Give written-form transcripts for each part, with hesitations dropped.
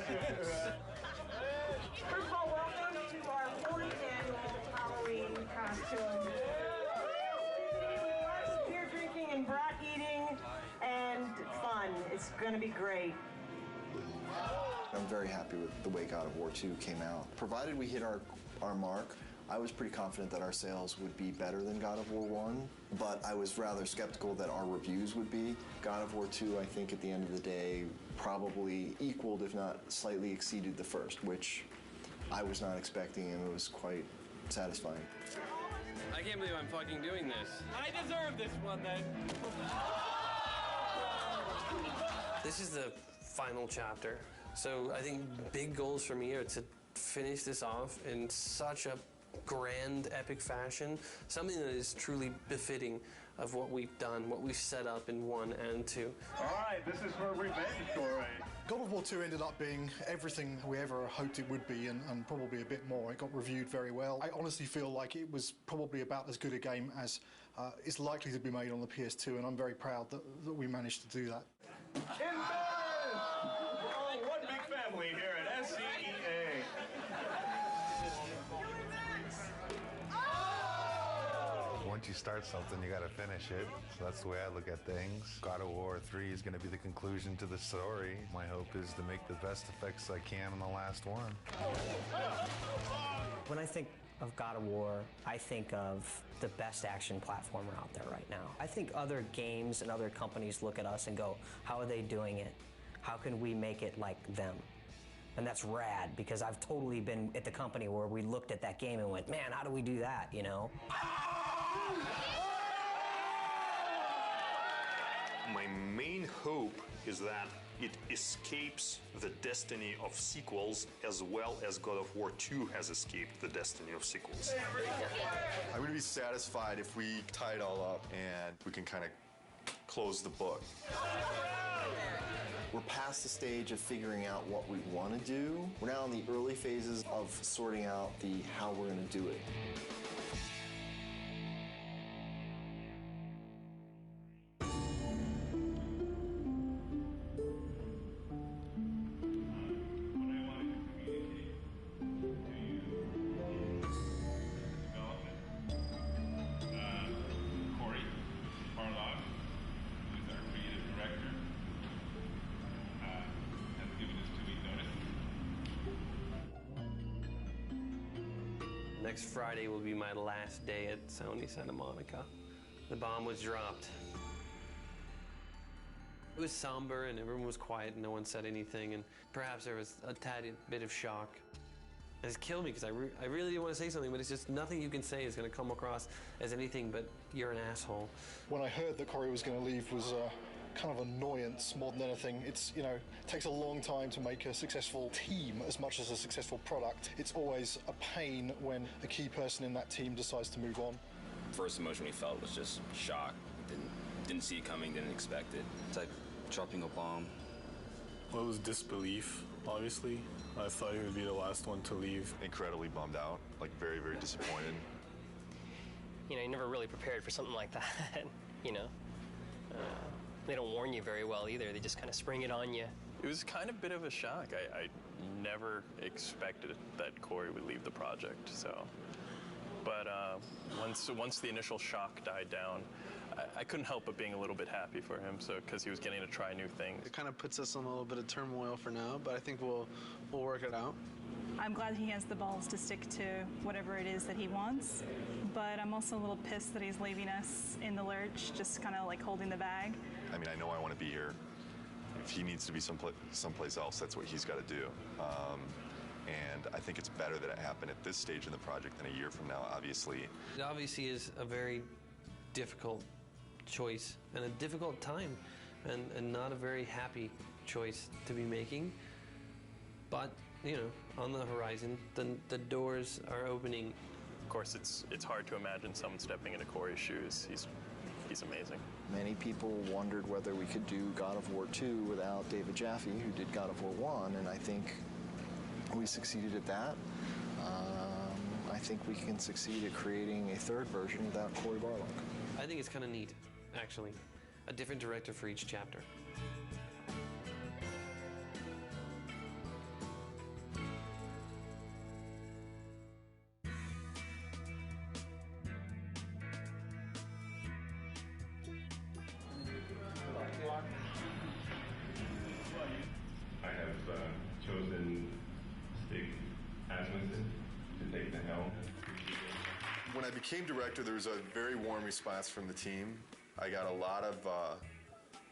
First of all, welcome to our 4th annual Halloween costume. Beer drinking and brat eating and fun. It's going to be great. I'm very happy with the way God of War 2 came out. Provided we hit our mark, I was pretty confident that our sales would be better than God of War 1, but I was rather skeptical that our reviews would be. God of War 2, I think at the end of the day, probably equaled, if not slightly exceeded the first, which I was not expecting, and it was quite satisfying. I can't believe I'm fucking doing this. I deserve this one, then. This is the final chapter. So I think big goals for me are to finish this off in such a grand, epic fashion, something that is truly befitting of what we've done, what we've set up in 1 and 2. All right, this is for revenge story. God of War 2 ended up being everything we ever hoped it would be, and probably a bit more. It got reviewed very well. I honestly feel like it was probably about as good a game as is likely to be made on the PS2, and I'm very proud that we managed to do that. Oh, one big family here at SCEA. Once you start something, you gotta finish it. So that's the way I look at things. God of War 3 is gonna be the conclusion to the story. My hope is to make the best effects I can on the last one. When I think of God of War, I think of the best action platformer out there right now. I think other games and other companies look at us and go, how are they doing it? How can we make it like them? And that's rad, because I've totally been at the company where we looked at that game and went, man, how do we do that, you know? My main hope is that it escapes the destiny of sequels as well as God of War 2 has escaped the destiny of sequels. I'm going to be satisfied if we tie it all up and we can kind of close the book. We're past the stage of figuring out what we want to do. We're now in the early phases of sorting out the how we're going to do it. Next Friday will be my last day at Sony Santa Monica. The bomb was dropped. It was somber and everyone was quiet and no one said anything, and perhaps there was a tad bit of shock. It's killed me because I really didn't want to say something, but it's just nothing you can say is going to come across as anything but you're an asshole. When I heard that Corey was going to leave was kind of annoyance more than anything. It's, you know, it takes a long time to make a successful team as much as a successful product. It's always a pain when a key person in that team decides to move on. First emotion we felt was just shock. Didn't see it coming, didn't expect it. It's like dropping a bomb. Well, it was disbelief, obviously. I thought he would be the last one to leave. Incredibly bummed out, like very, very disappointed. You know, you're never really prepared for something like that, you know. They don't warn you very well either. They just kind of spring it on you. It was kind of a bit of a shock. I never expected that Corey would leave the project, so. But once the initial shock died down, I couldn't help but being a little bit happy for him, so because he was getting to try new things. It kind of puts us in a little bit of turmoil for now, but I think we'll work it out. I'm glad he has the balls to stick to whatever it is that he wants, but I'm also a little pissed that he's leaving us in the lurch, just kind of like holding the bag. I mean, I know I want to be here. If he needs to be someplace else, that's what he's got to do. And I think it's better that it happened at this stage in the project than a year from now, obviously. It obviously is a very difficult choice and a difficult time and not a very happy choice to be making. But, you know, on the horizon, the doors are opening. Of course, it's hard to imagine someone stepping into Corey's shoes. He's amazing. Many people wondered whether we could do God of War 2 without David Jaffe, who did God of War 1, and I think we succeeded at that. I think we can succeed at creating a third version without Cory Barlog. I think it's kind of neat, actually. A different director for each chapter. talented to take the helm. When I became director, there was a very warm response from the team. I got a lot of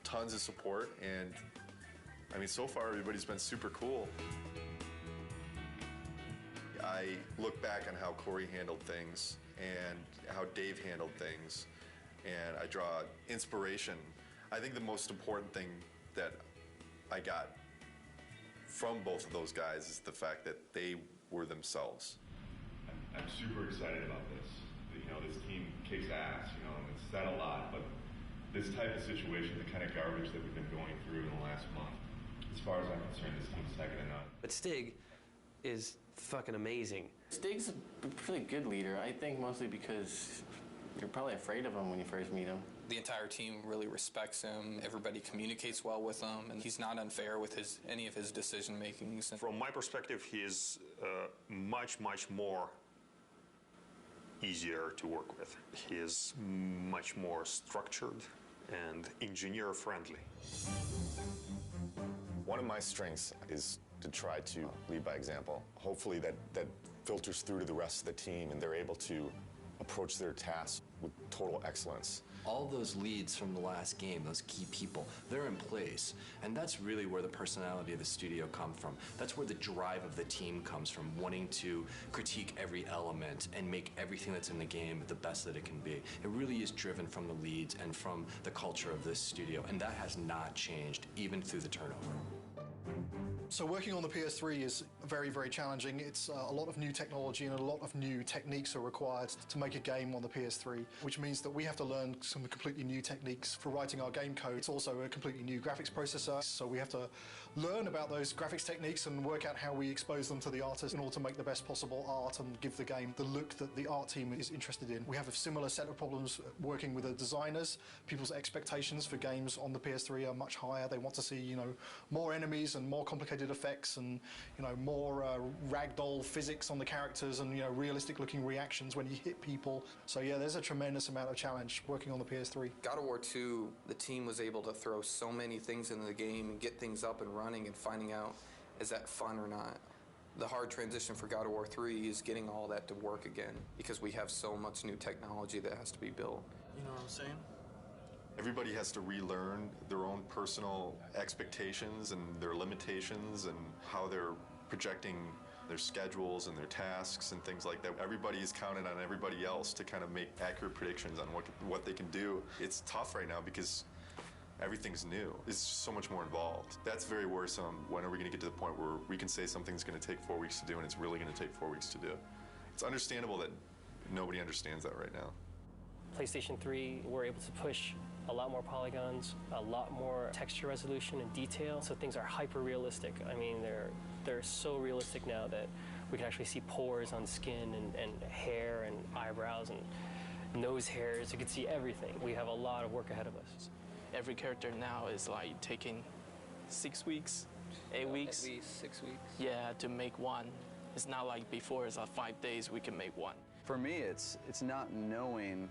tons of support, and I mean, so far everybody's been super cool. I look back on how Corey handled things and how Dave handled things, and I draw inspiration. I think the most important thing that I got from both of those guys is the fact that they were themselves. I'm super excited about this. You know, this team kicks ass, you know, and it's said a lot, but this type of situation, the kind of garbage that we've been going through in the last month, as far as I'm concerned, this team's second to none. But Stig is fucking amazing. Stig's a pretty good leader, I think mostly because you're probably afraid of him when you first meet him. The entire team really respects him. Everybody communicates well with him, and he's not unfair with any of his decision makings. From my perspective, he is much more easier to work with. He is much more structured and engineer friendly. One of my strengths is to try to lead by example. Hopefully that filters through to the rest of the team and they're able to approach their tasks with total excellence. All those leads from the last game, those key people, they're in place. And that's really where the personality of the studio comes from. That's where the drive of the team comes from, wanting to critique every element and make everything that's in the game the best that it can be. It really is driven from the leads and from the culture of this studio, and that has not changed, even through the turnover. So working on the PS3 is very, very challenging. It's a lot of new technology and a lot of new techniques are required to make a game on the PS3, which means that we have to learn some completely new techniques for writing our game code. It's also a completely new graphics processor, so we have to learn about those graphics techniques and work out how we expose them to the artist in order to make the best possible art and give the game the look that the art team is interested in. We have a similar set of problems working with the designers. People's expectations for games on the PS3 are much higher. They want to see, you know, more enemies and more complicated effects and, you know, more ragdoll physics on the characters and, you know, realistic looking reactions when you hit people. So yeah, there's a tremendous amount of challenge working on the PS3. God of War 2, the team was able to throw so many things into the game and get things up and running and finding out, is that fun or not? The hard transition for God of War 3 is getting all that to work again because we have so much new technology that has to be built. You know what I'm saying? Everybody has to relearn their own personal expectations and their limitations and how they're projecting their schedules and their tasks and things like that. Everybody is counting on everybody else to kind of make accurate predictions on what they can do. It's tough right now because everything's new. It's just so much more involved. That's very worrisome. When are we going to get to the point where we can say something's going to take 4 weeks to do and it's really going to take 4 weeks to do? It's understandable that nobody understands that right now. PlayStation 3, we're able to push a lot more polygons, a lot more texture resolution and detail, so things are hyper realistic. I mean, they're so realistic now that we can actually see pores on skin and hair and eyebrows and nose hairs. You can see everything. We have a lot of work ahead of us. Every character now is like taking 6 weeks, 8 weeks. At least 6 weeks. Yeah, to make one. It's not like before, it's like 5 days we can make one. For me, it's not knowing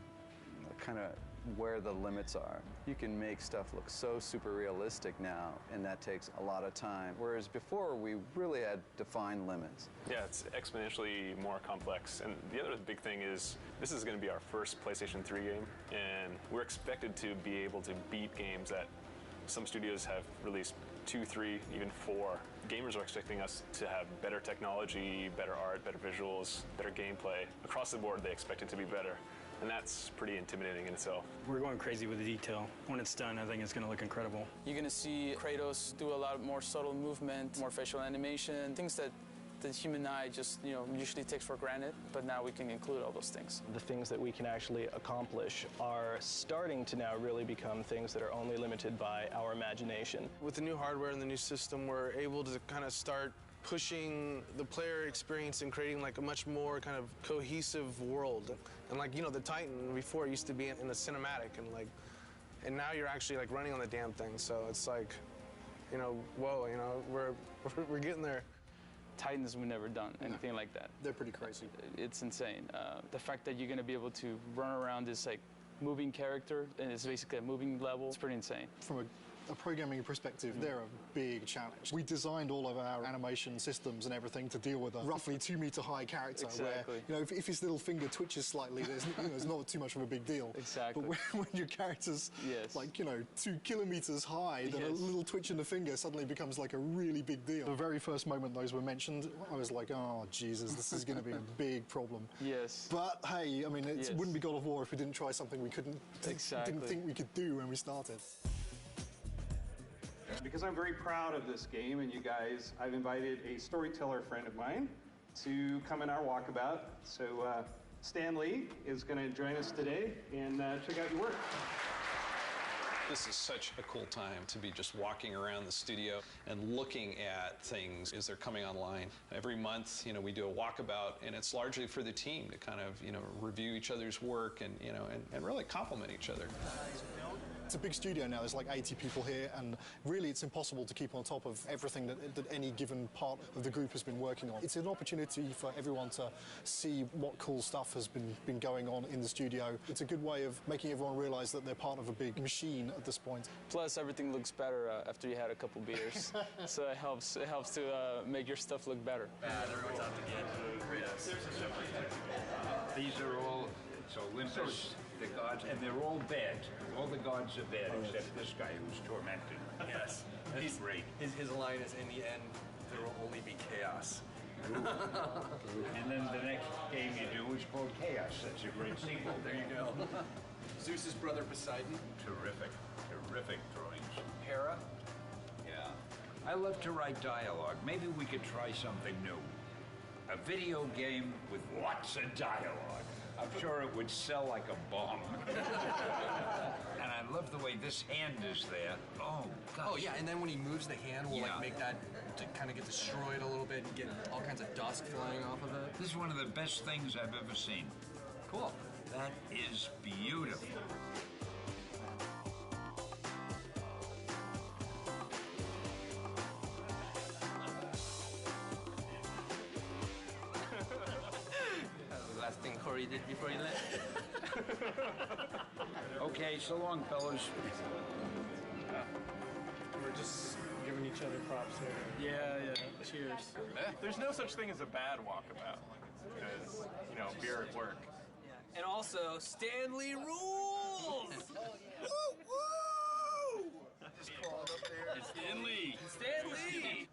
kind of where the limits are. You can make stuff look so super realistic now, and that takes a lot of time. Whereas before, we really had defined limits. Yeah, it's exponentially more complex. And the other big thing is this is going to be our first PlayStation 3 game, and we're expected to be able to beat games that some studios have released 2, 3, even 4. Gamers are expecting us to have better technology, better art, better visuals, better gameplay. Across the board, they expect it to be better. And that's pretty intimidating in itself. We're going crazy with the detail. When it's done, I think it's going to look incredible. You're going to see Kratos do a lot more subtle movement, more facial animation, things that the human eye just, you know, usually takes for granted, but now we can include all those things. The things that we can actually accomplish are starting to now really become things that are only limited by our imagination. With the new hardware and the new system, we're able to kind of start pushing the player experience and creating like a much more kind of cohesive world. And like, you know, the Titan before used to be in the cinematic and now you're actually like running on the damn thing. So it's like, you know, whoa, you know, we're getting there. Titans we've never done anything like that. They're pretty crazy. It's insane. The fact that you're going to be able to run around this like moving character and it's basically a moving level, it's pretty insane. From a a programming perspective, they're a big challenge. We designed all of our animation systems and everything to deal with a roughly 2 meter high character Exactly. where, if his little finger twitches slightly, there's not too much of a big deal. Exactly. But when your character's like, 2 kilometers high, then a little twitch in the finger suddenly becomes like a really big deal. The very first moment those were mentioned, I was like, oh, Jesus, this is going to be a big problem. Yes. But hey, I mean, it wouldn't be God of War if we didn't try something we didn't think we could do when we started. Because I'm very proud of this game and you guys, I've invited a storyteller friend of mine to come in our walkabout. So Stan Lee is going to join us today and check out your work. This is such a cool time to be just walking around the studio and looking at things as they're coming online. Every month, we do a walkabout, and it's largely for the team to kind of, review each other's work and, and really compliment each other. It's a big studio now, there's like 80 people here, and really it's impossible to keep on top of everything that any given part of the group has been working on. It's an opportunity for everyone to see what cool stuff has been going on in the studio. It's a good way of making everyone realize that they're part of a big machine at this point. Plus, everything looks better after you had a couple beers, so it helps to make your stuff look better. Everyone's out to get Kratos. These are all Olympus, the gods, and they're all bad. All the gods are bad except this guy who's tormented. Yes. He's great. His line is, in the end, there will only be chaos. And then the next game you do is called Chaos. That's a great sequel. There you go. Zeus's brother Poseidon. Terrific drawings. Hera. Yeah. I love to write dialogue. Maybe we could try something new. A video game with lots of dialogue. I'm sure it would sell like a bomb. And I love the way this hand is there. Oh, gosh. Oh, yeah, and then when he moves the hand, we'll make that to kind of get destroyed a little bit and get all kinds of dust flying off of it. This is one of the best things I've ever seen. Cool. That is beautiful. Thing Corey did before he left. Okay, so long, fellas. We're just giving each other props here. Yeah. Cheers. There's no such thing as a bad walkabout because, beer at work. And also, Stanley rules! Woo! Just crawled up there. It's Stanley! Stanley!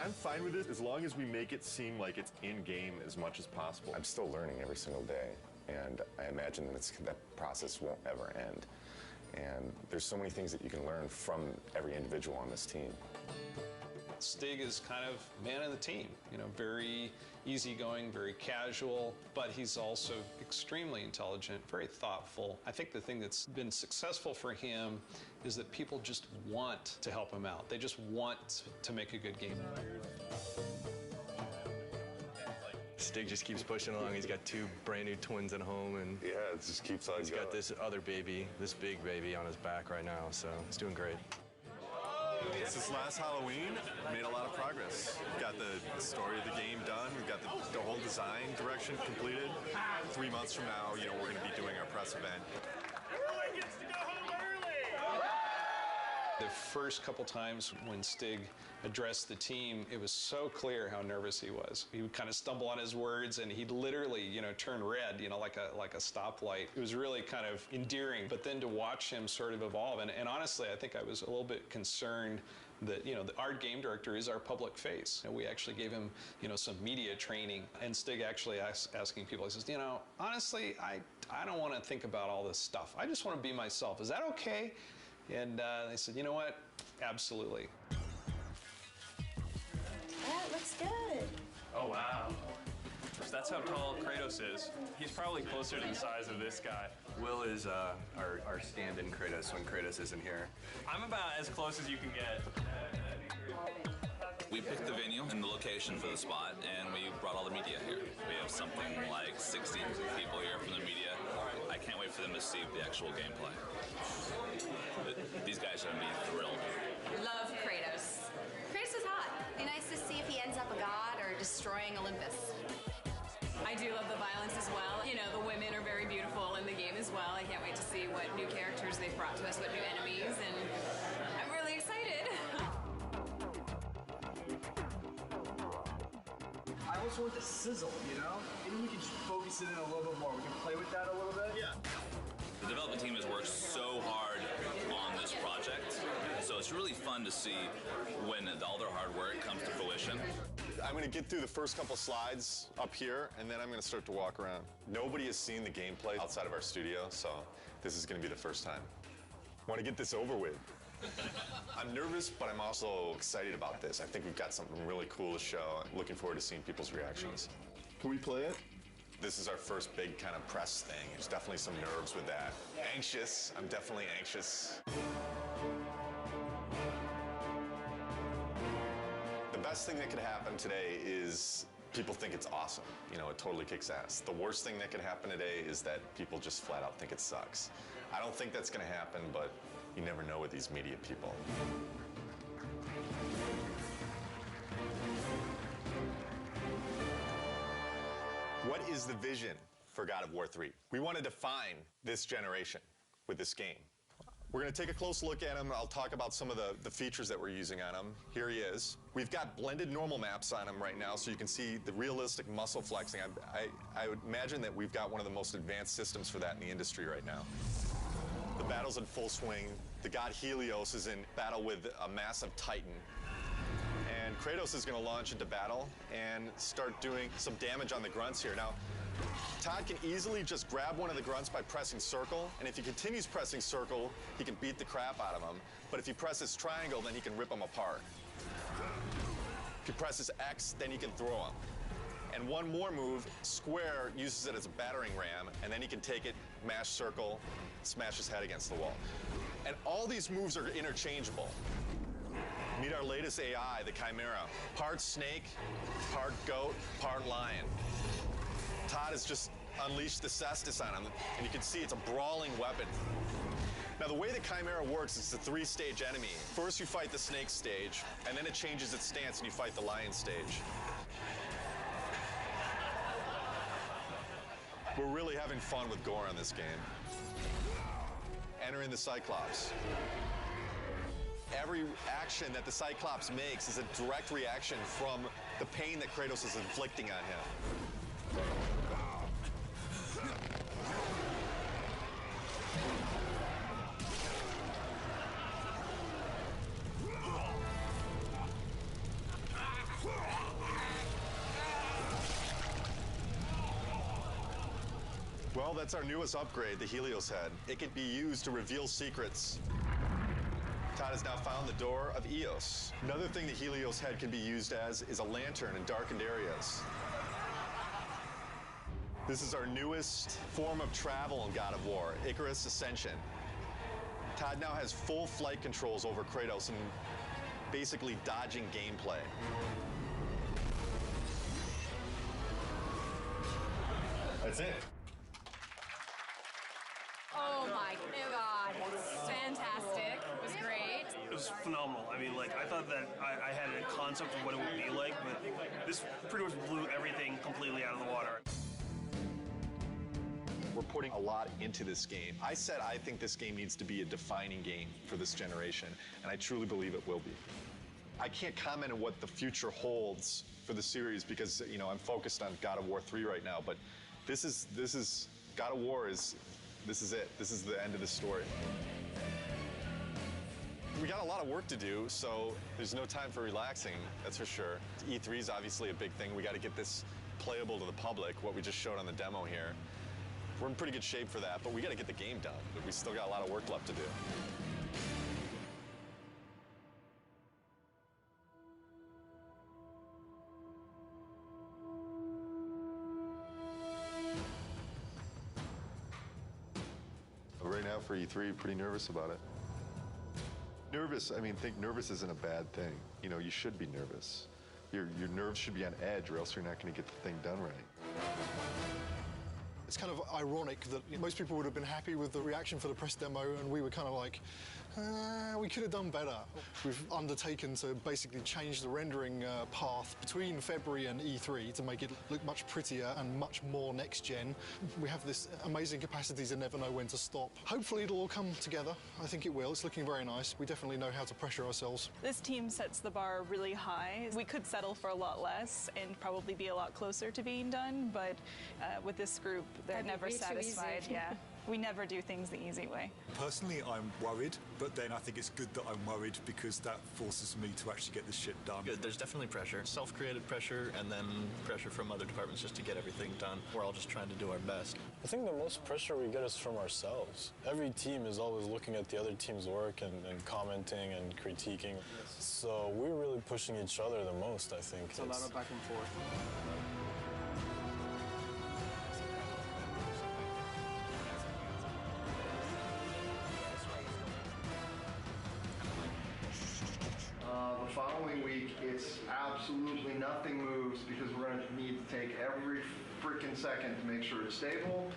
I'm fine with it as long as we make it seem like it's in-game as much as possible. I'm still learning every single day, and I imagine that process won't ever end. And there's so many things that you can learn from every individual on this team. Stig is kind of man of the team, very easygoing, very casual, but he's also extremely intelligent, very thoughtful. I think the thing that's been successful for him is that people just want to help him out. They just want to make a good game. Stig just keeps pushing along. He's got 2 brand new twins at home, and yeah, it just keeps on going. He's got this other baby, this big baby on his back right now, so he's doing great. Since last Halloween, made a lot of progress. We've got the story of the game done. We've got the whole design direction completed. 3 months from now, we're going to be doing our press event. Everyone gets to go home early! The first couple times when Stig addressed the team, it was so clear how nervous he was. He would kind of stumble on his words, and he'd literally, turn red, like a stoplight. It was really kind of endearing. But then to watch him sort of evolve, and honestly, I think I was a little bit concerned that, our game director is our public face. And we actually gave him, some media training. And Stig actually asking people, he says, honestly, I don't want to think about all this stuff. I just want to be myself. Is that okay? And they said, you know what? Absolutely. That looks good. Oh, wow. That's how tall Kratos is. He's probably closer to the size of this guy. Will is our stand-in Kratos when Kratos isn't here. I'm about as close as you can get. We picked the venue and the location for the spot, and we brought all the media here. We have something like 60 people here from the media. I can't wait for them to see the actual gameplay. These guys are going to be thrilled. Love Kratos. Kratos is hot. Be nice to see if he ends up a god or destroying Olympus. I do love the violence as well. You know, the women are very beautiful in the game as well. I can't wait to see what new characters they've brought to us, what new enemies, and I'm really excited. I also want the sizzle, you know? Maybe we can just focus it in a little bit more. We can play with that a little bit. Yeah. The development team has worked so hard on this project, so it's really fun to see when all their hard work comes to fruition. I'm going to get through the first couple slides up here, and then I'm going to start to walk around. Nobody has seen the gameplay outside of our studio, so this is going to be the first time. Want to get this over with. I'm nervous, but I'm also excited about this. I think we've got something really cool to show. I'm looking forward to seeing people's reactions. Can we play it? This is our first big kind of press thing. There's definitely some nerves with that. Anxious. I'm definitely anxious. The best thing that could happen today is people think it's awesome. You know, it totally kicks ass. The worst thing that could happen today is that people just flat out think it sucks. I don't think that's going to happen, but you never know with these media people. What is the vision for God of War 3? We want to define this generation with this game. We're going to take a close look at him. I'll talk about some of the features that we're using on him. Here he is. We've got blended normal maps on him right now, so you can see the realistic muscle flexing. I would imagine that we've got one of the most advanced systems for that in the industry right now. The battle's in full swing. The god Helios is in battle with a massive titan. And Kratos is going to launch into battle and start doing some damage on the grunts here. Now, Todd can easily just grab one of the grunts by pressing circle, and if he continues pressing circle, he can beat the crap out of him. But if he presses triangle, then he can rip them apart. If he presses X, then he can throw them. And one more move, square uses it as a battering ram, and then he can take it, mash circle, smash his head against the wall. And all these moves are interchangeable. Meet our latest AI, the Chimera. Part snake, part goat, part lion. Todd has just unleashed the cestus on him, and you can see it's a brawling weapon. Now, the way the Chimera works is it's a three-stage enemy. First, you fight the snake stage, and then it changes its stance, and you fight the lion stage. We're really having fun with gore on this game. Entering the Cyclops. Every action that the Cyclops makes is a direct reaction from the pain that Kratos is inflicting on him. Well, that's our newest upgrade, the Helios head. It can be used to reveal secrets. Todd has now found the door of Eos. Another thing the Helios head can be used as is a lantern in darkened areas. This is our newest form of travel in God of War, Icarus Ascension. Todd now has full flight controls over Kratos and basically dodging gameplay. That's it. Oh my God, fantastic. It was great. It was phenomenal. I mean, like, I thought that I had a concept of what it would be like, but this pretty much blew everything completely out of the water. We're putting a lot into this game. I said I think this game needs to be a defining game for this generation, and I truly believe it will be. I can't comment on what the future holds for the series because, you know, I'm focused on God of War 3 right now, but this is God of War is, this is it. This is the end of the story. We got a lot of work to do, so there's no time for relaxing, that's for sure. E3 is obviously a big thing. We got to get this playable to the public, what we just showed on the demo here. We're in pretty good shape for that, but we got to get the game done. We still got a lot of work left to do. Right now for E3, pretty nervous about it. Nervous, I mean, think nervous isn't a bad thing. You know, you should be nervous. Your nerves should be on edge or else you're not going to get the thing done right. It's kind of ironic that most people would have been happy with the reaction for the press demo, and we were kind of like We could have done better. We've undertaken to basically change the rendering path between February and E3 to make it look much prettier and much more next-gen. We have this amazing capacity to never know when to stop. Hopefully it'll all come together. I think it will. It's looking very nice. We definitely know how to pressure ourselves. This team sets the bar really high. We could settle for a lot less and probably be a lot closer to being done, but with this group, they're never satisfied. Yeah. We never do things the easy way. Personally, I'm worried, but then I think it's good that I'm worried because that forces me to actually get this shit done. Good. There's definitely pressure, self-created pressure, and then pressure from other departments just to get everything done. We're all just trying to do our best. I think the most pressure we get is from ourselves. Every team is always looking at the other team's work and commenting and critiquing. So we're really pushing each other the most, I think. It's a lot of back and forth. The following week, it's absolutely nothing moves because we're going to need to take every freaking second to make sure it's stable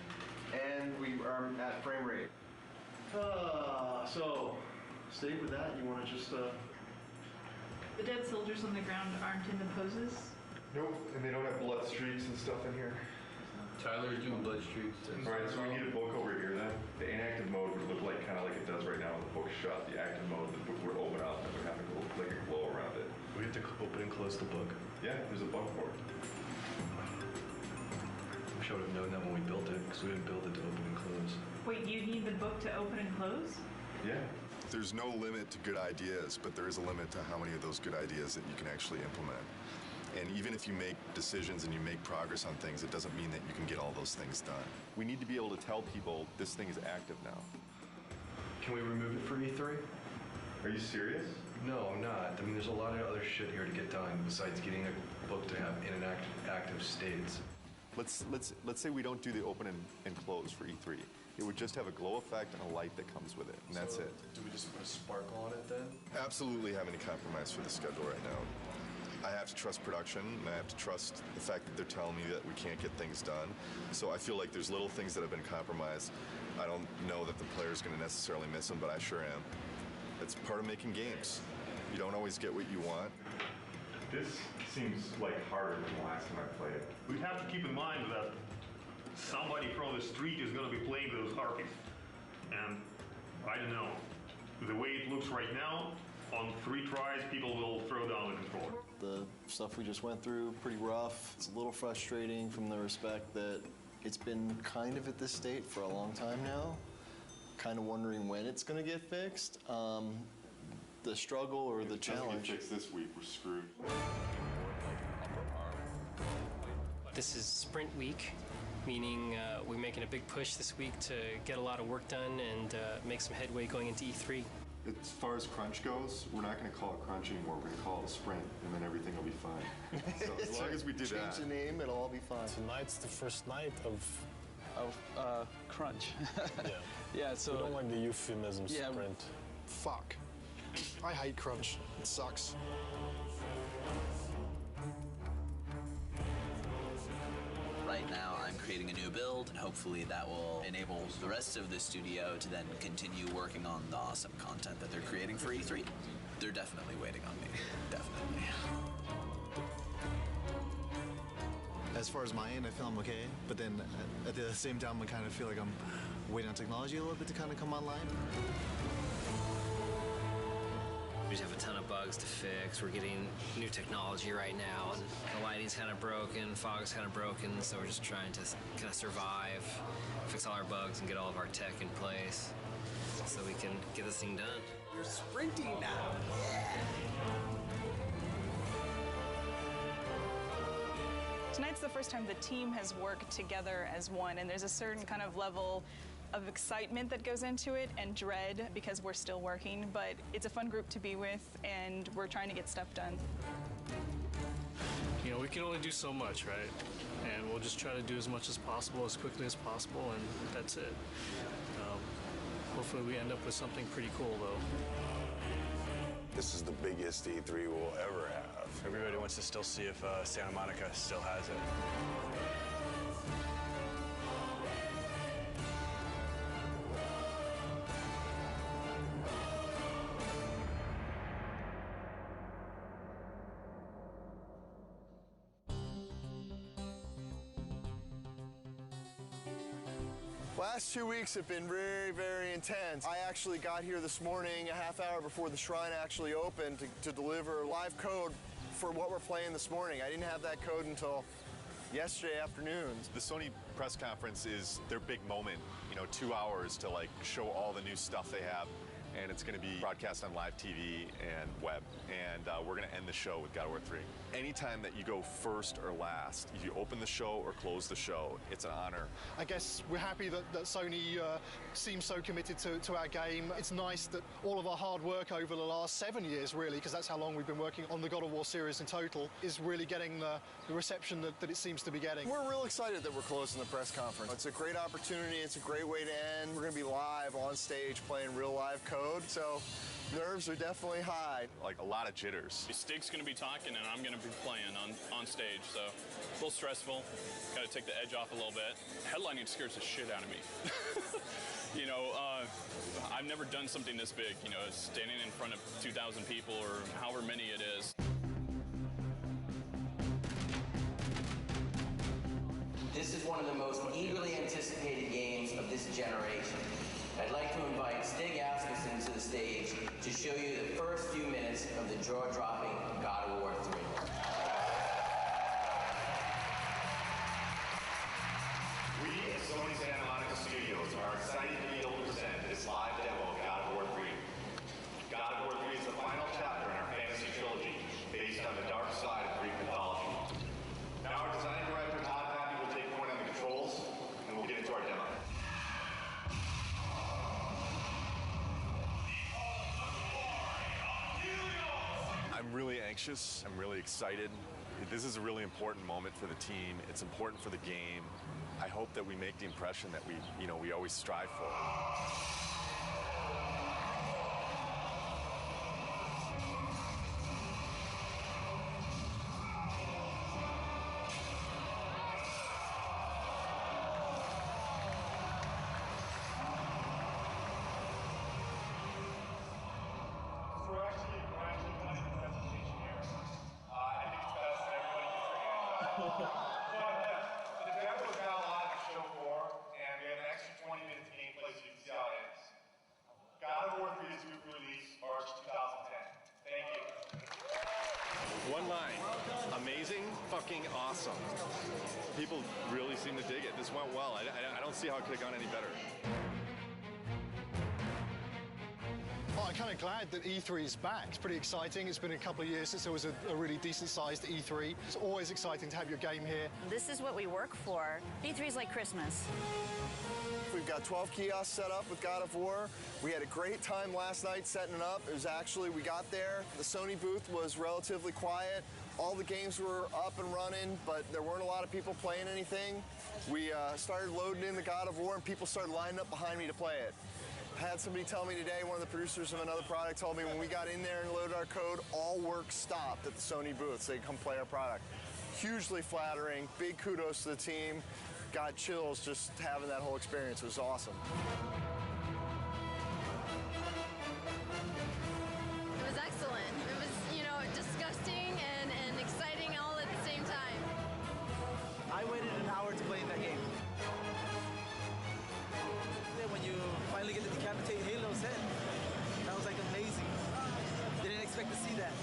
and we are at frame rate. So, stay with that. You want to just... The dead soldiers on the ground aren't in the poses? Nope, and they don't have blood streaks and stuff in here. Tyler's doing blood streaks. Alright, so we need a book over here then. The inactive mode would look like kind of like it does right now when the book's shut. The active mode, the book would open up and would have like a glow around it. We have to open and close the book. Yeah, there's a bug for it. Wish I would have known that when we built it, because we didn't build it to open and close. Wait, you need the book to open and close? Yeah. There's no limit to good ideas, but there is a limit to how many of those good ideas that you can actually implement. And even if you make decisions and you make progress on things, it doesn't mean that you can get all those things done. We need to be able to tell people this thing is active now. Can we remove it for E3? Are you serious? No, I'm not. I mean, there's a lot of other shit here to get done besides getting a book to have in and active states. Let's say we don't do the open and close for E3. It would just have a glow effect and a light that comes with it, and that's it. Do we just put a sparkle on it then? Absolutely have any compromise for the schedule right now. I have to trust production, and I have to trust the fact that they're telling me that we can't get things done. So I feel like there's little things that have been compromised. I don't know that the player's going to necessarily miss them, but I sure am. It's part of making games. You don't always get what you want. This seems like harder than the last time I played it. We have to keep in mind that somebody from the street is going to be playing those harpies. And I don't know, the way it looks right now, on 3 tries, people will throw down the controller. The stuff we just went through, pretty rough. It's a little frustrating from the respect that it's been kind of at this state for a long time now. Kind of wondering when it's going to get fixed. The struggle or the challenge. If it doesn't get fixed this week, we're screwed. This is sprint week, meaning we're making a big push this week to get a lot of work done and make some headway going into E3. As far as crunch goes, we're not going to call it crunch anymore. We're going to call it a sprint, and then everything will be fine. So as long as we do that. Change the name, it'll all be fine. Tonight's the first night of crunch. Yeah. Yeah, so... We don't like the euphemism sprint. Fuck. I hate crunch. It sucks. Right now, I'm creating a new build, and hopefully that will enable the rest of the studio to then continue working on the awesome content that they're creating for E3. They're definitely waiting on me. Definitely. As far as my end, I feel I'm okay, but then at the same time, I kind of feel like I'm waiting on technology a little bit to kind of come online. We just have a ton of bugs to fix. We're getting new technology right now, and the lighting's kind of broken, fog's kind of broken, so we're just trying to kind of survive, fix all our bugs, and get all of our tech in place so we can get this thing done. You're sprinting now. Tonight's the first time the team has worked together as one, and there's a certain kind of level of excitement that goes into it and dread because we're still working, but it's a fun group to be with, and we're trying to get stuff done. You know, we can only do so much, right? And we'll just try to do as much as possible, as quickly as possible, and that's it. Hopefully we end up with something pretty cool, though. This is the biggest E3 we'll ever have. Everybody wants to still see if Santa Monica still has it. Last 2 weeks have been very, very intense. I actually got here this morning a half hour before the shrine actually opened to deliver live code for what we're playing this morning. I didn't have that code until yesterday afternoon. The Sony press conference is their big moment, 2 hours to like show all the new stuff they have. And it's going to be broadcast on live TV and web. And we're going to end the show with God of War 3. Anytime that you go first or last, if you open the show or close the show, it's an honor. I guess we're happy that Sony seems so committed to our game. It's nice that all of our hard work over the last 7 years, really, because that's how long we've been working on the God of War series in total, is really getting the reception that it seems to be getting. We're real excited that we're closing the press conference. It's a great opportunity. It's a great way to end. We're going to be live on stage playing real live code. So nerves are definitely high. Like a lot of jitters. Stig's going to be talking and I'm going to be playing on stage, so a little stressful. Got to take the edge off a little bit. Headlining scares the shit out of me. I've never done something this big, standing in front of 2,000 people or however many it is. This is one of the most eagerly anticipated games of this generation. I'd like to invite Stig Asmussen to the stage to show you the first few minutes of the jaw-dropping God of War 3. We at Sony Santa Monica Studios are excited to be able to present this live demo of God of War 3. God of War 3 is the final chapter in our fantasy trilogy, based on the dark side of Greek mythology. Now our design director, Todd Happy, will take point on the controls, and we'll get into our demo. I'm really anxious. I'm really excited. This is a really important moment for the team. It's important for the game. I hope that we make the impression that we always strive for. One line. Amazing, fucking awesome. People really seem to dig it. This went well. I don't see how it could have gone any better. Oh, I'm kind of glad that E3 is back. It's pretty exciting. It's been a couple of years since there was a really decent-sized E3. It's always exciting to have your game here. This is what we work for. E3 is like Christmas. We've got 12 kiosks set up with God of War. We had a great time last night setting it up. It was actually, we got there, the Sony booth was relatively quiet. All the games were up and running, but there weren't a lot of people playing anything. We started loading in the God of War, and people started lining up behind me to play it. I had somebody tell me today, one of the producers of another product told me when we got in there and loaded our code, all work stopped at the Sony booth so they could come play our product. Hugely flattering, big kudos to the team. Got chills just having that whole experience. It was awesome. It was excellent. It was, disgusting and exciting all at the same time. I waited an hour to play in that game. When you finally get to decapitate Halo's head, that was like amazing. Didn't expect to see that.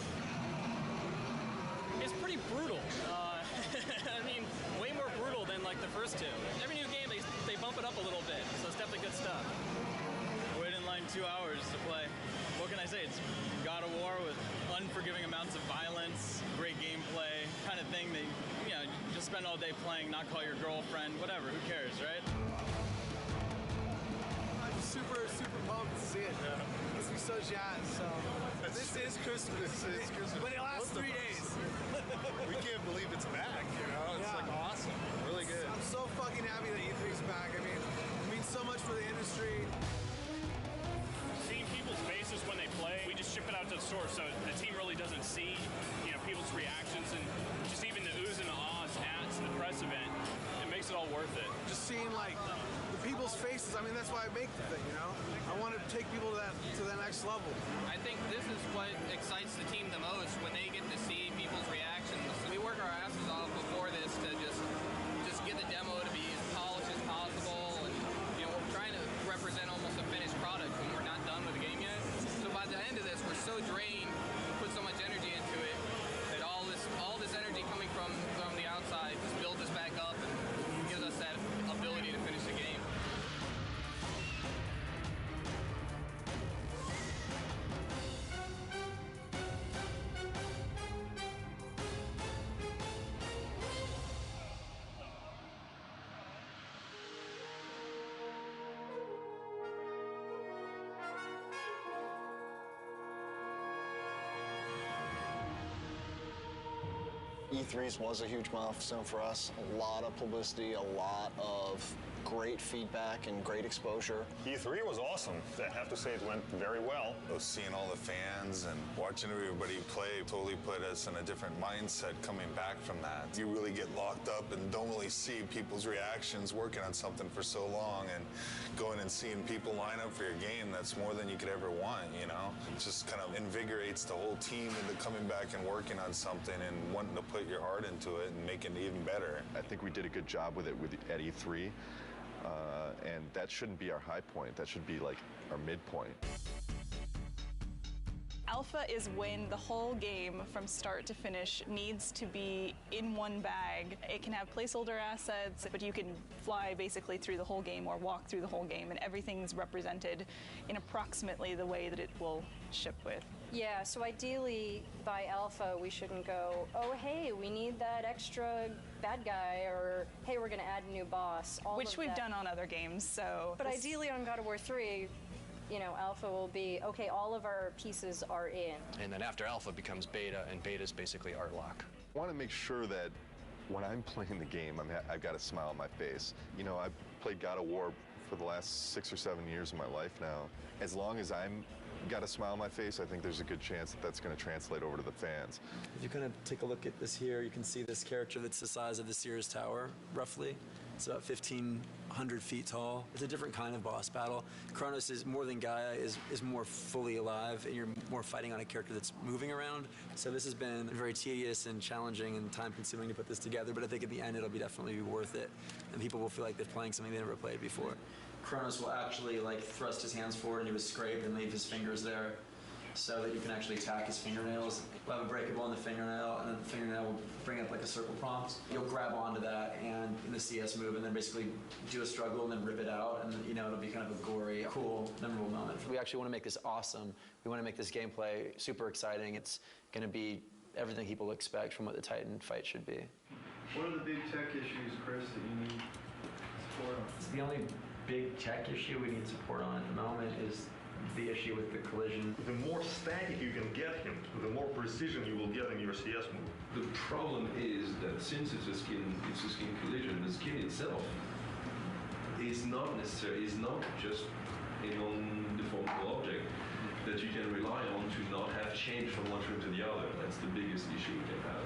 It's pretty brutal. I mean, way more brutal than like the first two. Every new game, they bump it up a little bit, so it's definitely good stuff. I waited in line 2 hours to play. What can I say? It's God of War with unforgiving amounts of violence, great gameplay, kind of thing that, just spend all day playing, not call your girlfriend, whatever, who cares, right? I'm super pumped to see it. Makes me so jazzed. So this is Christmas. This is Christmas. But it lasts 3 days. We can't believe it's back, It's like awesome. Really good. I'm so fucking happy that E3's back. I mean, it means so much for the industry. Seeing people's faces when they play, we just ship it out to the store, so the team really doesn't see, people's reactions and just even the oohs and the ahs at the press event. It makes it all worth it. Just seeing the people's faces. I mean, that's why I make the thing. I want to take people to that next level. I think this is what excites the team the most when they get to see people's reactions. We work our asses off before this to just get the demo to be as polished as possible, and we're E3 was a huge milestone for us. A lot of publicity, a lot of great feedback and great exposure. E3 was awesome. I have to say it went very well. Seeing all the fans and watching everybody play totally put us in a different mindset coming back from that. You really get locked up and don't really see people's reactions working on something for so long, and going and seeing people line up for your game, that's more than you could ever want, you know? It just kind of invigorates the whole team into coming back and working on something and wanting to put your heart into it and make it even better. I think we did a good job with it at E3. And that shouldn't be our high point. That should be like our midpoint. Alpha is when the whole game from start to finish needs to be in one bag. It can have placeholder assets, but you can fly basically through the whole game or walk through the whole game, and everything's represented in approximately the way that it will ship with. Yeah, so ideally by alpha we shouldn't go, oh hey, we need that extra bad guy, or hey, we're gonna add a new boss. Which we've done on other games, so. But ideally on God of War 3, you know, alpha will be, okay, all of our pieces are in. And then after alpha becomes beta, and beta is basically art lock. I want to make sure that when I'm playing the game, I've got a smile on my face. You know, I've played God of War for the last 6 or 7 years of my life now. As long as I'm got a smile on my face, I think there's a good chance that that's going to translate over to the fans. If you kind of take a look at this here, you can see this character that's the size of the Sears Tower, roughly. It's about 1,500 feet tall. It's a different kind of boss battle. Kronos is more than Gaia, is more fully alive, and you're more fighting on a character that's moving around. So this has been very tedious and challenging and time-consuming to put this together, but I think at the end it'll definitely be worth it, and people will feel like they're playing something they never played before. Kronos will actually thrust his hands forward into his scrape and leave his fingers there, so that you can actually attack his fingernails. We'll have a breakable in the fingernail, and then the fingernail will bring up like a circle prompt. You'll grab onto that and in the CS move, and then basically do a struggle and then rip it out, and you know, it'll be kind of a gory, cool, memorable moment. We actually want to make this awesome. We want to make this gameplay super exciting. It's going to be everything people expect from what the Titan fight should be. What are the big tech issues, Chris, that you need support on? The only big tech issue we need support on at the moment is the issue with the collision. The more static you can get him, the more precision you will get in your CS move. The problem is that since it's a skin collision, the skin itself is not just a non-deformable object that you can rely on to not have change from one frame to the other. That's the biggest issue we can have.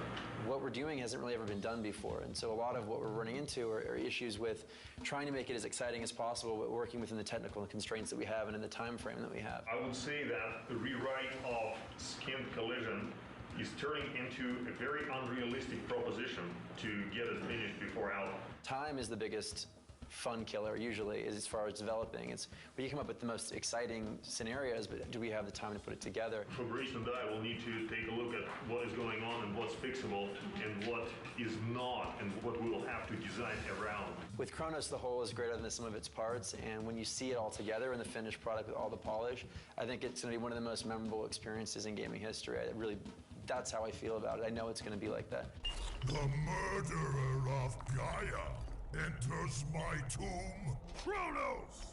What we're doing hasn't really ever been done before, and so a lot of what we're running into are issues with trying to make it as exciting as possible, but working within the technical constraints that we have and in the time frame that we have. I would say that the rewrite of skin collision is turning into a very unrealistic proposition to get it finished before alpha. Time is the biggest fun killer usually, as far as developing. It's where you come up with the most exciting scenarios, but do we have the time to put it together? Fabrice and I will need to take a look at what is going on and what's fixable and what is not, and what we will have to design around. With Kronos, the whole is greater than the sum of its parts, and when you see it all together in the finished product with all the polish, I think it's going to be one of the most memorable experiences in gaming history. That's how I feel about it. I know it's going to be like that. The murderer of Gaia enters my tomb. Kronos!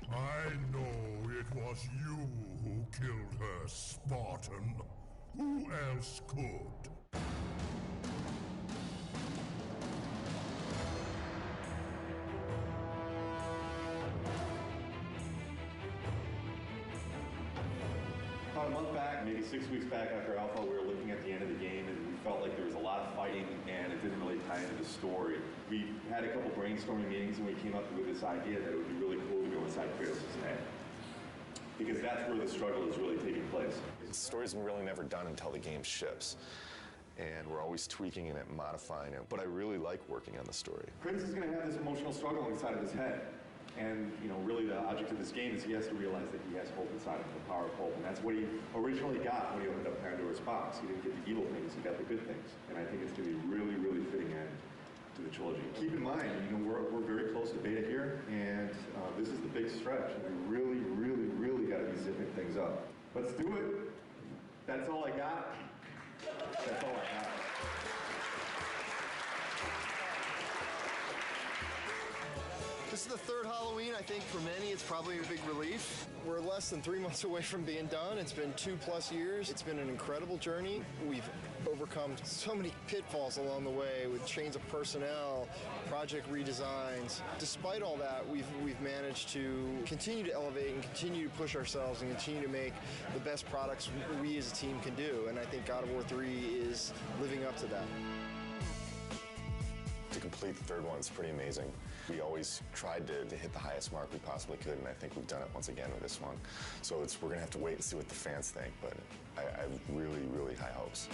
I know it was you who killed her, Spartan. Who else could? About a month back, maybe 6 weeks back after Alpha, we were looking at the end of the game and we felt like there was a lot of fighting and it didn't really tie into the story. We had a couple brainstorming meetings and we came up with this idea that it would be really cool to go inside Kratos' head. Because that's where the struggle is really taking place. The story's really never done until the game ships. And we're always tweaking it and modifying it. But I really like working on the story. Kratos is going to have this emotional struggle inside of his head. And, you know, really the object of this game is he has to realize that he has hope inside of him, the power of hope. And that's what he originally got when he opened up Pandora's box. He didn't get the evil things, he got the good things. And I think it's going to be a really, really fitting end to the trilogy. Keep in mind, you know, we're very close to beta here, and this is the big stretch. And we really, really, really got to be zipping things up. Let's do it. That's all I got. That's all I got. This is the third Halloween. I think for many it's probably a big relief. We're less than 3 months away from being done. It's been 2+ years. It's been an incredible journey. We've overcome so many pitfalls along the way with change of personnel, project redesigns. Despite all that, we've managed to continue to elevate and continue to push ourselves and continue to make the best products we as a team can do. And I think God of War 3 is living up to that. To complete the third one is pretty amazing. We always tried to hit the highest mark we possibly could, and I think we've done it once again with this one. So we're going to have to wait and see what the fans think, but I have really, really high hopes.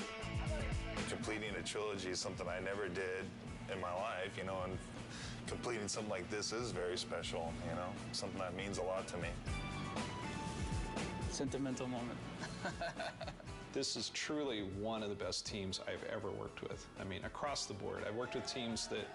Completing a trilogy is something I never did in my life, you know, and completing something like this is very special, you know, something that means a lot to me. Sentimental moment. This is truly one of the best teams I've ever worked with. I mean, across the board. I've worked with teams that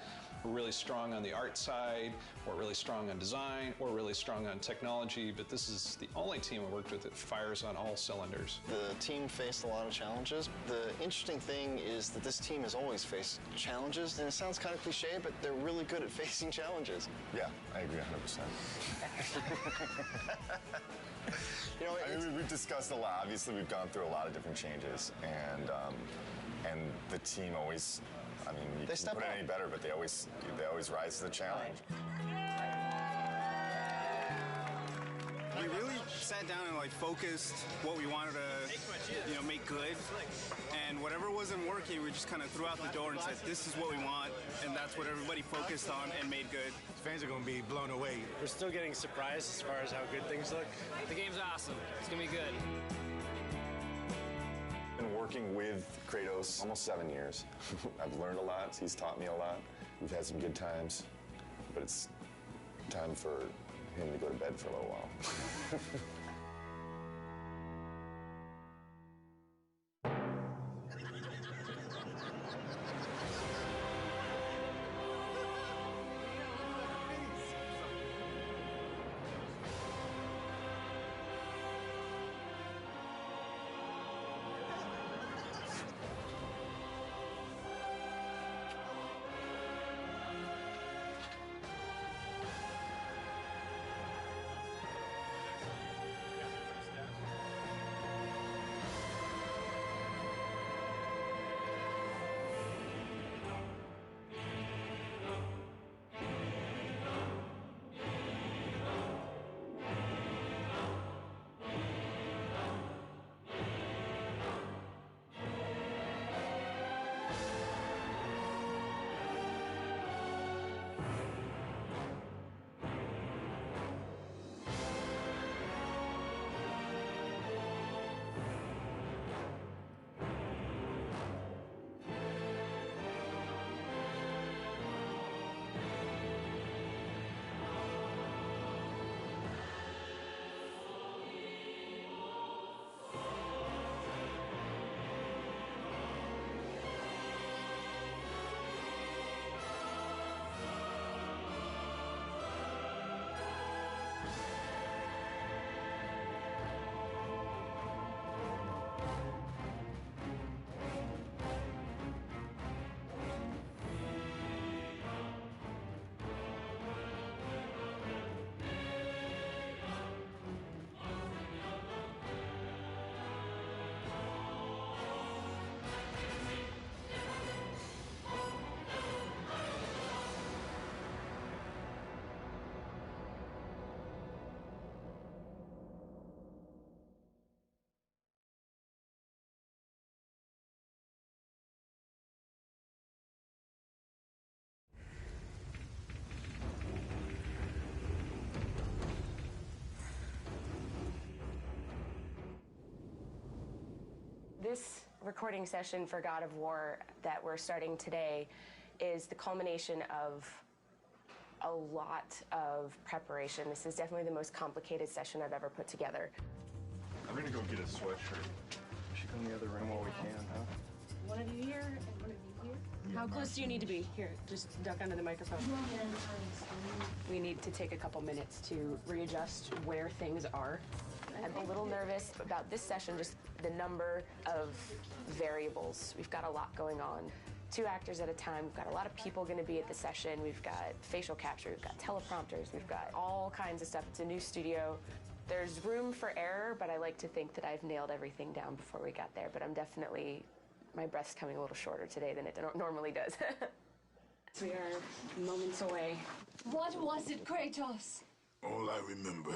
were really strong on the art side, or really strong on design, or really strong on technology, but this is the only team I worked with that fires on all cylinders. The team faced a lot of challenges. The interesting thing is that this team has always faced challenges, and it sounds kind of cliche, but they're really good at facing challenges. Yeah, I agree 100%. You know, I mean, we've discussed a lot. Obviously, we've gone through a lot of different changes, and the team always, I mean, you can't put it any better, but they always rise to the challenge. We really sat down and focused what we wanted to, make good, and whatever wasn't working, we just kind of threw out the door and said, this is what we want, and that's what everybody focused on and made good. Fans are going to be blown away. We're still getting surprised as far as how good things look. The game's awesome. It's going to be good. Been working with Kratos almost 7 years. I've learned a lot. He's taught me a lot. We've had some good times, but it's time for him to go to bed for a little while. This recording session for God of War that we're starting today is the culmination of a lot of preparation. This is definitely the most complicated session I've ever put together. I'm gonna go get a sweatshirt. We should go in the other room while we can, huh? One of you here and one of you here. How close do you need to be? Here, just duck under the microphone. We need to take a couple minutes to readjust where things are. I'm a little nervous about this session, just the number of variables. We've got a lot going on. 2 actors at a time. We've got a lot of people going to be at the session. We've got facial capture. We've got teleprompters. We've got all kinds of stuff. It's a new studio. There's room for error, but I like to think that I've nailed everything down before we got there. But I'm definitely My breath's coming a little shorter today than it normally does. We are moments away. What was it, Kratos? All I remember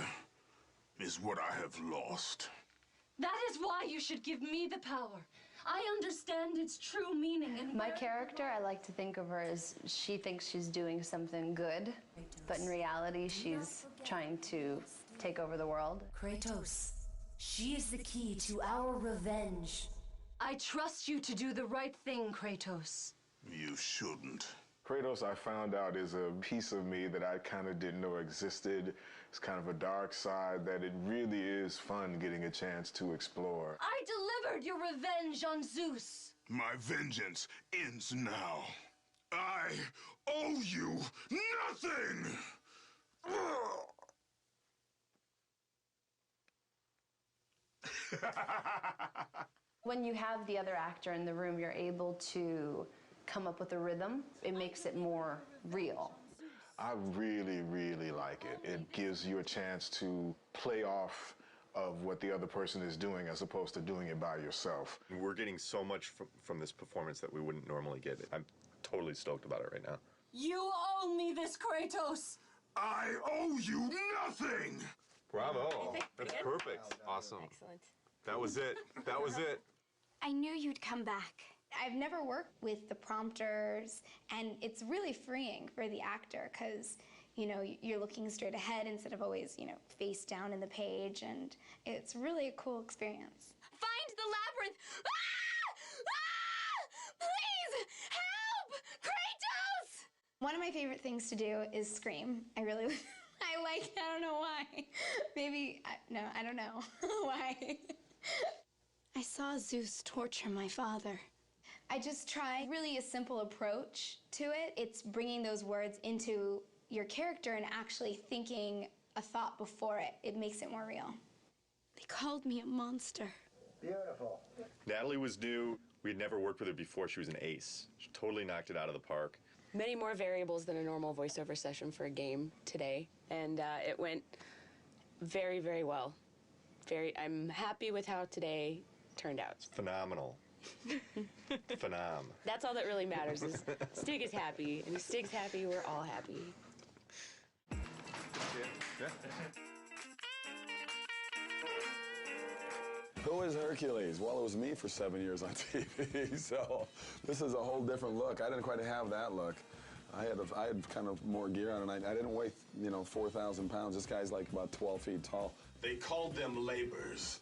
is what I have lost. That is why you should give me the power. I understand its true meaning. And My character, I like to think of her as she thinks she's doing something good, but in reality, she's trying to take over the world. Kratos, she is the key to our revenge. I trust you to do the right thing, Kratos. You shouldn't. Kratos, I found out, is a piece of me that I kind of didn't know existed. It's kind of a dark side that it really is fun getting a chance to explore. I delivered your revenge on Zeus. My vengeance ends now. I owe you nothing! When you have the other actor in the room, you're able to come up with a rhythm. It makes it more real. I really, really like it. It gives you a chance to play off of what the other person is doing as opposed to doing it by yourself. We're getting so much from this performance that we wouldn't normally get. I'm totally stoked about it right now. You owe me this, Kratos. I owe you nothing! Bravo. That's perfect. Awesome. Excellent. That was it. That was it. I knew you'd come back. I've never worked with the prompters, and it's really freeing for the actor because, you know, you're looking straight ahead instead of always, you know, face down in the page, and it's really a cool experience. Find the labyrinth! Ah! Ah! Please! Help! Kratos! One of my favorite things to do is scream. I really, I like it. I don't know why. Maybe, no, I don't know why. I saw Zeus torture my father. I just try really a simple approach to it. It's bringing those words into your character and actually thinking a thought before it. It makes it more real. They called me a monster. Beautiful. Natalie was new. We had never worked with her before. She was an ace. She totally knocked it out of the park. Many more variables than a normal voiceover session for a game today, and it went very, very well. I'm happy with how today turned out. It's phenomenal. Phenom. That's all that really matters is Stig is happy, and if Stig's happy, we're all happy. Yeah. Who is Hercules? Well, it was me for 7 years on TV, so this is a whole different look. I didn't quite have that look. I had kind of more gear on, and I didn't weigh, 4,000 pounds. This guy's like about 12 feet tall. They called them labors.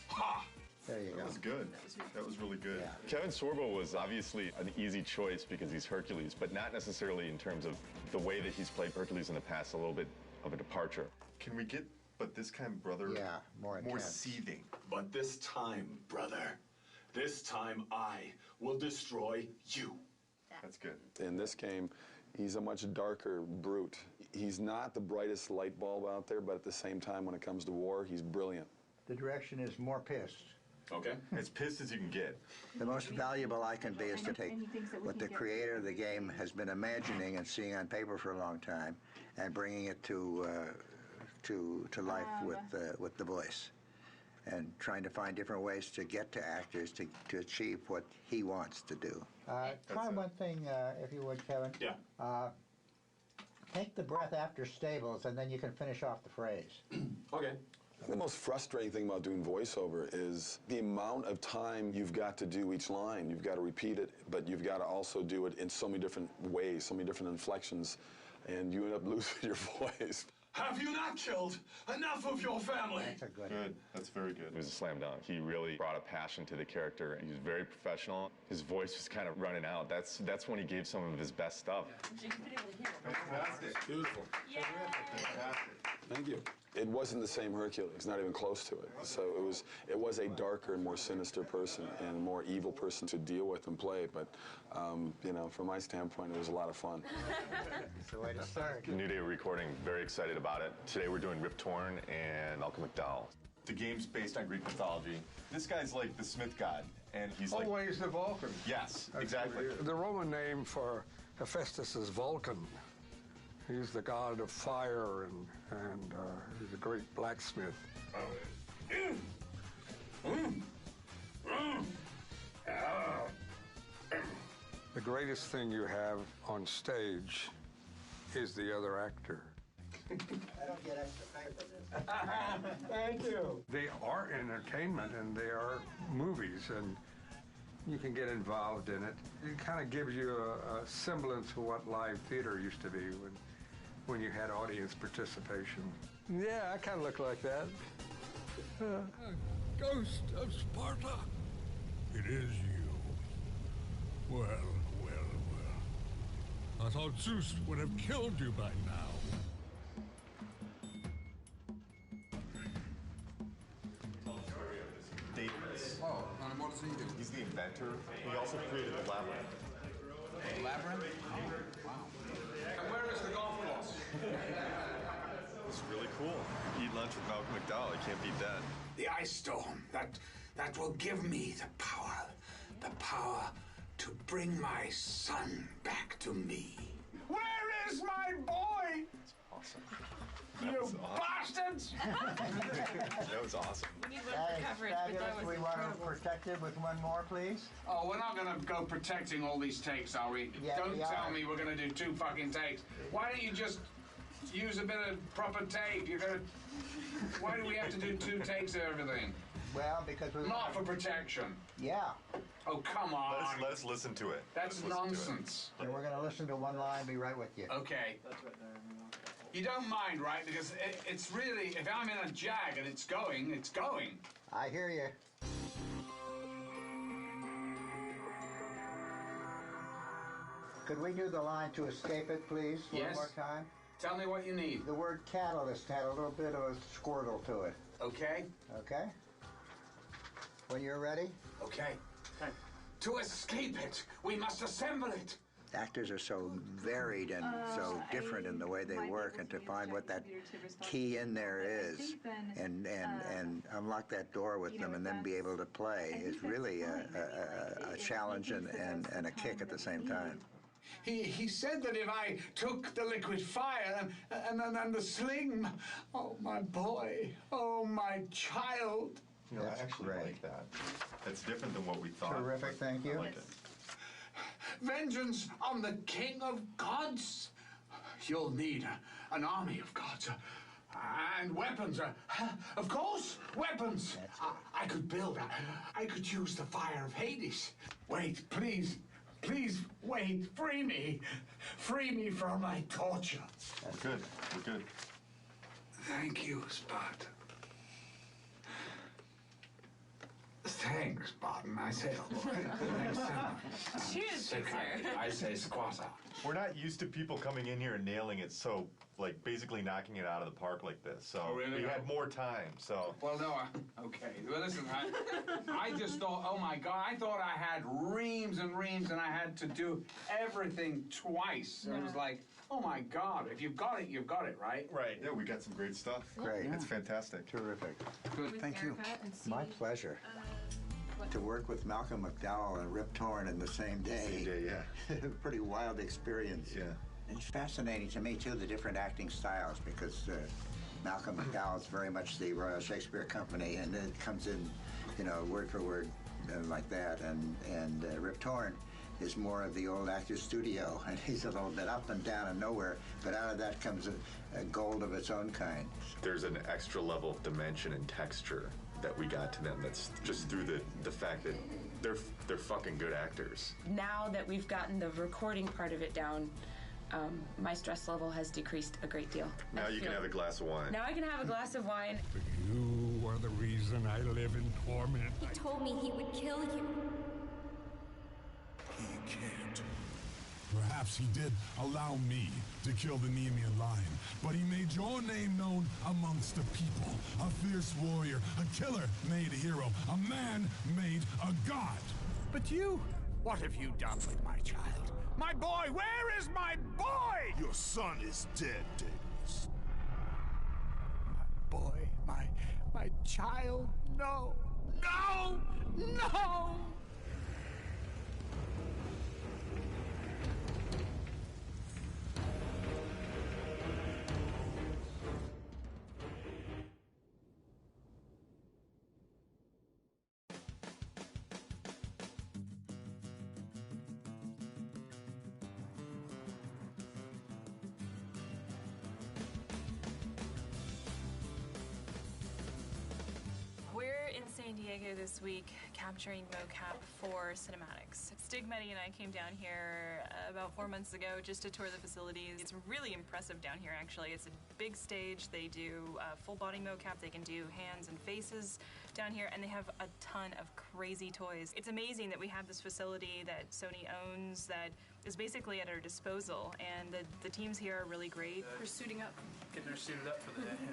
Ha! There you go. That was good. That was really good. Yeah. Kevin Sorbo was obviously an easy choice because he's Hercules, but not necessarily in terms of the way that he's played Hercules in the past, a little bit of a departure. Can we get, but this time, brother, more seething? But this time, brother, this time I will destroy you. That's good. In this game, he's a much darker brute. He's not the brightest light bulb out there, but at the same time, when it comes to war, he's brilliant. The direction is more pissed. Okay. As pissed as you can get. The most valuable I can be is to take what the creator of the game has been imagining and seeing on paper for a long time and bringing it to life with the voice, and trying to find different ways to get to actors to achieve what he wants to do. Try one thing, if you would, Kevin. Yeah. Take the breath after stables, and then you can finish off the phrase. Okay. The most frustrating thing about doing voiceover is the amount of time you've got to do each line. You've got to repeat it, but you've got to also do it in so many different ways, so many different inflections, and you end up losing your voice. Have you not killed enough of your family? That's a Good. That's very good. It was a slam dunk. He really brought a passion to the character. He was very professional. His voice was kind of running out. That's when he gave some of his best stuff. Fantastic. Beautiful. Yeah. Fantastic. Thank you. It wasn't the same Hercules, not even close to it. So it was a darker and more sinister person and a more evil person to deal with and play. But, from my standpoint, it was a lot of fun. It's the way to start. New Day recording, very excited about it. Today we're doing Rip Torn and Malcolm McDowell. The game's based on Greek mythology. This guy's like the Smith god, and he's like... Always the Vulcan. Yes, exactly. The Roman name for Hephaestus is Vulcan. He's the god of fire, and he's a great blacksmith. The greatest thing you have on stage is the other actor. I don't get extra pay for this. Thank you. They are entertainment and they are movies, and you can get involved in it. It kind of gives you a semblance of what live theater used to be when you had audience participation. Yeah, I kind of look like that. Ghost of Sparta. It is you. Well, well, well. I thought Zeus would have killed you by now. Daedalus. Oh, and what does he do? He's the inventor. He also created the labyrinth. The labyrinth? Oh, wow. And where is the golf course? It's really cool. Eat lunch with Malcolm McDowell. I can't beat that. The ice storm, that will give me the power to bring my son back to me. Where is my boy? That's awesome. You bastards! That was awesome. We need one for coverage, but that was incredible. Want to protect it with one more, please? Oh, we're not going to go protecting all these takes, are we? Yeah, Don't we tell are. me we're going to do 2 fucking takes. Why don't you just use a bit of proper tape? Why do we have to do 2 takes of everything? Well, because we Not for protection. Yeah. Oh, come on. Let us listen to it. That's nonsense. And we're going to listen to one line, be right with you. Okay. You don't mind, right? Because it's really, if I'm in a jag and it's going, it's going. I hear you. Could we do the line to escape it, please, one Yes. more time? Tell me what you need. The word catalyst had a little bit of a squirtle to it. Okay. Okay? When you're ready? Okay. To escape it, we must assemble it. Actors are so varied and so different in the way they work, and to find what that key in there is and unlock that door with them and then be able to play is really a challenge and a kick at the same time. He said that if I took the liquid fire and the sling, oh my boy, oh my child. You know, I actually like that. That's different than what we thought. Terrific, thank you. I like it. Vengeance on the king of gods. You'll need an army of gods. And weapons. Of course, weapons. I could build. I could use the fire of Hades. Wait, please. Please, wait. Free me. Free me from my torture. We're good. We're good. Thank you, Spartan. Thanks, Spartan. I say Cheers, good sir. I say squatter. We're not used to people coming in here and nailing it so, like, basically knocking it out of the park like this. So Oh, really? we had more time, so. Well, no, okay. Well, listen, I just thought, oh my God, I thought I had reams and reams and I had to do everything twice. And it was like, oh my God, if you've got it, you've got it, right? Right. Yeah, we got some great stuff. Great. It's fantastic. Terrific. Good. Thank you. My pleasure. To work with Malcolm McDowell and Rip Torn in the same day. Same day, yeah. Pretty wild experience. Yeah. And it's fascinating to me, too, the different acting styles, because Malcolm McDowell is very much the Royal Shakespeare Company, and it comes in, you know, word for word like that. And Rip Torn is more of the old actor's studio, and he's a little bit up and down and nowhere, but out of that comes a gold of its own kind. There's an extra level of dimension and texture that we got to them that's just through the fact that they're fucking good actors. Now that we've gotten the recording part of it down, my stress level has decreased a great deal. Now you can have a glass of wine. Now I can have a glass of wine. You are the reason I live in torment. He told me he would kill you. He can't. Perhaps he did allow me to kill the Nemean lion, but he made your name known amongst the people. A fierce warrior, a killer made a hero, a man made a god. But you, what have you done with my child? My boy, where is my boy? Your son is dead, Daedalus. My boy, my child, no, no, no! San Diego this week capturing mocap for cinematics. Stigmeti and I came down here about 4 months ago just to tour the facilities. It's really impressive down here, actually. It's a big stage. They do full body mocap. They can do hands and faces down here, and they have a ton of crazy toys. It's amazing that we have this facility that Sony owns that is basically at our disposal, and the teams here are really great. We're suiting up. Getting her suited up for the day, yeah.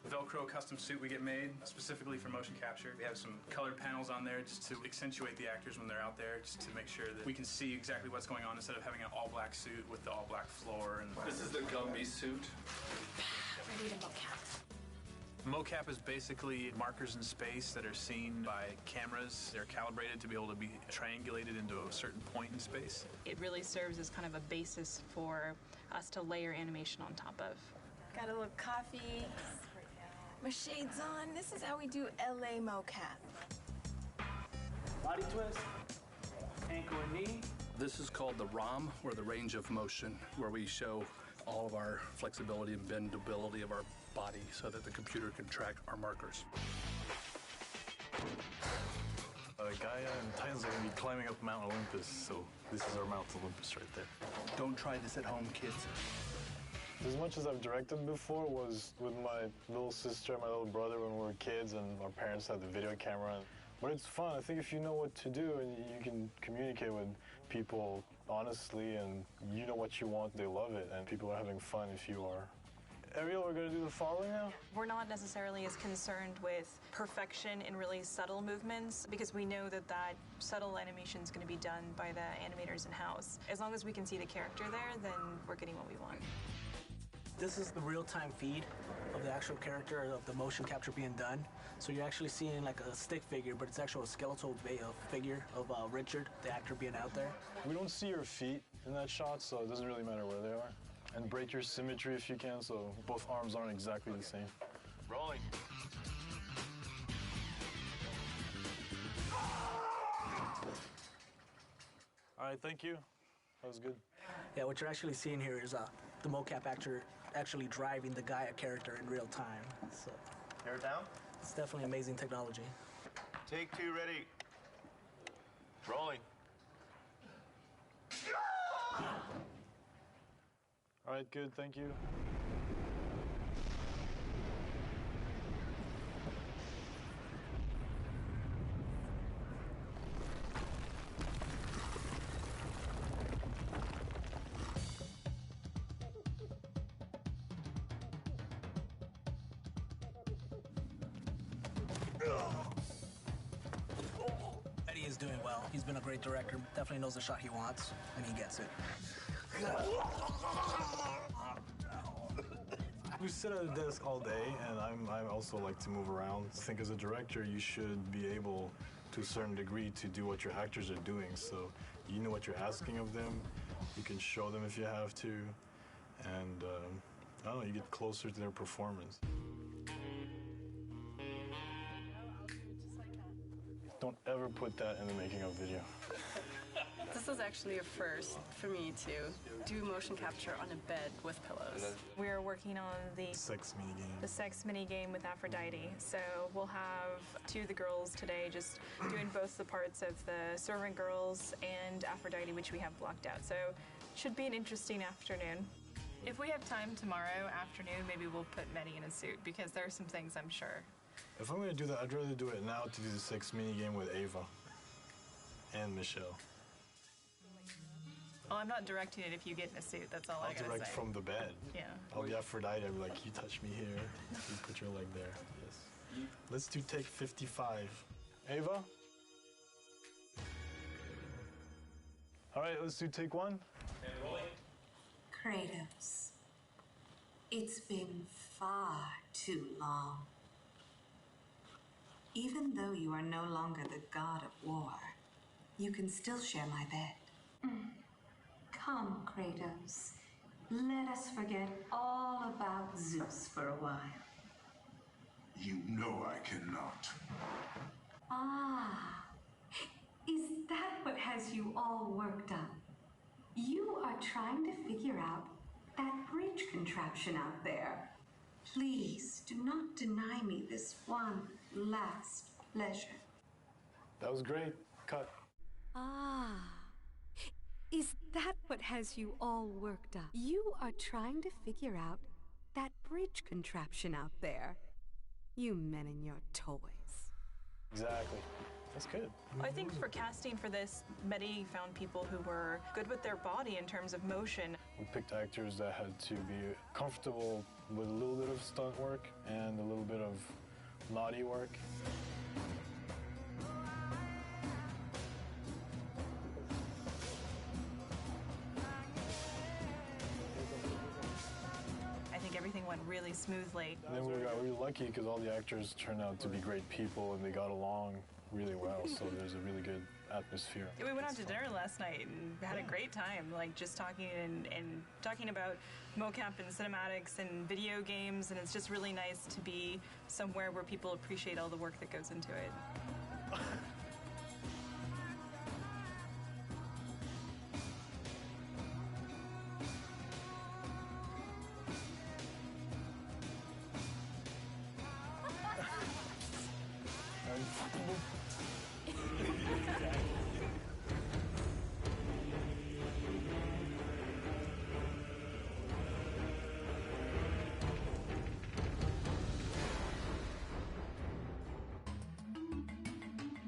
Velcro custom suit we get made specifically for motion capture. We have some colored panels on there just to accentuate the actors when they're out there, just to make sure that we can see exactly what's going on instead of having an all-black suit with the all-black floor. And this is the Gumby suit. Ready to mocap. Mocap is basically markers in space that are seen by cameras. They're calibrated to be able to be triangulated into a certain point in space. It really serves as kind of a basis for us to layer animation on top of. Got a little coffee. My shades on. This is how we do LA mocap. Body twist, ankle and knee. This is called the ROM, or the range of motion, where we show all of our flexibility and bendability of our body so that the computer can track our markers. Gaia and Titans are going to be climbing up Mount Olympus, so this is our Mount Olympus right there. Don't try this at home, kids. As much as I've directed before was with my little sister and my little brother when we were kids, and our parents had the video camera. But it's fun. I think if you know what to do and you can communicate with people honestly and you know what you want, they love it, and people are having fun if you are. Ariel, we're going to do the following now? We're not necessarily as concerned with perfection in really subtle movements because we know that that subtle animation is going to be done by the animators in-house. As long as we can see the character there, then we're getting what we want. This is the real-time feed of the actual character of the motion capture being done. So you're actually seeing like a stick figure, but it's actually a skeletal figure of Richard, the actor, being out there. We don't see your feet in that shot, so it doesn't really matter where they are. And break your symmetry if you can, so both arms aren't exactly the same. Rolling. All right, thank you. That was good. Yeah, what you're actually seeing here is the mocap actor actually driving the Gaia character in real time. So, Hair down. It's definitely amazing technology. Take two, ready. Rolling. All right, good, thank you. Eddie is doing well. He's been a great director. Definitely knows the shot he wants, and he gets it. We sit at a desk all day, and I also like to move around. I think as a director, you should be able, to a certain degree, to do what your actors are doing. So you know what you're asking of them. You can show them if you have to. And, I don't know, you get closer to their performance. Don't ever put that in the making of video. This is actually a first for me to do motion capture on a bed with pillows. We're working on the sex minigame. The sex minigame with Aphrodite. So we'll have two of the girls today just doing both the parts of the servant girls and Aphrodite, which we have blocked out. So it should be an interesting afternoon. If we have time tomorrow afternoon, maybe we'll put Mehdi in a suit because there are some things I'm sure. If I'm going to do that, I'd rather do it now to do the sex minigame with Ava and Michelle. Well, I'm not directing it if you get in a suit. That's all I gotta say. I'll direct from the bed. Yeah. I'll be Aphrodite. I'll be like, you touch me here. You put your leg there. Yes. Let's do take 55. Ava? All right, let's do take one. Kratos, it's been far too long. Even though you are no longer the god of war, you can still share my bed. Come, Kratos. Let us forget all about Zeus for a while. You know I cannot. Ah, is that what has you all worked up? You are trying to figure out that bridge contraption out there. Please do not deny me this one last pleasure. That was great. Cut. Ah. Is that what has you all worked up? You are trying to figure out that bridge contraption out there. You men and your toys. Exactly. That's good. I think for casting for this, Mehdi found people who were good with their body in terms of motion. We picked actors that had to be comfortable with a little bit of stunt work and a little bit of naughty work. I think everything went really smoothly. And then we got really lucky because all the actors turned out to be great people and they got along really well, so there's a really good atmosphere. We went out to dinner last night and had a great time, like just talking and talking about mocap and cinematics and video games, and it's just really nice to be somewhere where people appreciate all the work that goes into it.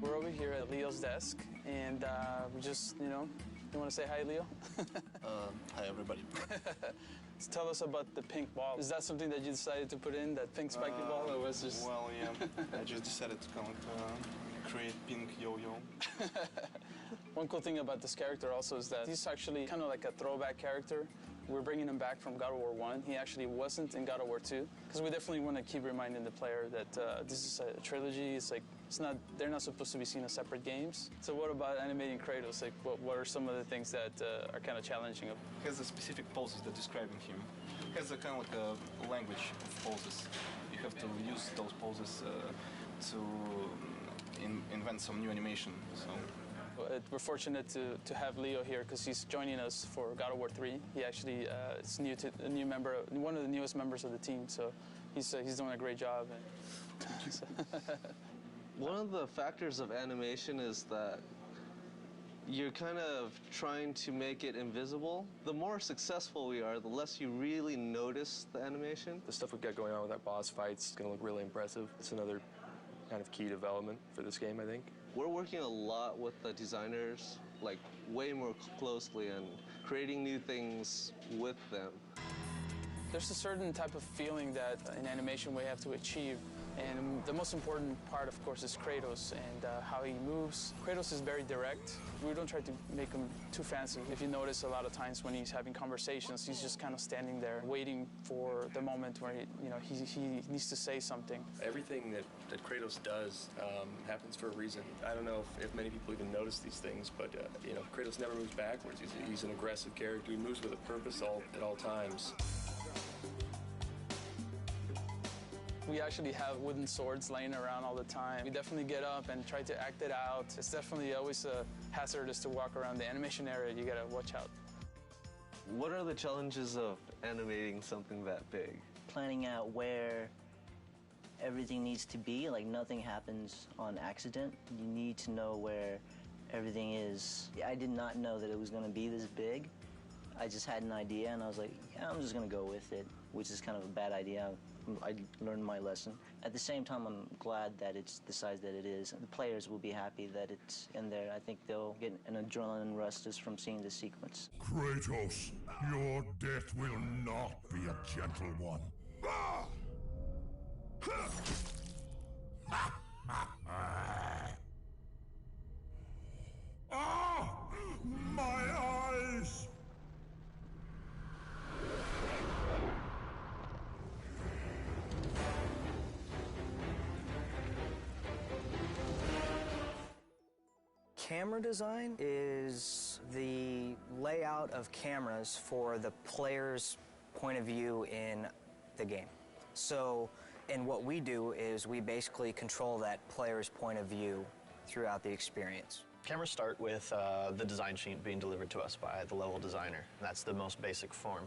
We're over here at Leo's desk, and we just, you want to say hi, Leo? Hi, everybody. Tell us about the pink ball. Is that something that you decided to put in, that pink spiky ball, or was just... Well, yeah, I just decided to kind of create pink yo-yo. One cool thing about this character also is that he's actually kind of like a throwback character. We're bringing him back from God of War 1. He actually wasn't in God of War 2, because we definitely want to keep reminding the player that this is a trilogy. It's like, they're not supposed to be seen as separate games. So what about animating Kratos? Like, what are some of the things that are kind of challenging? He has a specific poses that describing him. He has a kind of like a language of poses. You have to use those poses to invent some new animation. So. We're fortunate to have Leo here because he's joining us for God of War 3. He actually is one of the newest members of the team, so he's doing a great job. One of the factors of animation is that you're kind of trying to make it invisible. The more successful we are, the less you really notice the animation. The stuff we've got going on with our boss fights is going to look really impressive. It's another kind of key development for this game, I think. We're working a lot with the designers, like way more closely, and creating new things with them. There's a certain type of feeling that in animation we have to achieve. And the most important part, of course, is Kratos and how he moves. Kratos is very direct. We don't try to make him too fancy. If you notice, a lot of times when he's having conversations, he's just kind of standing there waiting for the moment where he needs to say something. Everything that Kratos does happens for a reason. I don't know if many people even notice these things, but Kratos never moves backwards. He's an aggressive character. He moves with a purpose at all times. We actually have wooden swords laying around all the time. We definitely get up and try to act it out. It's definitely always hazardous to walk around the animation area. You gotta watch out. What are the challenges of animating something that big? Planning out where everything needs to be, like nothing happens on accident. You need to know where everything is. I did not know that it was gonna be this big. I just had an idea and I was like, yeah, I'm just gonna go with it, which is kind of a bad idea. I learned my lesson. At the same time, I'm glad that it's the size that it is. The players will be happy that it's in there. I think they'll get an adrenaline rush just from seeing the sequence. Kratos, your death will not be a gentle one. Ah! Ah! My eyes! Camera design is the layout of cameras for the player's point of view in the game. So, and what we do is we basically control that player's point of view throughout the experience. Cameras start with the design sheet being delivered to us by the level designer. That's the most basic form.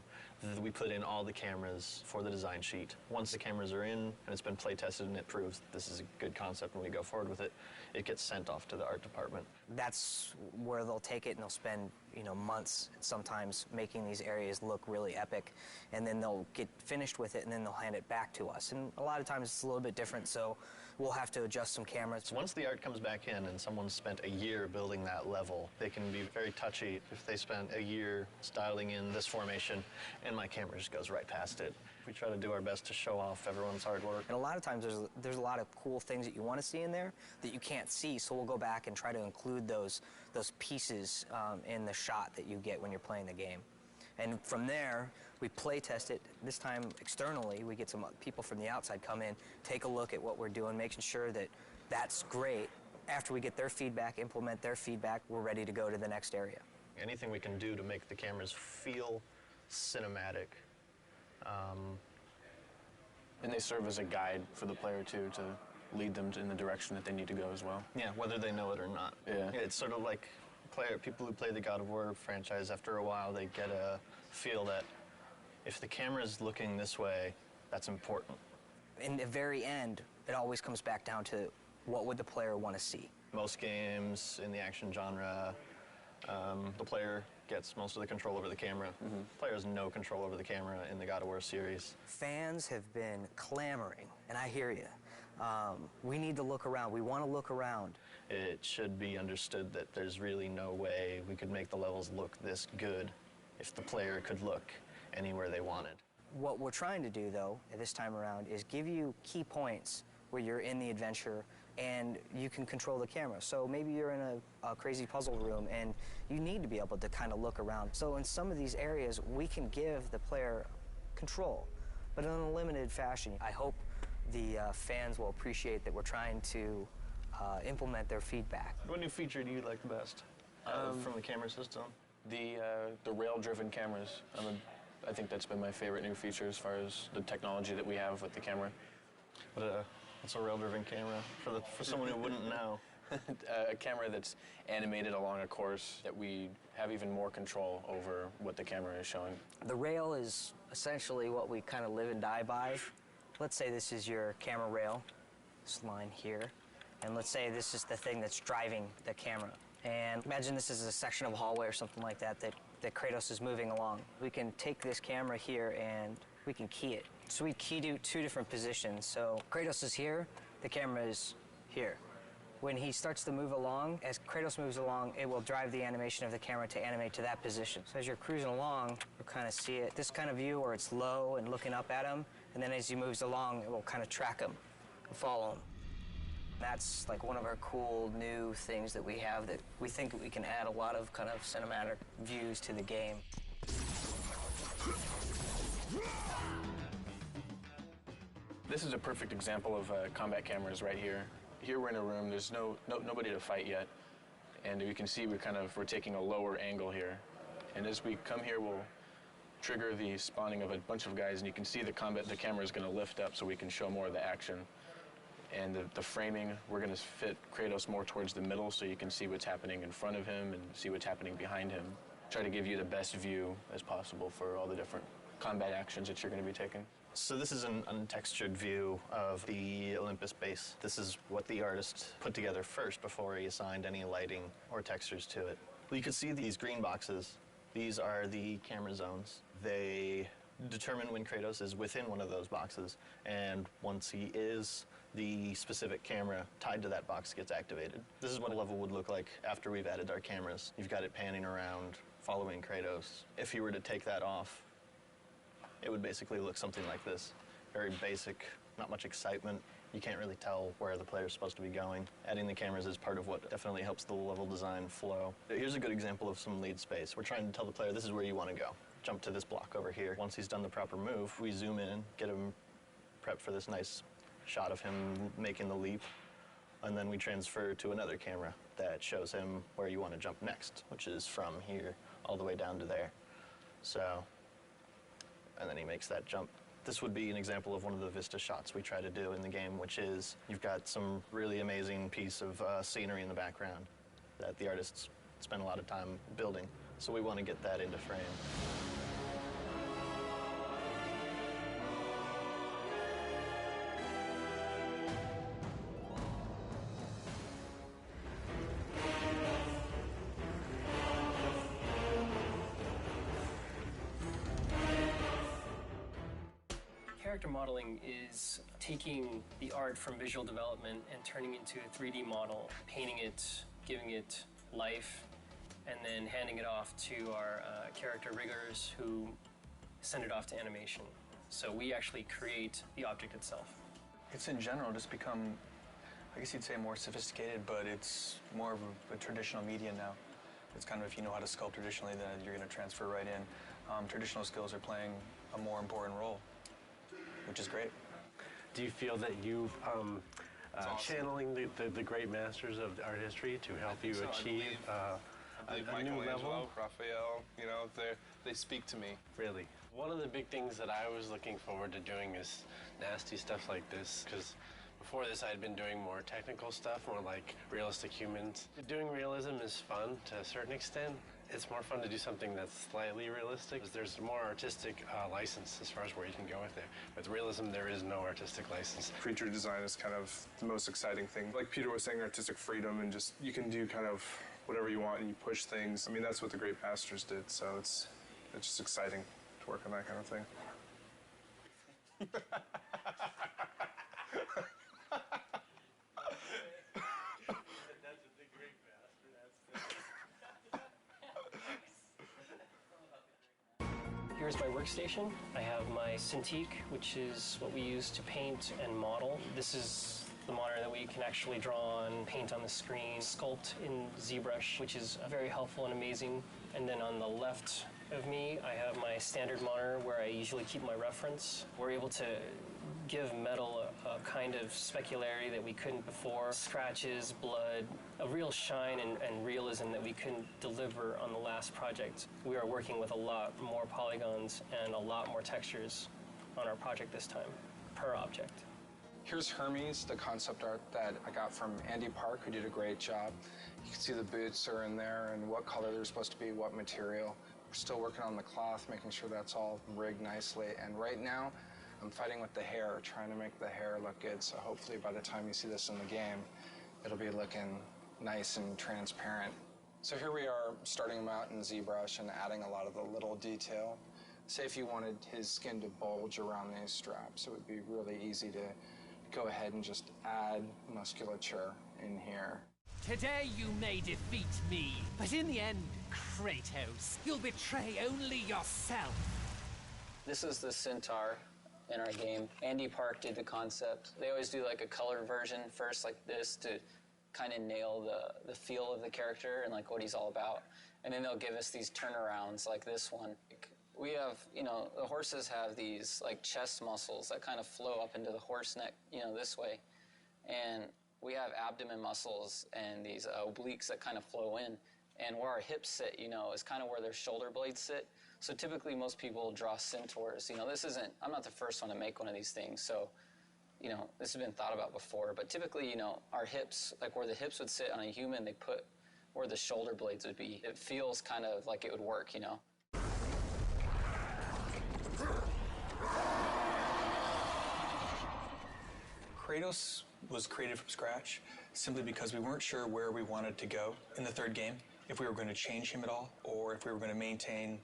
We put in all the cameras for the design sheet. Once the cameras are in and it's been play tested and it proves that this is a good concept and we go forward with it, it gets sent off to the art department. That's where they'll take it and they'll spend, months sometimes making these areas look really epic, and then they'll get finished with it and then they'll hand it back to us. And a lot of times it's a little bit different, so we'll have to adjust some cameras. Once the art comes back in and someone's spent a year building that level, they can be very touchy if they spent a year styling in this formation and my camera just goes right past it. We try to do our best to show off everyone's hard work. And a lot of times there's a lot of cool things that you want to see in there that you can't see, so we'll go back and try to include those pieces in the shot that you get when you're playing the game. And from there, we play test it. This time externally, we get some people from the outside come in, take a look at what we're doing, making sure that that's great. After we get their feedback, implement their feedback, we're ready to go to the next area. Anything we can do to make the cameras feel cinematic. And they serve as a guide for the player, too, to lead them in the direction that they need to go as well. Yeah, whether they know it or not. Yeah. It's sort of like people who play the God of War franchise, after a while, they get a feel that if the camera's looking this way, that's important. In the very end, it always comes back down to what would the player want to see. Most games in the action genre, the player gets most of the control over the camera. The player has no control over the camera in the God of War series. Fans have been clamoring, and I hear you. We need to look around. We want to look around. It should be understood that there's really no way we could make the levels look this good if the player could look anywhere they wanted. What we're trying to do, though, at this time around, is give you key points where you're in the adventure and you can control the camera. So maybe you're in a crazy puzzle room and you need to be able to kind of look around. So in some of these areas, we can give the player control, but in a limited fashion. I hope the fans will appreciate that we're trying to implement their feedback. What new feature do you like the best from the camera system? The rail-driven cameras. I think that's been my favorite new feature as far as the technology that we have with the camera. What's a rail-driven camera for someone who wouldn't know? A camera that's animated along a course that we have even more control over what the camera is showing. The rail is essentially what we kind of live and die by. Let's say this is your camera rail, this line here, and let's say this is the thing that's driving the camera. And imagine this is a section of a hallway or something like that Kratos is moving along. We can take this camera here and we can key it. So we key to two different positions. So Kratos is here, the camera is here. When he starts to move along, as Kratos moves along, it will drive the animation of the camera to animate to that position. So as you're cruising along, you'll kind of see it, this kind of view where it's low and looking up at him, and then as he moves along, it will kind of track him and follow him. That's like one of our cool new things that we have that we think we can add a lot of kind of cinematic views to the game. This is a perfect example of combat cameras right here. Here we're in a room, there's nobody to fight yet. And you can see we're taking a lower angle here. And as we come here, we'll trigger the spawning of a bunch of guys, and you can see the camera is going to lift up so we can show more of the action. And the framing, we're going to fit Kratos more towards the middle so you can see what's happening in front of him and see what's happening behind him. Try to give you the best view as possible for all the different combat actions that you're going to be taking. So this is an untextured view of the Olympus base. This is what the artist put together first before he assigned any lighting or textures to it. Well, you can see these green boxes. These are the camera zones. They determine when Kratos is within one of those boxes, and once he is, the specific camera tied to that box gets activated. This is what a level would look like after we've added our cameras. You've got it panning around, following Kratos. If you were to take that off, it would basically look something like this. Very basic, not much excitement. You can't really tell where the player's supposed to be going. Adding the cameras is part of what definitely helps the level design flow. Here's a good example of some lead space. We're trying to tell the player this is where you want to go. Jump to this block over here. Once he's done the proper move, we zoom in, get him prepped for this nice shot of him making the leap, and then we transfer to another camera that shows him where you want to jump next, which is from here all the way down to there. So, and then he makes that jump. This would be an example of one of the vista shots we try to do in the game, which is you've got some really amazing piece of scenery in the background. that the artists spent a lot of time building. So we want to get that into frame. Character modeling is taking the art from visual development and turning it into a 3D model, painting it, giving it life, and then handing it off to our character riggers who send it off to animation. So we actually create the object itself. It's in general just become, I guess you'd say, more sophisticated, but it's more of a traditional media now. It's kind of, if you know how to sculpt traditionally, then you're going to transfer right in. Traditional skills are playing a more important role, which is great. Do you feel that you've channeling the great masters of art history to help you achieve a new level? Raphael, you know, they speak to me. Really? One of the big things that I was looking forward to doing is nasty stuff like this, because before this I'd been doing more technical stuff, more like realistic humans. Doing realism is fun to a certain extent. It's more fun to do something that's slightly realistic. There's more artistic license as far as where you can go with it. With realism, there is no artistic license. Creature design is kind of the most exciting thing. Like Peter was saying, artistic freedom, and just you can do kind of whatever you want and you push things. I mean, that's what the great masters did, so it's just exciting to work on that kind of thing. Here's my workstation. I have my Cintiq, which is what we use to paint and model. This is the monitor that we can actually draw on, paint on the screen, sculpt in ZBrush, which is very helpful and amazing. And then on the left of me, I have my standard monitor where I usually keep my reference. We're able to give metal a kind of specularity that we couldn't before. Scratches, blood, a real shine and realism that we couldn't deliver on the last project. We are working with a lot more polygons and a lot more textures on our project this time, per object. Here's Hermes, the concept art that I got from Andy Park, who did a great job. You can see the boots are in there and what color they're supposed to be, what material. We're still working on the cloth, making sure that's all rigged nicely. And right now, I'm fighting with the hair, trying to make the hair look good. So hopefully by the time you see this in the game, it'll be looking nice and transparent. So here we are starting him out in ZBrush and adding a lot of the little detail. Say if you wanted his skin to bulge around these straps, it would be really easy to go ahead and just add musculature in here. Today you may defeat me, but in the end, Kratos, you'll betray only yourself. This is the centaur in our game. Andy Park did the concept. They always do like a colored version first like this to kind of nail the feel of the character and like what he's all about. And then they'll give us these turnarounds like this one. We have, you know, the horses have these like chest muscles that kind of flow up into the horse neck, you know, this way. And we have abdomen muscles and these obliques that kind of flow in. And where our hips sit, you know, is kind of where their shoulder blades sit. So typically most people draw centaurs. You know, I'm not the first one to make one of these things. So, you know, this has been thought about before. But typically, you know, our hips, like where the hips would sit on a human, they put where the shoulder blades would be. It feels kind of like it would work, you know. Kratos was created from scratch simply because we weren't sure where we wanted to go in the third game, if we were going to change him at all, or if we were going to maintain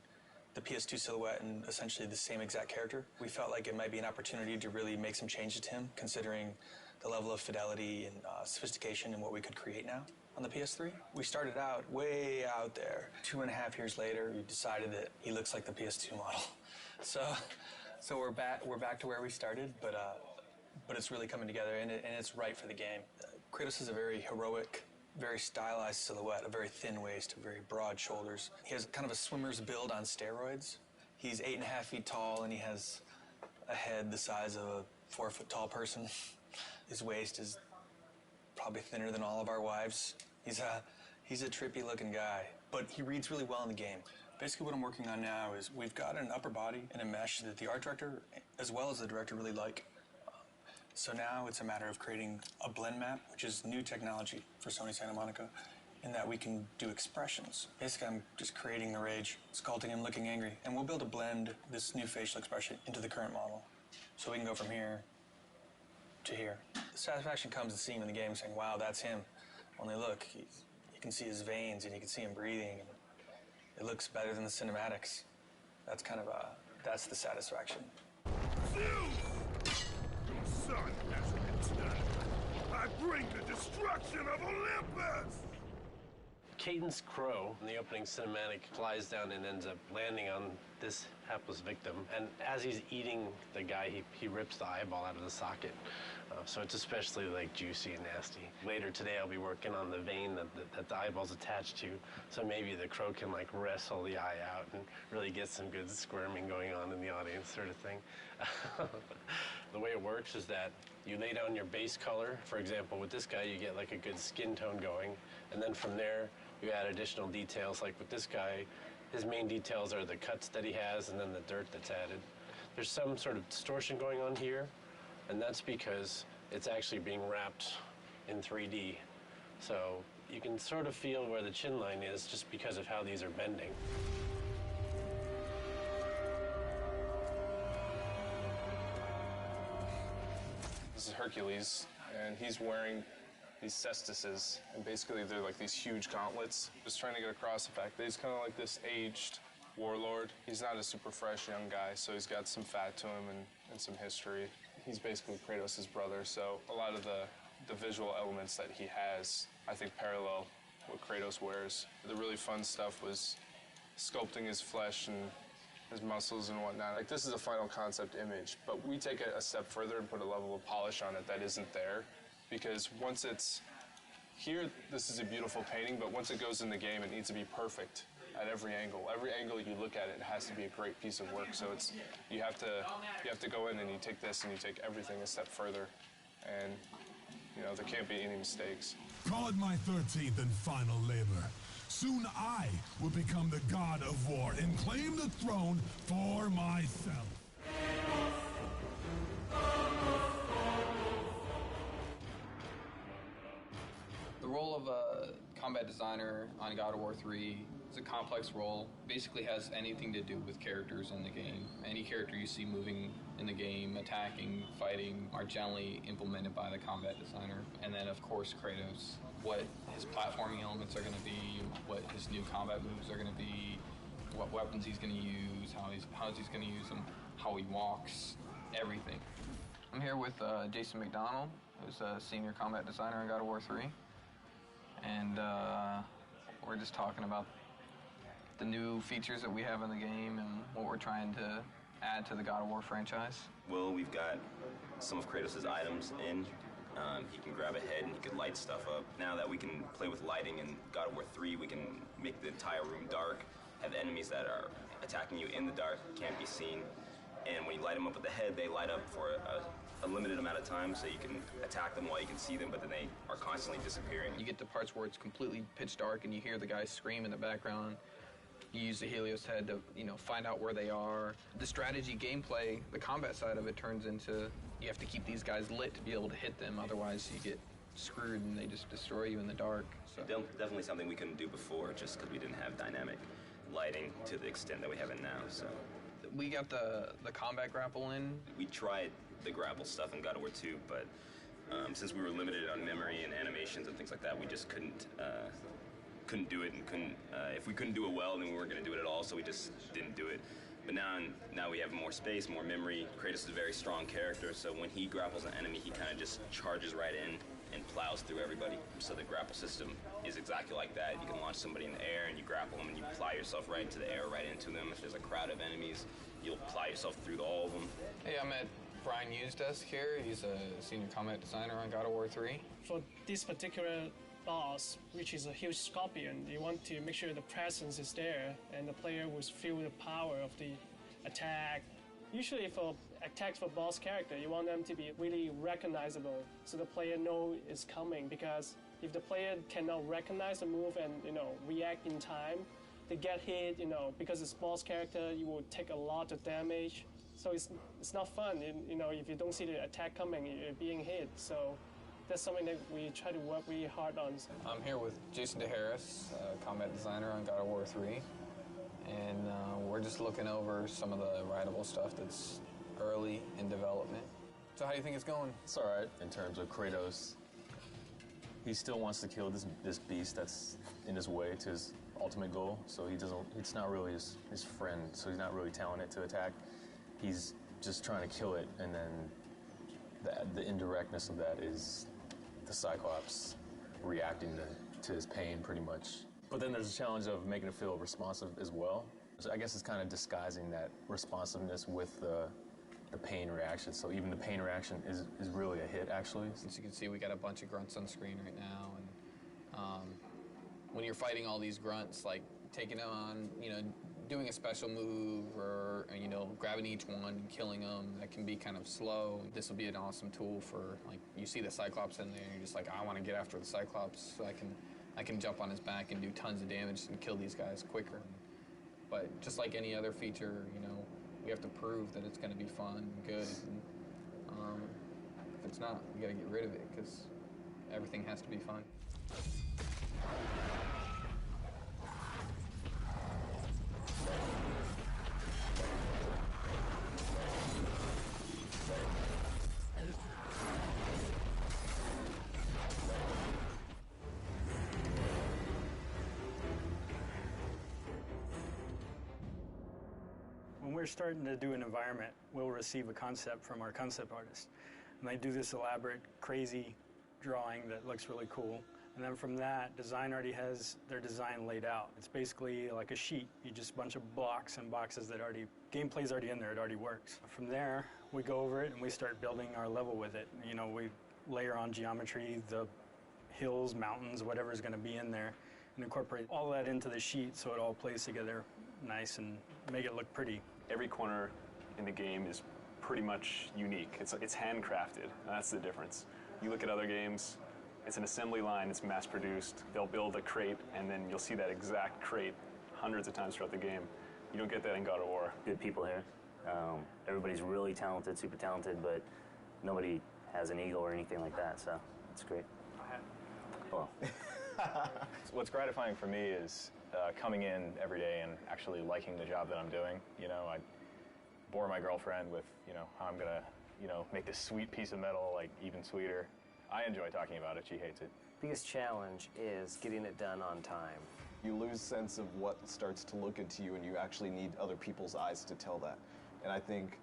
the PS2 silhouette and essentially the same exact character. We felt like it might be an opportunity to really make some changes to him, considering the level of fidelity and sophistication in what we could create now on the PS3. We started out way out there. 2.5 years later, we decided that he looks like the PS2 model. So we're back to where we started, but it's really coming together, and it's right for the game. Kratos is a very heroic, very stylized silhouette, a very thin waist, very broad shoulders. He has kind of a swimmer's build on steroids. He's 8.5 feet tall, and he has a head the size of a 4 foot tall person. His waist is probably thinner than all of our wives. He's a trippy looking guy, but he reads really well in the game. Basically what I'm working on now is we've got an upper body and a mesh that the art director as well as the director really like. So now it's a matter of creating a blend map, which is new technology for Sony Santa Monica. in that we can do expressions. Basically, I'm just creating the rage, sculpting him looking angry, and we'll be able to blend this new facial expression into the current model. So we can go from here to here. The satisfaction comes to seeing him in the game saying, wow, that's him. When they look, you can see his veins and you can see him breathing. And it looks better than the cinematics. That's kind of that's the satisfaction. Zeus! Your son has returned. I bring the destruction of Olympus! Cadence Crow, in the opening cinematic, flies down and ends up landing on this hapless victim. And as he's eating the guy, he rips the eyeball out of the socket. So it's especially like juicy and nasty. Later today, I'll be working on the vein that the eyeball's attached to. So maybe the crow can like wrestle the eye out and really get some good squirming going on in the audience, sort of thing. The way it works is that you lay down your base color. For example, with this guy, you get like a good skin tone going. And then from there, you add additional details. Like with this guy, his main details are the cuts that he has and then the dirt that's added. There's some sort of distortion going on here, and that's because it's actually being wrapped in 3D. So you can sort of feel where the chin line is just because of how these are bending. This is Hercules, and he's wearing these cestises, and basically they're like these huge gauntlets. Just trying to get across the fact that he's kind of like this aged warlord. He's not a super fresh young guy, so he's got some fat to him and some history. He's basically Kratos' brother, so a lot of the visual elements that he has, I think, parallel what Kratos wears. The really fun stuff was sculpting his flesh and his muscles and whatnot. Like, this is a final concept image, but we take it a step further and put a level of polish on it that isn't there. Because once it's here, this is a beautiful painting, but once it goes in the game, it needs to be perfect at every angle. Every angle you look at it has to be a great piece of work. So it's you have to go in and you take this and you take everything a step further, and there can't be any mistakes. Call it my 13th and final labor. Soon I will become the god of war and claim the throne for myself. The role of a combat designer on God of War 3 is a complex role. Basically has anything to do with characters in the game. Any character you see moving in the game, attacking, fighting, are generally implemented by the combat designer. And then, of course, Kratos. What his platforming elements are going to be, what his new combat moves are going to be, what weapons he's going to use, how he's going to use them, how he walks, everything. I'm here with Jason McDonald, who's a senior combat designer on God of War 3. And we're just talking about the new features that we have in the game and what we're trying to add to the God of War franchise. Well, we've got some of Kratos' items in. He can grab a head and he can light stuff up. Now that we can play with lighting in God of War 3, we can make the entire room dark, have enemies that are attacking you in the dark, can't be seen. And when you light them up with the head, they light up for a limited amount of time, so you can attack them while you can see them, but then they are constantly disappearing. You get to parts where it's completely pitch dark and you hear the guys scream in the background. You use the Helios head to, find out where they are. The strategy gameplay, the combat side of it turns into you have to keep these guys lit to be able to hit them, otherwise you get screwed and they just destroy you in the dark. So. Definitely something we couldn't do before, just because we didn't have dynamic lighting to the extent that we have it now. So we got the combat grapple in. We tried the grapple stuff in God of War 2, but since we were limited on memory and animations and things like that, we just couldn't do it, and if we couldn't do it well, then we weren't going to do it at all, so we just didn't do it. But now we have more space, more memory. Kratos is a very strong character, so when he grapples an enemy, he kind of just charges right in and plows through everybody. So the grapple system is exactly like that. You can launch somebody in the air and you grapple them and you ply yourself right into the air, right into them. If there's a crowd of enemies, you'll ply yourself through all of them. Hey, I'm at Brian Usedesk here. He's a senior combat designer on God of War 3. For this particular boss, which is a huge scorpion, you want to make sure the presence is there and the player will feel the power of the attack. Usually for attacks for boss character, you want them to be really recognizable so the player know it's coming, because if the player cannot recognize the move and react in time, they get hit, because it's boss character, you will take a lot of damage. So it's not fun, if you don't see the attack coming, you're being hit. So That's something that we try to work really hard on. I'm here with Jason DeHarris, combat designer on God of War 3, and we're just looking over some of the rideable stuff that's early in development. So how do you think it's going? It's all right in terms of Kratos. He still wants to kill this beast that's in his way to his ultimate goal, so it's not really his friend, so he's not really telling it to attack. He's just trying to kill it, and then the indirectness of that is the Cyclops reacting to his pain, pretty much. But then there's a challenge of making it feel responsive as well. So I guess it's kind of disguising that responsiveness with the pain reaction. So even the pain reaction is really a hit, actually. As you can see, we got a bunch of grunts on screen right now, and when you're fighting all these grunts, like taking them on, doing a special move or, grabbing each one and killing them, that can be kind of slow. This will be an awesome tool for, like, you see the Cyclops in there, and you're just like, I want to get after the Cyclops so I can jump on his back and do tons of damage and kill these guys quicker. But just like any other feature, we have to prove that it's going to be fun and good. And, if it's not, we got to get rid of it, because everything has to be fun. When we're starting to do an environment, we'll receive a concept from our concept artist. And they do this elaborate, crazy drawing that looks really cool. And then from that, design already has their design laid out. It's basically like a sheet. You just a bunch of blocks and boxes that gameplay's already in there, it already works. From there, we go over it and we start building our level with it. We layer on geometry, the hills, mountains, whatever's gonna be in there, and incorporate all that into the sheet so it all plays together nice and make it look pretty. Every corner in the game is pretty much unique. It's handcrafted, and that's the difference. You look at other games, it's an assembly line, it's mass-produced. They'll build a crate, and then you'll see that exact crate hundreds of times throughout the game. You don't get that in God of War. Good people here. Everybody's really talented, super talented, but nobody has an ego or anything like that, so it's great. Well. What's gratifying for me is coming in every day and actually liking the job that I'm doing. I bore my girlfriend with, how I'm gonna, make this sweet piece of metal, like, even sweeter. I enjoy talking about it, she hates it. Biggest challenge is getting it done on time. You lose sense of what starts to look into you, and you actually need other people's eyes to tell that. And I think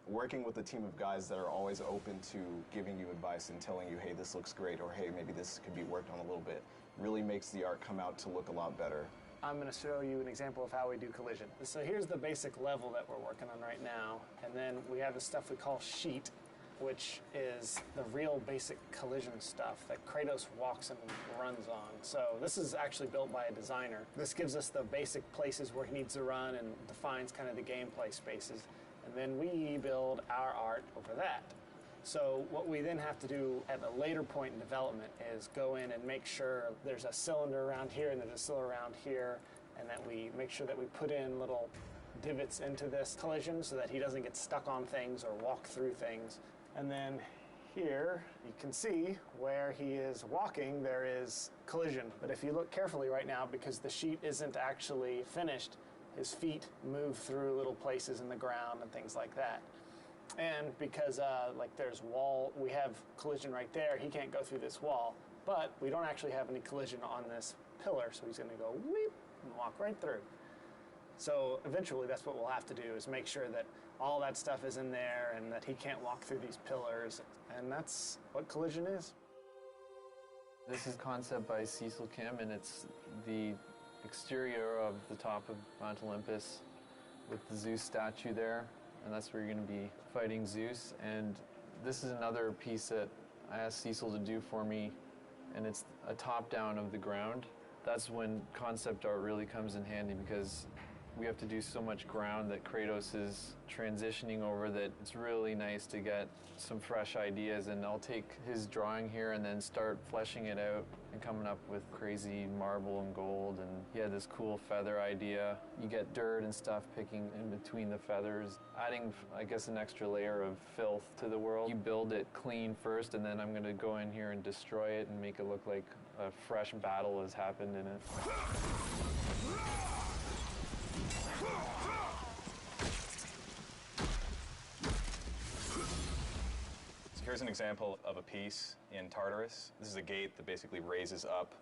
working with a team of guys that are always open to giving you advice and telling you, hey, this looks great, or hey, maybe this could be worked on a little bit, really makes the art come out to look a lot better. I'm going to show you an example of how we do collision. So here's the basic level that we're working on right now, and then we have the stuff we call sheet, which is the real basic collision stuff that Kratos walks and runs on. So this is actually built by a designer. This gives us the basic places where he needs to run and defines kind of the gameplay spaces. And then we build our art over that. So what we then have to do at a later point in development is go in and make sure there's a cylinder around here and there's a cylinder around here, and that we make sure that we put in little divots into this collision so that he doesn't get stuck on things or walk through things. And then here you can see where he is walking, there is collision. But if you look carefully right now, because the sheet isn't actually finished, his feet move through little places in the ground and things like that. And because there's wall, we have collision right there, he can't go through this wall, but we don't actually have any collision on this pillar, so he's gonna go weep and walk right through. So eventually that's what we'll have to do, is make sure that all that stuff is in there and that he can't walk through these pillars, and that's what collision is. This is a concept by Cecil Kim, and it's the exterior of the top of Mount Olympus with the Zeus statue there, and that's where you're going to be fighting Zeus. And this is another piece that I asked Cecil to do for me, and it's a top-down of the ground. That's when concept art really comes in handy, because We have to do so much ground that Kratos is transitioning over that it's really nice to get some fresh ideas, and I'll take his drawing here and then start fleshing it out and coming up with crazy marble and gold. And he had this cool feather idea. You get dirt and stuff picking in between the feathers, adding, I guess, an extra layer of filth to the world. You build it clean first, and then I'm going to go in here and destroy it and make it look like a fresh battle has happened in it. Here's an example of a piece in Tartarus. This is a gate that basically raises up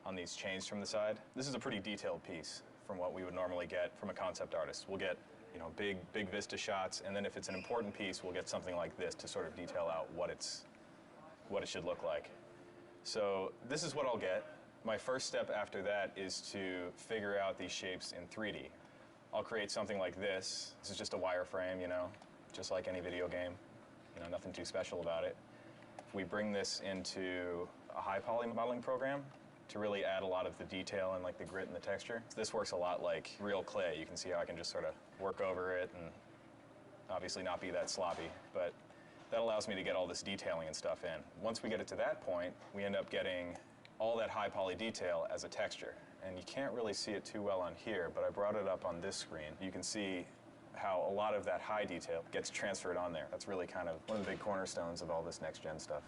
on these chains from the side. This is a pretty detailed piece from what we would normally get from a concept artist. We'll get, you know, big vista shots, and then if it's an important piece, we'll get something like this to sort of detail out what it should look like. So this is what I'll get. My first step after that is to figure out these shapes in 3D. I'll create something like this. This is just a wireframe, you know, just like any video game. You know, nothing too special about it. We bring this into a high poly modeling program to really add a lot of the detail and like the grit and the texture. This works a lot like real clay. You can see how I can just sort of work over it and obviously not be that sloppy, but that allows me to get all this detailing and stuff in. Once we get it to that point, we end up getting all that high poly detail as a texture. And you can't really see it too well on here, but I brought it up on this screen. You can see how a lot of that high detail gets transferred on there. That's really kind of one of the big cornerstones of all this next-gen stuff.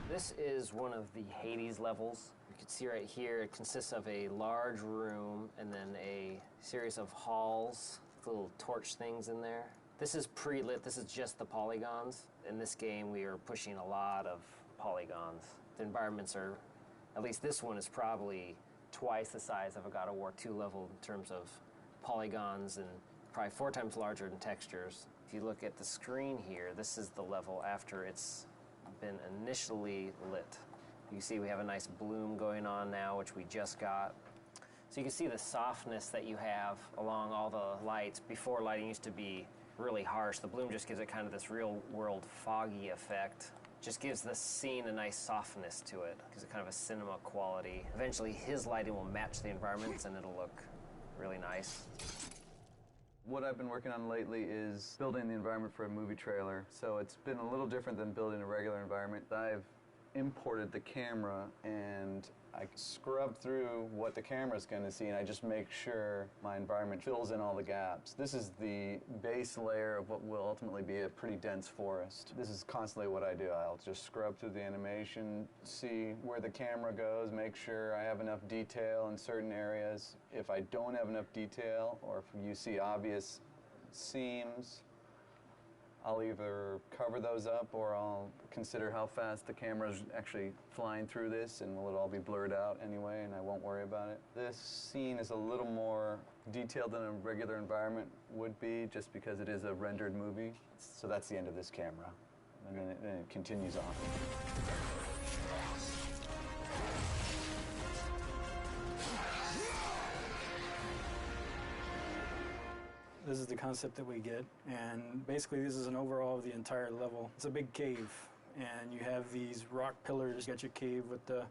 This is one of the Hades levels. You can see right here, it consists of a large room and then a series of halls, little torch things in there. This is pre-lit, this is just the polygons. In this game, we are pushing a lot of polygons. The environments are, at least this one is probably twice the size of a God of War 2 level in terms of polygons and probably 4 times larger in textures. If you look at the screen here, this is the level after it's been initially lit. You can see we have a nice bloom going on now, which we just got. So you can see the softness that you have along all the lights. Before, lighting used to be really harsh. The bloom just gives it kind of this real world foggy effect. Just gives the scene a nice softness to it. Gives it kind of a cinema quality. Eventually his lighting will match the environments and it'll look really nice. What I've been working on lately is building the environment for a movie trailer. So it's been a little different than building a regular environment. I've imported the camera and I scrub through what the camera's going to see, and I just make sure my environment fills in all the gaps. This is the base layer of what will ultimately be a pretty dense forest. This is constantly what I do. I'll just scrub through the animation, see where the camera goes, make sure I have enough detail in certain areas. If I don't have enough detail, or if you see obvious seams, I'll either cover those up or I'll consider how fast the camera's actually flying through this, and will it all be blurred out anyway, and I won't worry about it. This scene is a little more detailed than a regular environment would be, just because it is a rendered movie. So that's the end of this camera, and then it continues on. This is the concept that we get, and basically this is an overall of the entire level. It's a big cave, and you have these rock pillars. You got your cave with the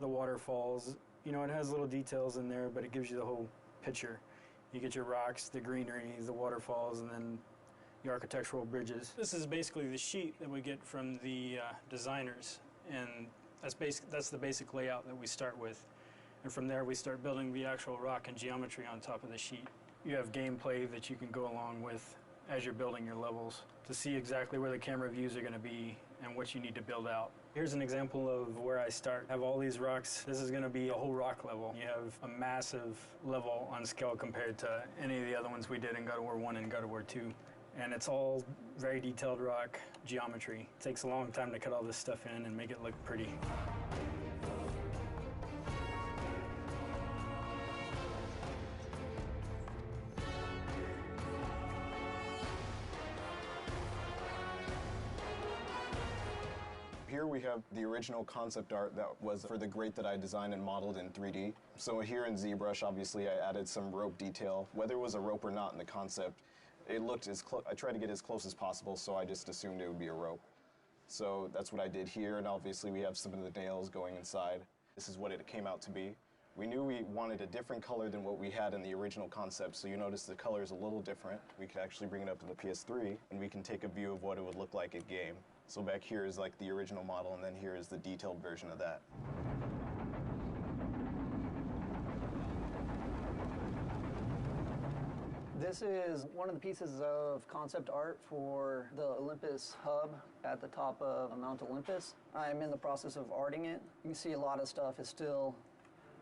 waterfalls. You know, it has little details in there, but it gives you the whole picture. You get your rocks, the greenery, the waterfalls, and then the architectural bridges. This is basically the sheet that we get from the designers, and that's the basic layout that we start with. And from there we start building the actual rock and geometry on top of the sheet. You have gameplay that you can go along with as you're building your levels to see exactly where the camera views are going to be and what you need to build out. Here's an example of where I start. I have all these rocks. This is going to be a whole rock level. You have a massive level on scale compared to any of the other ones we did in God of War 1 and God of War 2. And it's all very detailed rock geometry. It takes a long time to cut all this stuff in and make it look pretty. Here we have the original concept art that was for the grate that I designed and modeled in 3D. So here in ZBrush, obviously, I added some rope detail. Whether it was a rope or not in the concept, it looked I tried to get as close as possible, so I just assumed it would be a rope. So that's what I did here, and obviously we have some of the nails going inside. This is what it came out to be. We knew we wanted a different color than what we had in the original concept, so you notice the color is a little different. We could actually bring it up to the PS3, and we can take a view of what it would look like at game. So back here is like the original model, and then here is the detailed version of that. This is one of the pieces of concept art for the Olympus hub at the top of Mount Olympus. I'm in the process of arting it. You can see a lot of stuff is still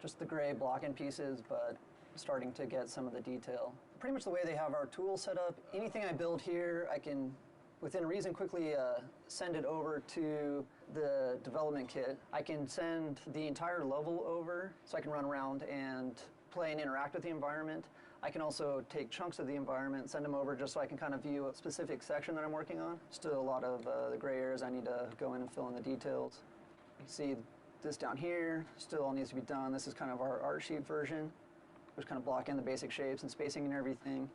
just the gray block-in pieces, but starting to get some of the detail. Pretty much the way they have our tools set up, anything I build here, I can, within reason, quickly send it over to the development kit. I can send the entire level over, so I can run around and play and interact with the environment. I can also take chunks of the environment, send them over just so I can kind of view a specific section that I'm working on. Still a lot of the gray areas I need to go in and fill in the details. You can see this down here still all needs to be done. This is kind of our art sheet version, which kind of block in the basic shapes and spacing and everything.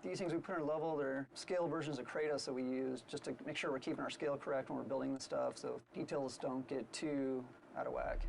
These things we put in our level, they're scale versions of Kratos that we use just to make sure we're keeping our scale correct when we're building the stuff, so details don't get too out of whack.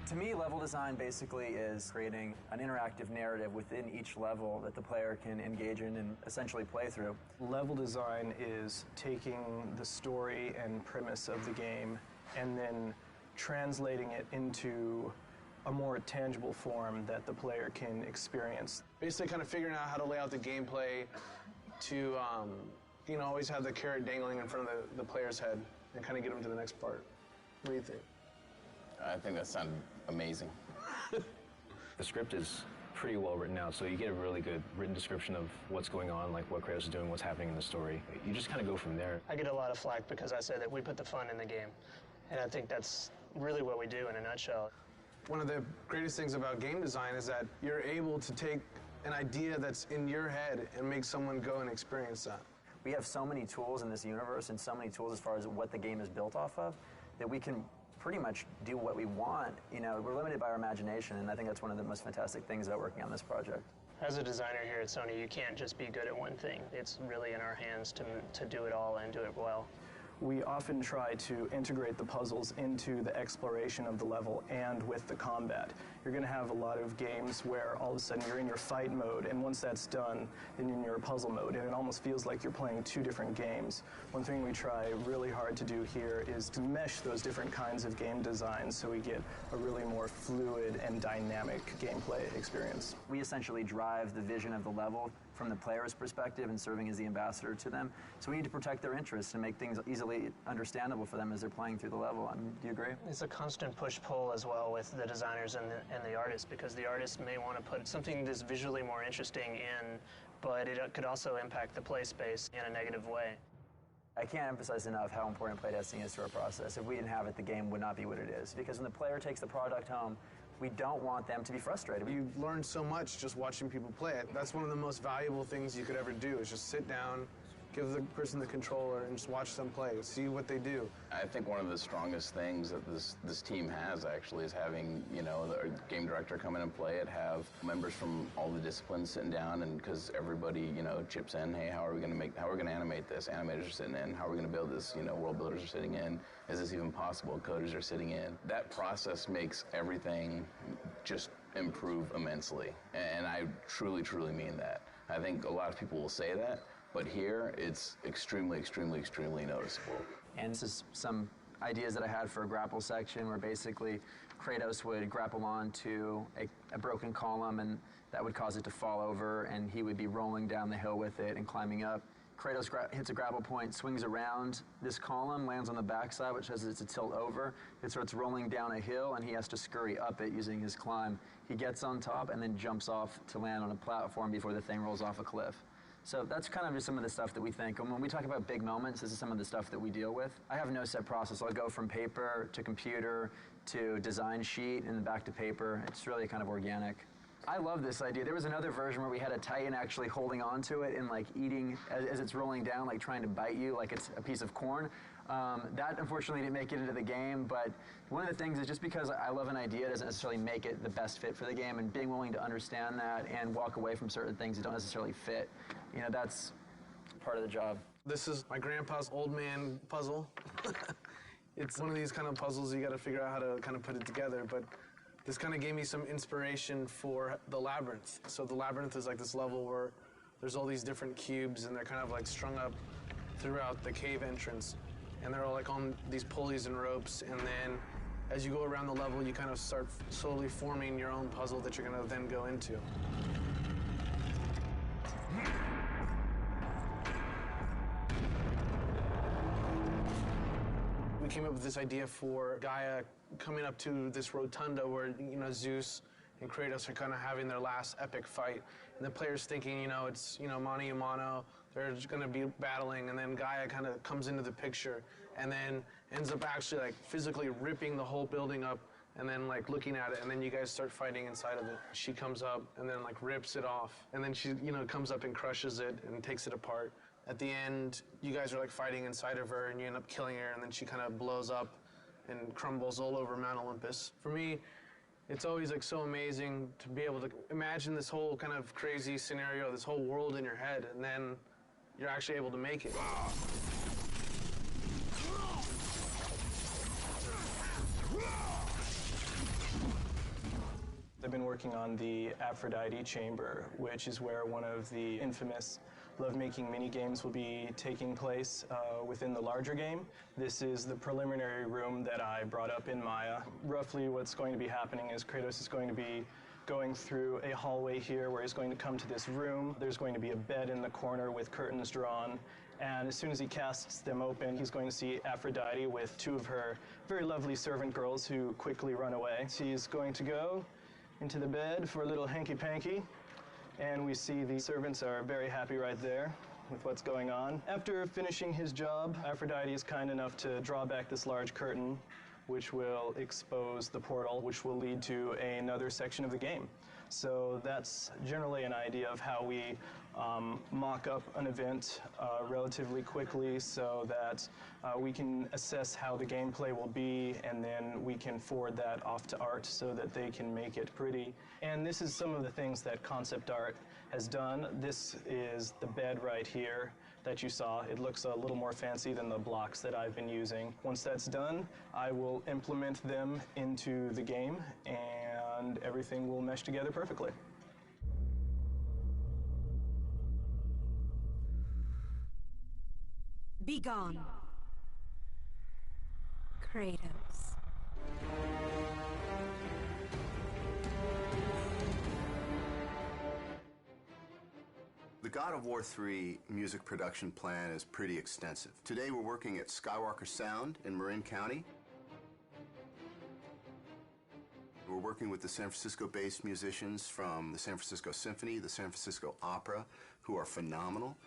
To me, level design basically is creating an interactive narrative within each level that the player can engage in and essentially play through. Level design is taking the story and premise of the game and then translating it into a more tangible form that the player can experience. Basically kind of figuring out how to lay out the gameplay to, always have the carrot dangling in front of the player's head and kind of get them to the next part. What do you think? I think that sounded amazing. The script is pretty well written out, so you get a really good written description of what's going on, like what Kratos is doing, what's happening in the story. You just kind of go from there. I get a lot of flack because I say that we put the fun in the game, and I think that's really what we do in a nutshell. One of the greatest things about game design is that you're able to take an idea that's in your head and make someone go and experience that. We have so many tools in this universe and so many tools as far as what the game is built off of that we can pretty much do what we want. We're limited by our imagination, and I think that's one of the most fantastic things about working on this project. As a designer here at Sony, you can't just be good at one thing. It's really in our hands to do it all and do it well. We often try to integrate the puzzles into the exploration of the level and with the combat. You're going to have a lot of games where all of a sudden you're in your fight mode, and once that's done, then you're in your puzzle mode, and it almost feels like you're playing two different games. One thing we try really hard to do here is to mesh those different kinds of game designs so we get a really more fluid and dynamic gameplay experience. We essentially drive the vision of the level from the player's perspective and serving as the ambassador to them. So we need to protect their interests and make things easily understandable for them as they're playing through the level. Do you agree? It's a constant push-pull as well with the designers and the artists, because the artists may want to put something that's visually more interesting in, but it could also impact the play space in a negative way. I can't emphasize enough how important playtesting is to our process. If we didn't have it, the game would not be what it is. Because when the player takes the product home, we don't want them to be frustrated. You learn so much just watching people play it. That's one of the most valuable things you could ever do, is just sit down, give the person the controller, and just watch them play, see what they do. I think one of the strongest things that this team has actually is having, the game director come in and play it, have members from all the disciplines sitting down, and because everybody, chips in, hey, how are we going to animate this? Animators are sitting in. How are we going to build this? World builders are sitting in. Is this even possible? Coders are sitting in. That process makes everything just improve immensely. And I truly, truly mean that. I think a lot of people will say that, but here it's extremely, extremely, extremely noticeable. And this is some ideas that I had for a grapple section where basically Kratos would grapple onto a broken column, and that would cause it to fall over, and he would be rolling down the hill with it and climbing up. Kratos hits a grapple point, swings around this column, lands on the backside, which has it to tilt over. It starts rolling down a hill, and he has to scurry up it using his climb. He gets on top and then jumps off to land on a platform before the thing rolls off a cliff. So that's kind of just some of the stuff that we think. And when we talk about big moments, this is some of the stuff that we deal with. I have no set process. I'll go from paper to computer to design sheet and then back to paper. It's really kind of organic. I love this idea. There was another version where we had a Titan actually holding on to it and like eating as it's rolling down, like trying to bite you like it's a piece of corn. That unfortunately didn't make it into the game, but one of the things is just because I love an idea doesn't necessarily make it the best fit for the game, and being willing to understand that and walk away from certain things that don't necessarily fit, you know, that's part of the job. This is my grandpa's old man puzzle. It's one of these kind of puzzles you got to figure out how to kind of put it together, but this kind of gave me some inspiration for the labyrinth. So the labyrinth is like this level where there's all these different cubes and they're kind of like strung up throughout the cave entrance. And they're all like on these pulleys and ropes, and then as you go around the level, you kind of start slowly forming your own puzzle that you're going to then go into. We came up with this idea for Gaia coming up to this rotunda where, you know, Zeus and Kratos are kind of having their last epic fight. And the player's thinking, you know, it's, you know, mano a mano, they're just going to be battling, and then Gaia kind of comes into the picture and then ends up actually like physically ripping the whole building up and then like looking at it, and then you guys start fighting inside of it. She comes up and then like rips it off, and then she, you know, comes up and crushes it and takes it apart. At the end, you guys are like fighting inside of her and you end up killing her, and then she kind of blows up and crumbles all over Mount Olympus. For me, it's always like so amazing to be able to imagine this whole kind of crazy scenario, this whole world in your head, and then you're actually able to make it. I've been working on the Aphrodite Chamber, which is where one of the infamous lovemaking mini-games will be taking place within the larger game. This is the preliminary room that I brought up in Maya. Roughly what's going to be happening is Kratos is going to be going through a hallway here where he's going to come to this room. There's going to be a bed in the corner with curtains drawn, and as soon as he casts them open, he's going to see Aphrodite with two of her very lovely servant girls who quickly run away. He's going to go into the bed for a little hanky-panky, and we see the servants are very happy right there with what's going on. After finishing his job, Aphrodite is kind enough to draw back this large curtain, which will expose the portal, which will lead to another section of the game. So that's generally an idea of how we mock up an event relatively quickly so that we can assess how the gameplay will be, and then we can forward that off to art so that they can make it pretty. And this is some of the things that concept art has done. This is the bed right here that you saw. It looks a little more fancy than the blocks that I've been using. Once that's done, I will implement them into the game, and everything will mesh together perfectly. Be gone, Kratos. The God of War 3 music production plan is pretty extensive. Today we're working at Skywalker Sound in Marin County. We're working with the San Francisco-based musicians from the San Francisco Symphony, the San Francisco Opera, who are phenomenal.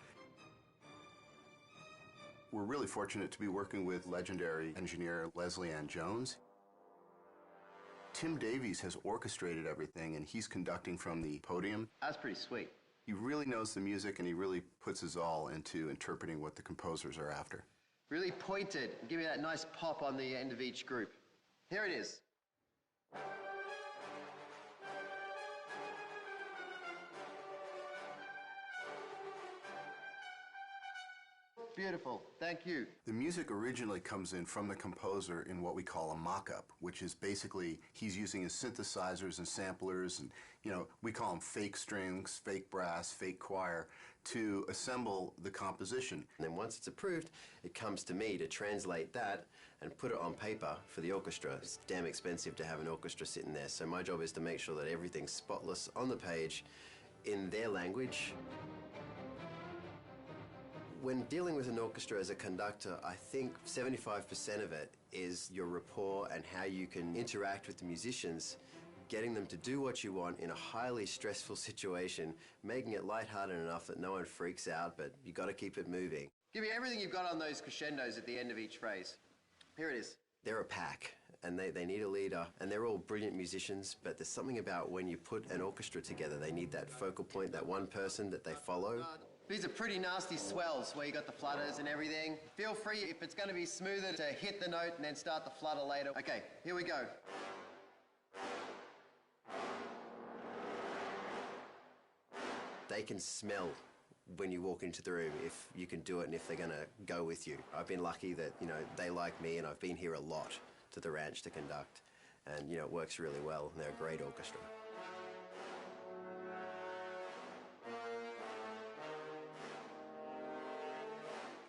We're really fortunate to be working with legendary engineer Leslie Ann Jones. Tim Davies has orchestrated everything, and he's conducting from the podium. That's pretty sweet. He really knows the music, and he really puts his all into interpreting what the composers are after. Really pointed. Give me that nice pop on the end of each group. Here it is. Beautiful. Thank you. The music originally comes in from the composer in what we call a mock-up, which is basically he's using his synthesizers and samplers, and we call them fake strings, fake brass, fake choir, to assemble the composition. And then once it's approved, it comes to me to translate that and put it on paper for the orchestra. It's damn expensive to have an orchestra sitting there, so my job is to make sure that everything's spotless on the page in their language. When dealing with an orchestra as a conductor, I think 75% of it is your rapport and how you can interact with the musicians, getting them to do what you want in a highly stressful situation, making it lighthearted enough that no one freaks out, but you got to keep it moving. Give me everything you've got on those crescendos at the end of each phrase. Here it is. They're a pack, and they need a leader, and they're all brilliant musicians, but there's something about when you put an orchestra together, they need that focal point, that one person that they follow. These are pretty nasty swells where you got the flutters and everything. Feel free, if it's going to be smoother, to hit the note and then start the flutter later. Okay, here we go. They can smell when you walk into the room if you can do it and if they're going to go with you. I've been lucky that, you know, they like me and I've been here a lot to the ranch to conduct. And, you know, it works really well. They're a great orchestra.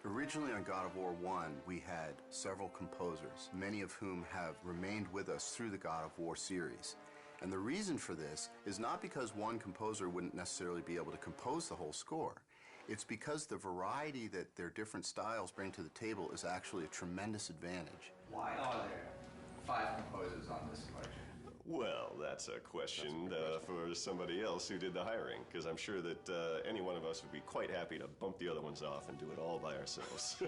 Originally on God of War 1, we had several composers, many of whom have remained with us through the God of War series. And the reason for this is not because one composer wouldn't necessarily be able to compose the whole score. It's because the variety that their different styles bring to the table is actually a tremendous advantage. Why are there 5 composers on this collection? Well, that's a question for somebody else who did the hiring, because I'm sure that any one of us would be quite happy to bump the other ones off and do it all by ourselves.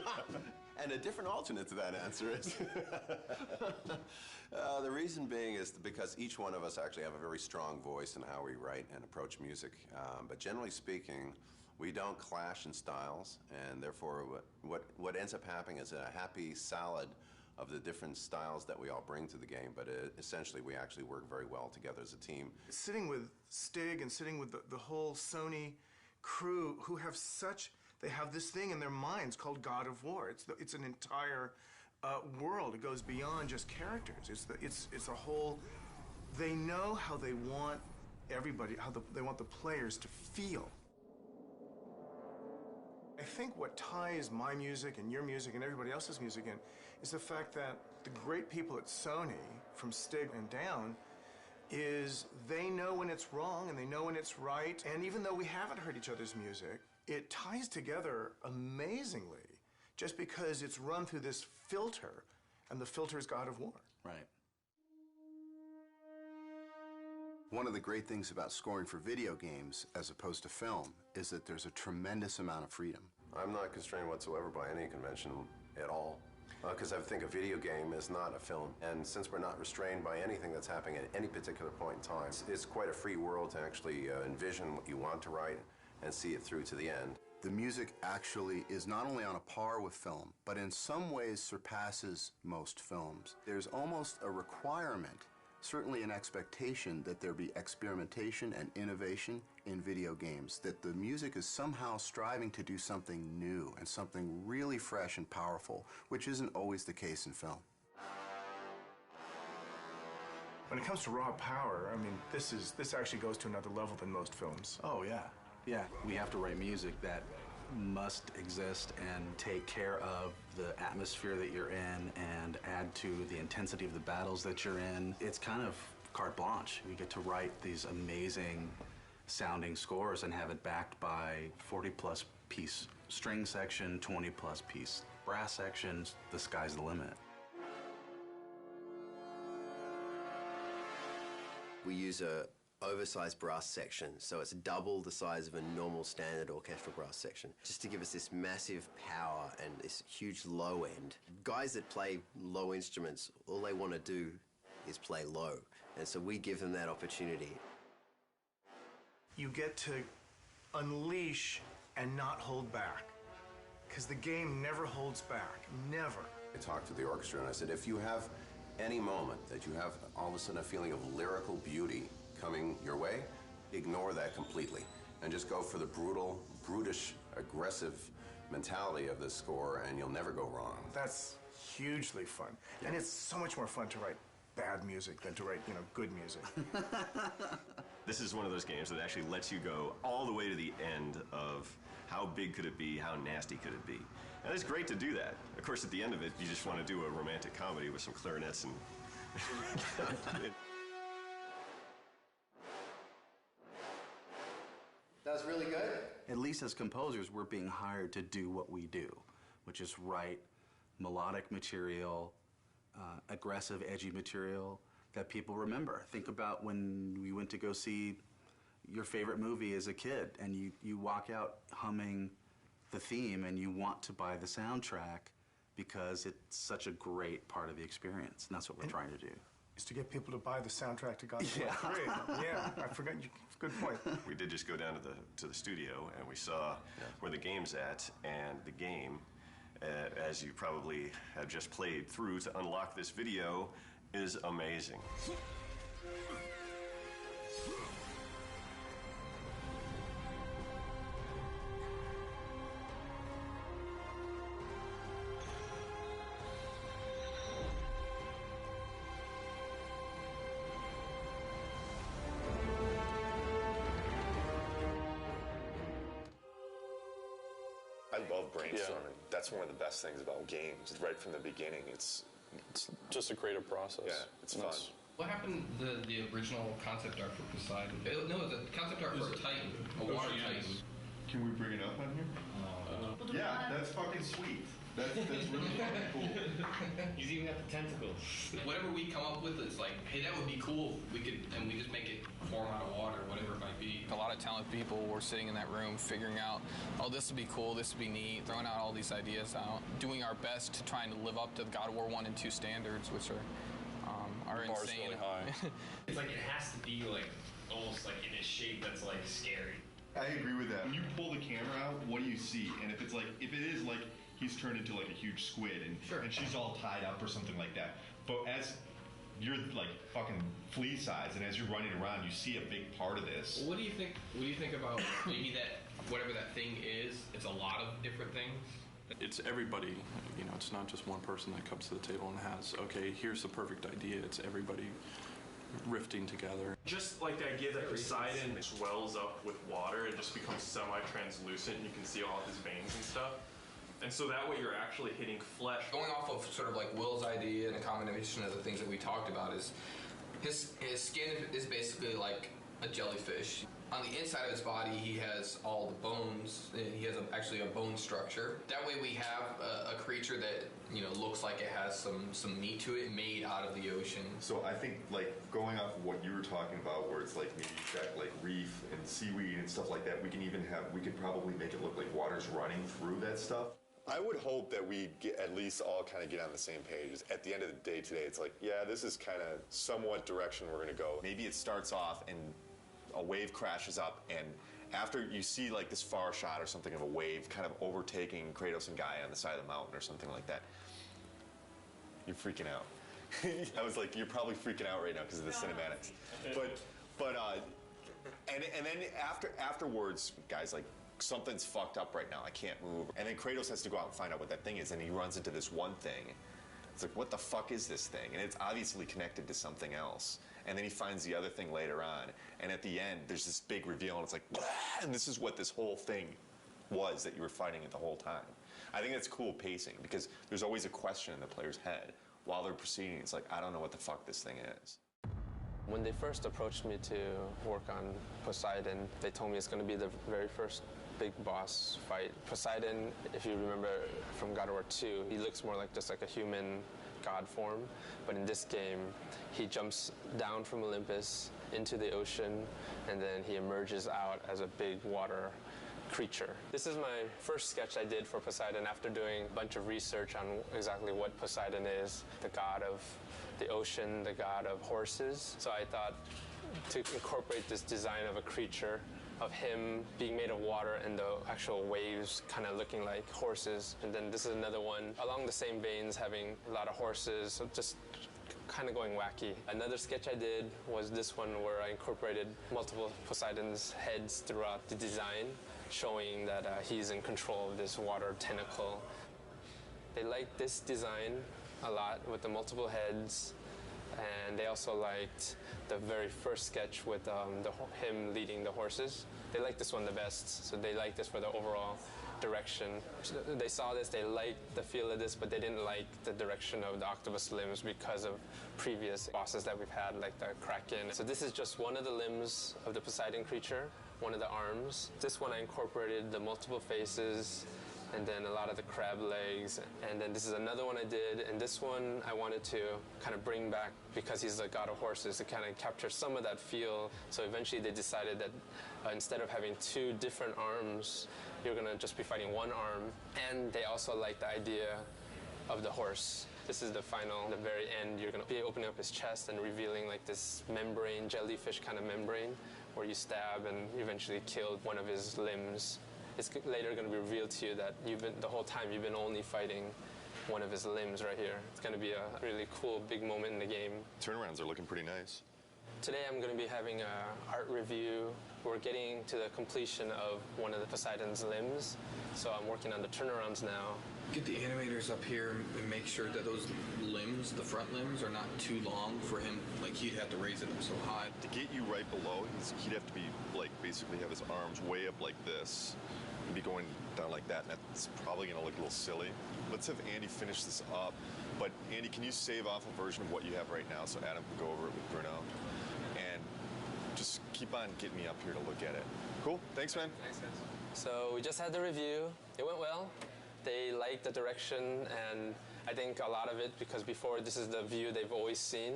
And a different alternate to that answer is the reason being is because each one of us actually have a very strong voice in how we write and approach music. But generally speaking, we don't clash in styles, and therefore what ends up happening is a happy salad of the different styles that we all bring to the game, but essentially we actually work very well together as a team. Sitting with Stig and sitting with the whole Sony crew who have they have this thing in their minds called God of War. It's an entire world. It goes beyond just characters. It's a whole, they know how they want everybody, they want the players to feel. I think what ties my music and your music and everybody else's music in is the fact that the great people at Sony, from Stig and down, is they know when it's wrong and they know when it's right. And even though we haven't heard each other's music, it ties together amazingly just because it's run through this filter, and the filter is God of War. Right. One of the great things about scoring for video games as opposed to film is that there's a tremendous amount of freedom. I'm not constrained whatsoever by any convention at all, because I think a video game is not a film. And since we're not restrained by anything that's happening at any particular point in time, it's quite a free world to actually envision what you want to write and see it through to the end. The music actually is not only on a par with film, but in some ways surpasses most films. There's almost a requirement, certainly an expectation, that there be experimentation and innovation in video games, that the music is somehow striving to do something new and something really fresh and powerful, which isn't always the case in film. When it comes to raw power, I mean, this actually goes to another level than most films. Oh, yeah. Yeah, we have to write music that must exist and take care of the atmosphere that you're in and add to the intensity of the battles that you're in. It's kind of carte blanche. We get to write these amazing sounding scores and have it backed by 40-plus piece string section, 20-plus piece brass sections. The sky's the limit. We use a oversized brass section, so it's double the size of a normal standard orchestral brass section, just to give us this massive power and this huge low end. Guys that play low instruments, all they want to do is play low, and so we give them that opportunity. You get to unleash and not hold back, because the game never holds back, never. I talked to the orchestra and I said, if you have any moment that you have all of a sudden a feeling of lyrical beauty coming your way, ignore that completely and just go for the brutal, brutish, aggressive mentality of this score, and you'll never go wrong. That's hugely fun. Yeah. And it's so much more fun to write bad music than to write, you know, good music. This is one of those games that actually lets you go all the way to the end of how big could it be, how nasty could it be. And it's great to do that. Of course, at the end of it, you just want to do a romantic comedy with some clarinets and... That was really good. At least as composers, we're being hired to do what we do, which is write melodic material, aggressive, edgy material that people remember. Think about when we went to go see your favorite movie as a kid, and you walk out humming the theme and you want to buy the soundtrack because it's such a great part of the experience, and that's what we're trying to do. is to get people to buy the soundtrack to God of War 3. Yeah, I forgot. Good point. We did just go down to the studio, and we saw where the game's at, and the game, as you probably have just played through to unlock this video, is amazing. I love brainstorming. That's one of the best things about games. Right from the beginning, it's just a creative process. Yeah, it's fun. What happened to the original concept art for Poseidon? No, the concept art for Titan, a water Titan. Can we bring it up on here? Yeah, that's fucking sweet. That's really fucking cool. He's even got the tentacles. Whatever we come up with, it's like, hey, that would be cool. We just make it form out of water, whatever it might be. A lot of talented people were sitting in that room figuring out, oh, this would be cool, this would be neat, throwing out all these ideas out, doing our best to trying to live up to the God of War 1 and 2 standards, which are insane. Really high. It's like it has to be like almost like in a shape that's like scary. I agree with that. When you pull the camera out, what do you see? And if it is like he's turned into like a huge squid and she's all tied up or something like that. But as you're like fucking flea size, and as you're running around, you see a big part of this. What do you think? What do you think about maybe that whatever that thing is? It's a lot of different things. It's everybody, you know, it's not just one person that comes to the table and has, okay, here's the perfect idea. It's everybody rifting together. Just like the idea that Poseidon swells up with water and just becomes semi-translucent and you can see all of his veins and stuff. And so that way you're actually hitting flesh. Going off of sort of like Will's idea and a combination of the things that we talked about is his skin is basically like a jellyfish. On the inside of his body, he has all the bones. He has actually a bone structure. That way we have a creature that, you know, looks like it has some meat to it, made out of the ocean. So I think, like, going off of what you were talking about, where it's like maybe you've got like reef and seaweed and stuff like that, we could probably make it look like water's running through that stuff. I would hope that we at least all kind of get on the same page. At the end of the day today, it's like, yeah, this is kind of somewhat direction we're going to go. Maybe it starts off and a wave crashes up, and after you see like this far shot or something of a wave kind of overtaking Kratos and Gaia on the side of the mountain or something like that, you're freaking out. I was like, you're probably freaking out right now because of the cinematics. And then afterwards, guys, like, something's fucked up right now. I can't move. And then Kratos has to go out and find out what that thing is, and he runs into this one thing. It's like, what the fuck is this thing? And it's obviously connected to something else. And then he finds the other thing later on. And at the end, there's this big reveal, and it's like, and this is what this whole thing was that you were fighting it the whole time. I think that's cool pacing, because there's always a question in the player's head while they're proceeding. It's like, I don't know what the fuck this thing is. When they first approached me to work on Poseidon, they told me it's going to be the very first big boss fight. Poseidon, if you remember from God of War 2, he looks more like just like a human god form, but in this game, he jumps down from Olympus into the ocean, and then he emerges out as a big water creature. This is my first sketch I did for Poseidon after doing a bunch of research on exactly what Poseidon is, the god of the ocean, the god of horses. So I thought to incorporate this design of a creature, of him being made of water and the actual waves kind of looking like horses. And then this is another one along the same veins, having a lot of horses, so just kind of going wacky. Another sketch I did was this one where I incorporated multiple Poseidon's heads throughout the design, showing that he's in control of this water tentacle. They liked this design a lot with the multiple heads, and they also liked the very first sketch with him leading the horses. They liked this one the best, so they liked this for the overall direction. They saw this, they liked the feel of this, but they didn't like the direction of the octopus limbs because of previous bosses that we've had, like the Kraken. So this is just one of the limbs of the Poseidon creature, one of the arms. This one I incorporated the multiple faces, and then a lot of the crab legs. And then this is another one I did, and this one I wanted to kind of bring back, because he's the god of horses, to kind of capture some of that feel. So eventually they decided that instead of having two different arms, you're gonna just be fighting one arm. And they also liked the idea of the horse. This is the very end. You're going to be opening up his chest and revealing like this membrane, jellyfish kind of membrane, where you stab and eventually kill one of his limbs. It's later going to be revealed to you that the whole time you've been only fighting one of his limbs right here. It's going to be a really cool, big moment in the game. Turnarounds are looking pretty nice. Today I'm going to be having an art review. We're getting to the completion of one of the Poseidon's limbs, so I'm working on the turnarounds now. Get the animators up here and make sure that those limbs, the front limbs, are not too long for him. Like, he'd have to raise it up so high. To get you right below, he'd have to be, like, basically have his arms way up like this. He'd be going down like that, and that's probably going to look a little silly. Let's have Andy finish this up. But, Andy, can you save off a version of what you have right now so Adam can go over it with Bruno? And just keep on getting me up here to look at it. Cool? Thanks, man. Thanks, guys. So we just had the review. It went well. They liked the direction, and I think a lot of it because before this is the view they've always seen,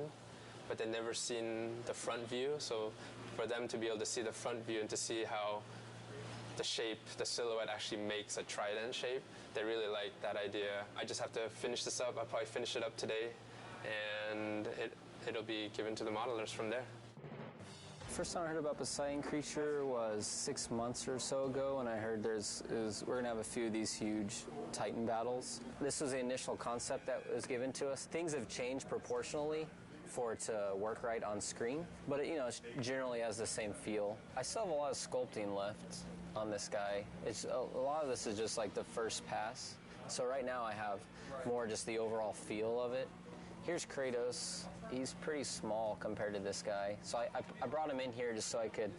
but they've never seen the front view. So for them to be able to see the front view and to see how the shape, the silhouette actually makes a trident shape, they really like that idea. I just have to finish this up. I'll probably finish it up today, and it'll be given to the modelers from there. First time I heard about Poseidon Creature was 6 months or so ago, and I heard we're going to have a few of these huge Titan battles. This was the initial concept that was given to us. Things have changed proportionally for it to work right on screen, but it generally has the same feel. I still have a lot of sculpting left on this guy. A lot of this is just like the first pass. So right now I have more just the overall feel of it. Here's Kratos. He's pretty small compared to this guy. So I brought him in here just so I could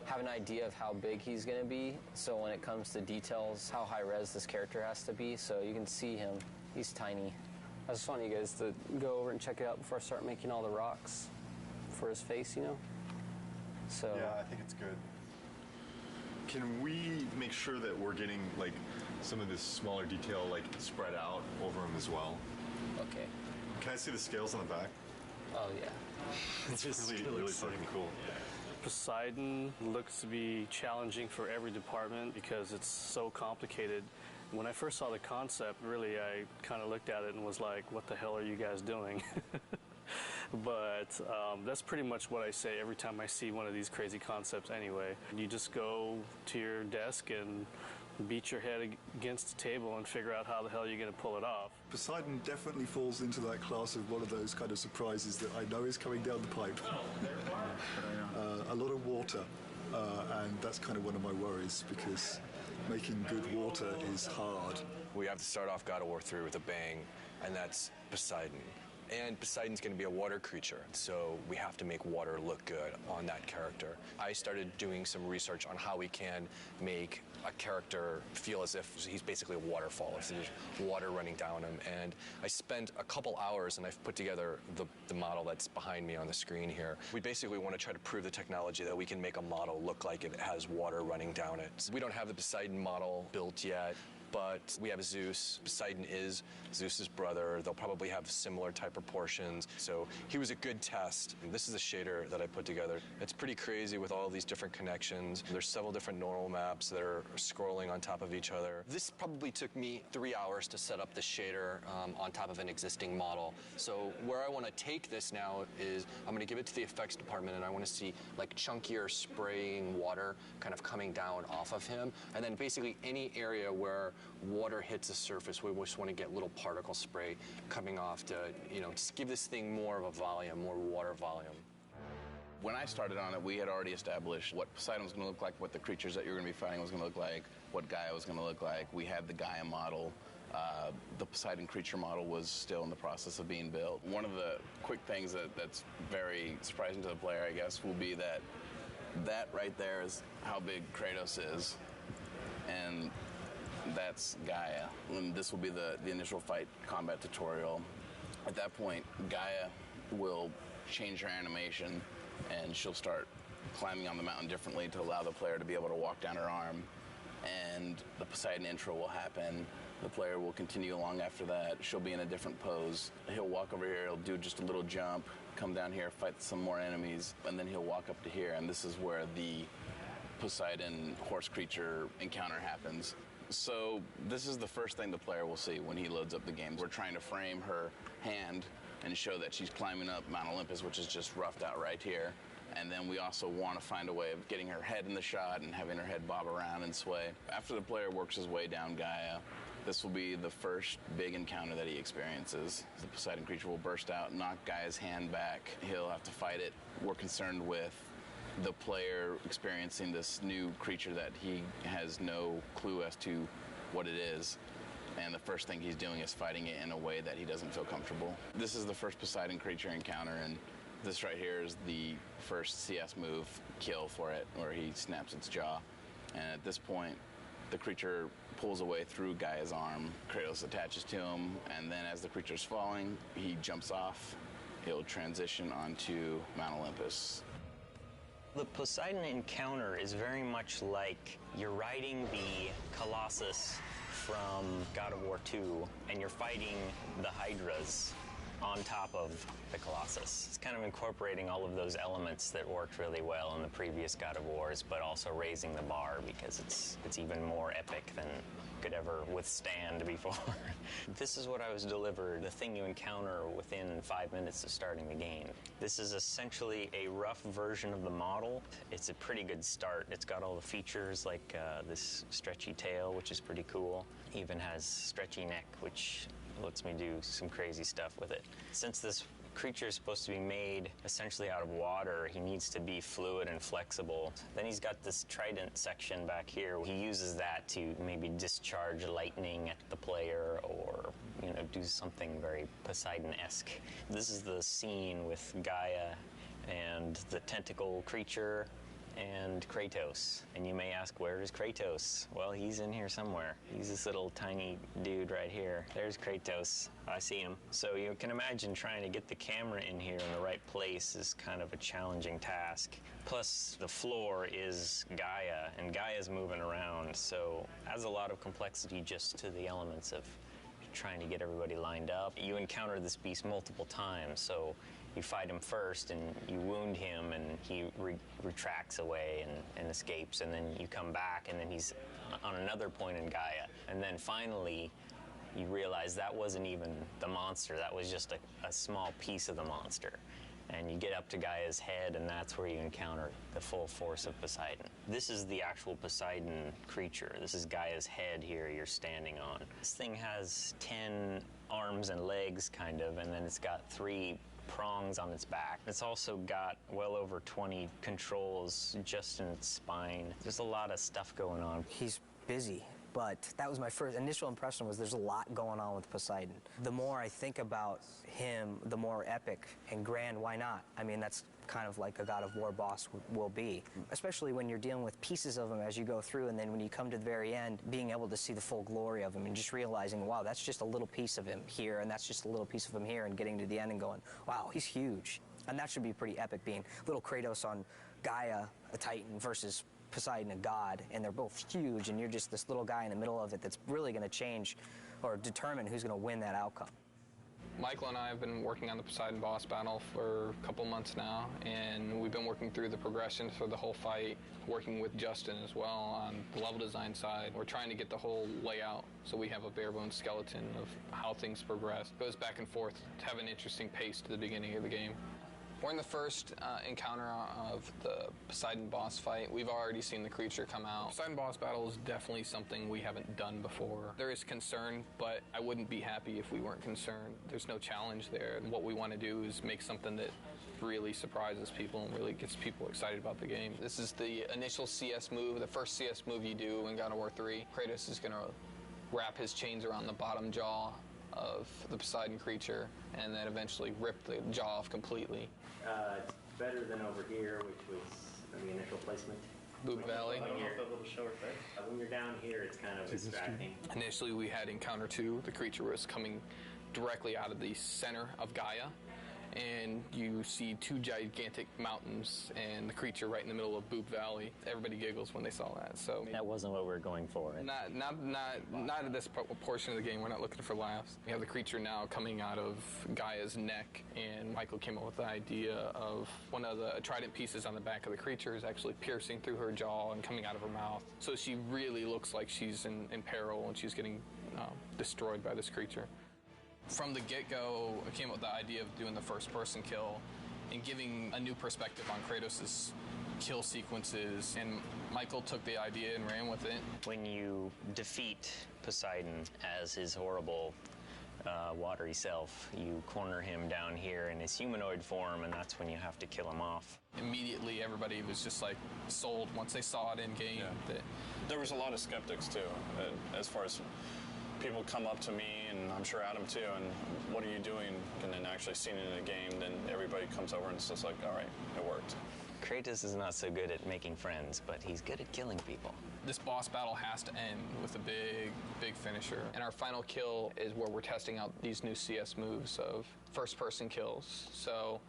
have an idea of how big he's going to be. So when it comes to details, how high res this character has to be. So you can see him. He's tiny. I just want you guys to go over and check it out before I start making all the rocks for his face, So yeah, I think it's good. Can we make sure that we're getting like some of this smaller detail like spread out over him as well? Okay. Can I see the scales on the back? Oh yeah. It's really fucking cool. Poseidon looks to be challenging for every department because it's so complicated. When I first saw the concept, really, I kind of looked at it and was like, what the hell are you guys doing? But that's pretty much what I say every time I see one of these crazy concepts anyway. You just go to your desk and beat your head against the table and figure out how the hell you're going to pull it off. Poseidon definitely falls into that class of one of those kind of surprises that I know is coming down the pipe. A lot of water, and that's kind of one of my worries because making good water is hard. We have to start off God of War 3 with a bang, and that's Poseidon. And Poseidon's going to be a water creature, so we have to make water look good on that character. I started doing some research on how we can make a character feel as if he's basically a waterfall, if there's water running down him. And I spent a couple hours, and I've put together the model that's behind me on the screen here. We basically want to try to prove the technology that we can make a model look like it has water running down it. We don't have the Poseidon model built yet, but we have Zeus. Poseidon is Zeus's brother. They'll probably have similar type proportions. So he was a good test. And this is a shader that I put together. It's pretty crazy with all these different connections. There's several different neural maps that are scrolling on top of each other. This probably took me 3 hours to set up the shader on top of an existing model. So where I want to take this now is I'm going to give it to the effects department, and I want to see like chunkier spraying water kind of coming down off of him. And then basically any area where water hits the surface, we just want to get little particle spray coming off to, just give this thing more of a volume, more water volume. When I started on it, we had already established what Poseidon was going to look like, what the creatures that you're going to be fighting was going to look like, what Gaia was going to look like. We had the Gaia model. The Poseidon creature model was still in the process of being built. One of the quick things that's very surprising to the player, I guess, will be that right there is how big Kratos is. And that's Gaia. And this will be the initial fight combat tutorial. At that point, Gaia will change her animation and she'll start climbing on the mountain differently to allow the player to be able to walk down her arm. And the Poseidon intro will happen. The player will continue along after that. She'll be in a different pose. He'll walk over here, he'll do just a little jump, come down here, fight some more enemies, and then he'll walk up to here, and this is where the Poseidon horse creature encounter happens. So this is the first thing the player will see when he loads up the game. We're trying to frame her hand and show that she's climbing up Mount Olympus, which is just roughed out right here. And then we also want to find a way of getting her head in the shot and having her head bob around and sway. After the player works his way down Gaia, this will be the first big encounter that he experiences. The Poseidon creature will burst out, knock Gaia's hand back. He'll have to fight it. We're concerned with the player experiencing this new creature that he has no clue as to what it is. And the first thing he's doing is fighting it in a way that he doesn't feel comfortable. This is the first Poseidon creature encounter, and this right here is the first CS move kill for it, where he snaps its jaw. And at this point, the creature pulls away through Gaia's arm. Kratos attaches to him, and then as the creature's falling, he jumps off. He'll transition onto Mount Olympus. The Poseidon encounter is very much like you're riding the Colossus from God of War 2, and you're fighting the Hydras on top of the Colossus. It's kind of incorporating all of those elements that worked really well in the previous God of Wars, but also raising the bar because it's even more epic than could ever withstand before. This is what I was delivered, the thing you encounter within 5 minutes of starting the game. This is essentially a rough version of the model. It's a pretty good start. It's got all the features like this stretchy tail, which is pretty cool. Even has stretchy neck, which lets me do some crazy stuff with it. Since this creature is supposed to be made essentially out of water, he needs to be fluid and flexible. Then he's got this trident section back here. He uses that to maybe discharge lightning at the player or, you know, do something very Poseidon-esque. This is the scene with Gaia and the tentacle creature and Kratos. And you may ask, where is Kratos? Well, he's in here somewhere. He's this little tiny dude right here. There's Kratos. I see him. So you can imagine trying to get the camera in here in the right place is kind of a challenging task. Plus, the floor is Gaia, and Gaia's moving around, so adds a lot of complexity just to the elements of trying to get everybody lined up. You encounter this beast multiple times, so you fight him first and you wound him and he retracts away and escapes, and then you come back and then he's on another point in Gaia. And then finally you realize that wasn't even the monster, that was just a small piece of the monster. And you get up to Gaia's head, and that's where you encounter the full force of Poseidon. This is the actual Poseidon creature. This is Gaia's head here you're standing on. This thing has 10 arms and legs, kind of, and then it's got 3 prongs on its back. It's also got well over 20 controls just in its spine. There's a lot of stuff going on. He's busy, but that was my first initial impression, was there's a lot going on with Poseidon. The more I think about him, the more epic and grand. Why not? I mean, that's kind of like a God of War boss will be, especially when you're dealing with pieces of him as you go through, and then when you come to the very end, being able to see the full glory of him and just realizing, wow, that's just a little piece of him here, and that's just a little piece of him here, and getting to the end and going, wow, he's huge. And that should be pretty epic, being little Kratos on Gaia, a Titan, versus Poseidon, a god, and they're both huge, and you're just this little guy in the middle of it that's really going to change or determine who's going to win that outcome. Michael and I have been working on the Poseidon boss battle for a couple months now, and we've been working through the progression for the whole fight, working with Justin as well on the level design side. We're trying to get the whole layout so we have a bare-bones skeleton of how things progress. It goes back and forth to have an interesting pace to the beginning of the game. We're in the first encounter of the Poseidon boss fight. We've already seen the creature come out. Poseidon boss battle is definitely something we haven't done before. There is concern, but I wouldn't be happy if we weren't concerned. There's no challenge there. What we want to do is make something that really surprises people and really gets people excited about the game. This is the initial CS move, the first CS move you do in God of War 3. Kratos is going to wrap his chains around the bottom jaw of the Poseidon creature and then eventually rip the jaw off completely. It's better than over here, which was the initial placement. Boot Valley. When you're down here, it's kind of distracting. Initially, we had Encounter 2. The creature was coming directly out of the center of Gaia, and you see two gigantic mountains and the creature right in the middle of Boop Valley. Everybody giggles when they saw that. So that wasn't what we were going for. Not at this portion of the game. We're not looking for laughs. We have the creature now coming out of Gaia's neck, and Michael came up with the idea of one of the trident pieces on the back of the creature is actually piercing through her jaw and coming out of her mouth. So she really looks like she's in peril and she's getting destroyed by this creature. From the get-go, I came up with the idea of doing the first-person kill and giving a new perspective on Kratos' kill sequences, and Michael took the idea and ran with it. When you defeat Poseidon as his horrible watery self, you corner him down here in his humanoid form, and that's when you have to kill him off. Immediately, everybody was just like sold once they saw it in game. Yeah. There was a lot of skeptics too, as far as people come up to me, and I'm sure Adam too, and what are you doing? And then actually seeing it in a game, then everybody comes over and it's just like, all right, it worked. Kratos is not so good at making friends, but he's good at killing people. This boss battle has to end with a big finisher. And our final kill is where we're testing out these new CS moves of first-person kills. So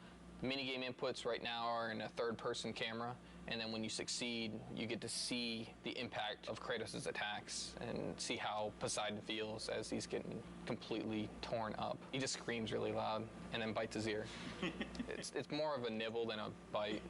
the minigame inputs right now are in a third-person camera, and then when you succeed, you get to see the impact of Kratos' attacks and see how Poseidon feels as he's getting completely torn up. He just screams really loud and then bites his ear. It's more of a nibble than a bite.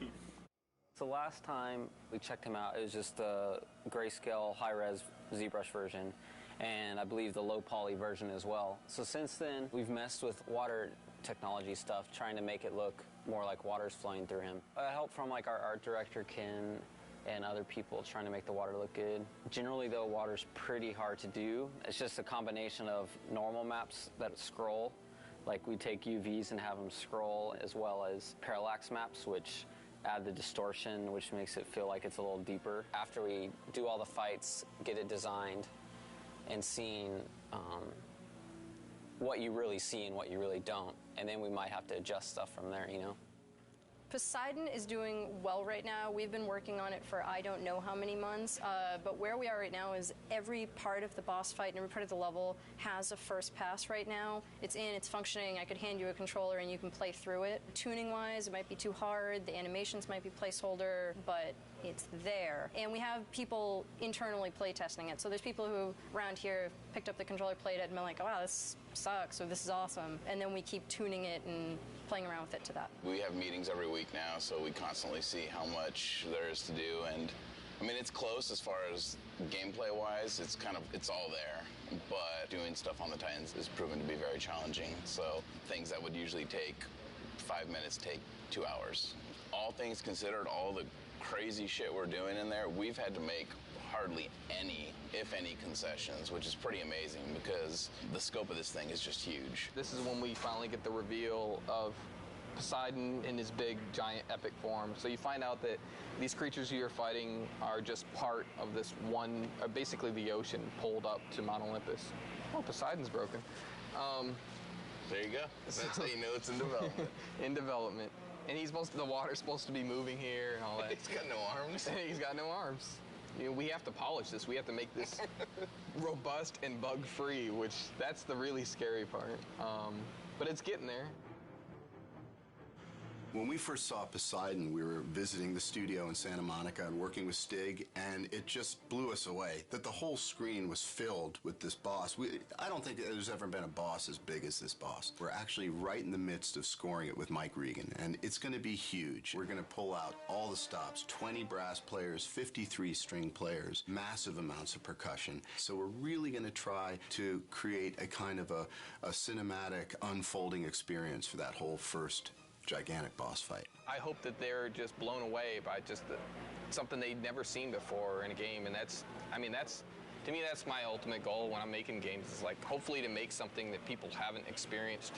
So last time we checked him out, it was just the grayscale high-res ZBrush version, and I believe the low poly version as well. So since then, we've messed with water technology stuff, trying to make it look more like water's flowing through him. Help from like our art director, Ken, and other people trying to make the water look good. Generally though, water's pretty hard to do. It's just a combination of normal maps that scroll, like we take UVs and have them scroll, as well as parallax maps, which add the distortion, which makes it feel like it's a little deeper. After we do all the fights, get it designed, and seeing what you really see and what you really don't, and then we might have to adjust stuff from there, you know? Poseidon is doing well right now. We've been working on it for I don't know how many months, but where we are right now is every part of the boss fight and every part of the level has a first pass right now. It's in, it's functioning. I could hand you a controller and you can play through it. Tuning-wise, it might be too hard. The animations might be placeholder, but it's there. And we have people internally play testing it. So there's people who around here picked up the controller, played it, and been like, oh, wow, this sucks, or this is awesome. And then we keep tuning it and playing around with it to that. We have meetings every week now, so we constantly see how much there is to do. And I mean, it's close as far as gameplay-wise. It's all there. But doing stuff on the Titans is proven to be very challenging. So things that would usually take 5 minutes take 2 hours. All things considered, all the crazy shit we're doing in there, we've had to make hardly any, if any, concessions, which is pretty amazing because the scope of this thing is just huge. This is when we finally get the reveal of Poseidon in his big, giant, epic form. So you find out that these creatures you're fighting are just part of this one, basically the ocean pulled up to Mount Olympus. Oh, Poseidon's broken. There you go. That's how you know it's in development. In development. And the water's supposed to be moving here and all that. He's got no arms. He's got no arms. You know, we have to polish this. We have to make this robust and bug-free, which that's the really scary part. But it's getting there. When we first saw Poseidon, we were visiting the studio in Santa Monica and working with Stig, and it just blew us away that the whole screen was filled with this boss. I don't think there's ever been a boss as big as this boss. We're actually right in the midst of scoring it with Mike Regan, and it's going to be huge. We're going to pull out all the stops, 20 brass players, 53 string players, massive amounts of percussion. So we're really going to try to create a kind of a cinematic unfolding experience for that whole first gigantic boss fight. I hope that they're just blown away by just something they'd never seen before in a game, and to me, that's my ultimate goal when I'm making games, is like hopefully to make something that people haven't experienced,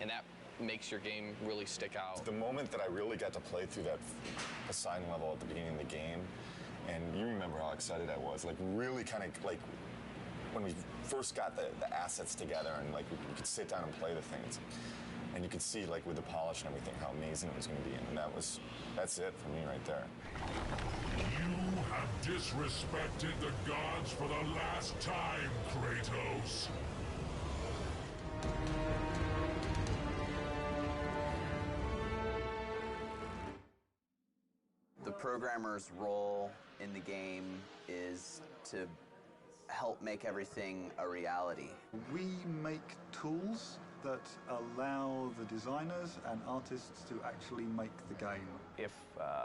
and that makes your game really stick out. The moment that I really got to play through that Poseidon level at the beginning of the game, and you remember how excited I was, like really kind of like when we first got the assets together and like we could sit down and play the things. And you could see, like, with the polish and everything, how amazing it was going to be. And that's it for me right there. You have disrespected the gods for the last time, Kratos. programmer's role in the game is to help make everything a reality. We make tools that allow the designers and artists to actually make the game. If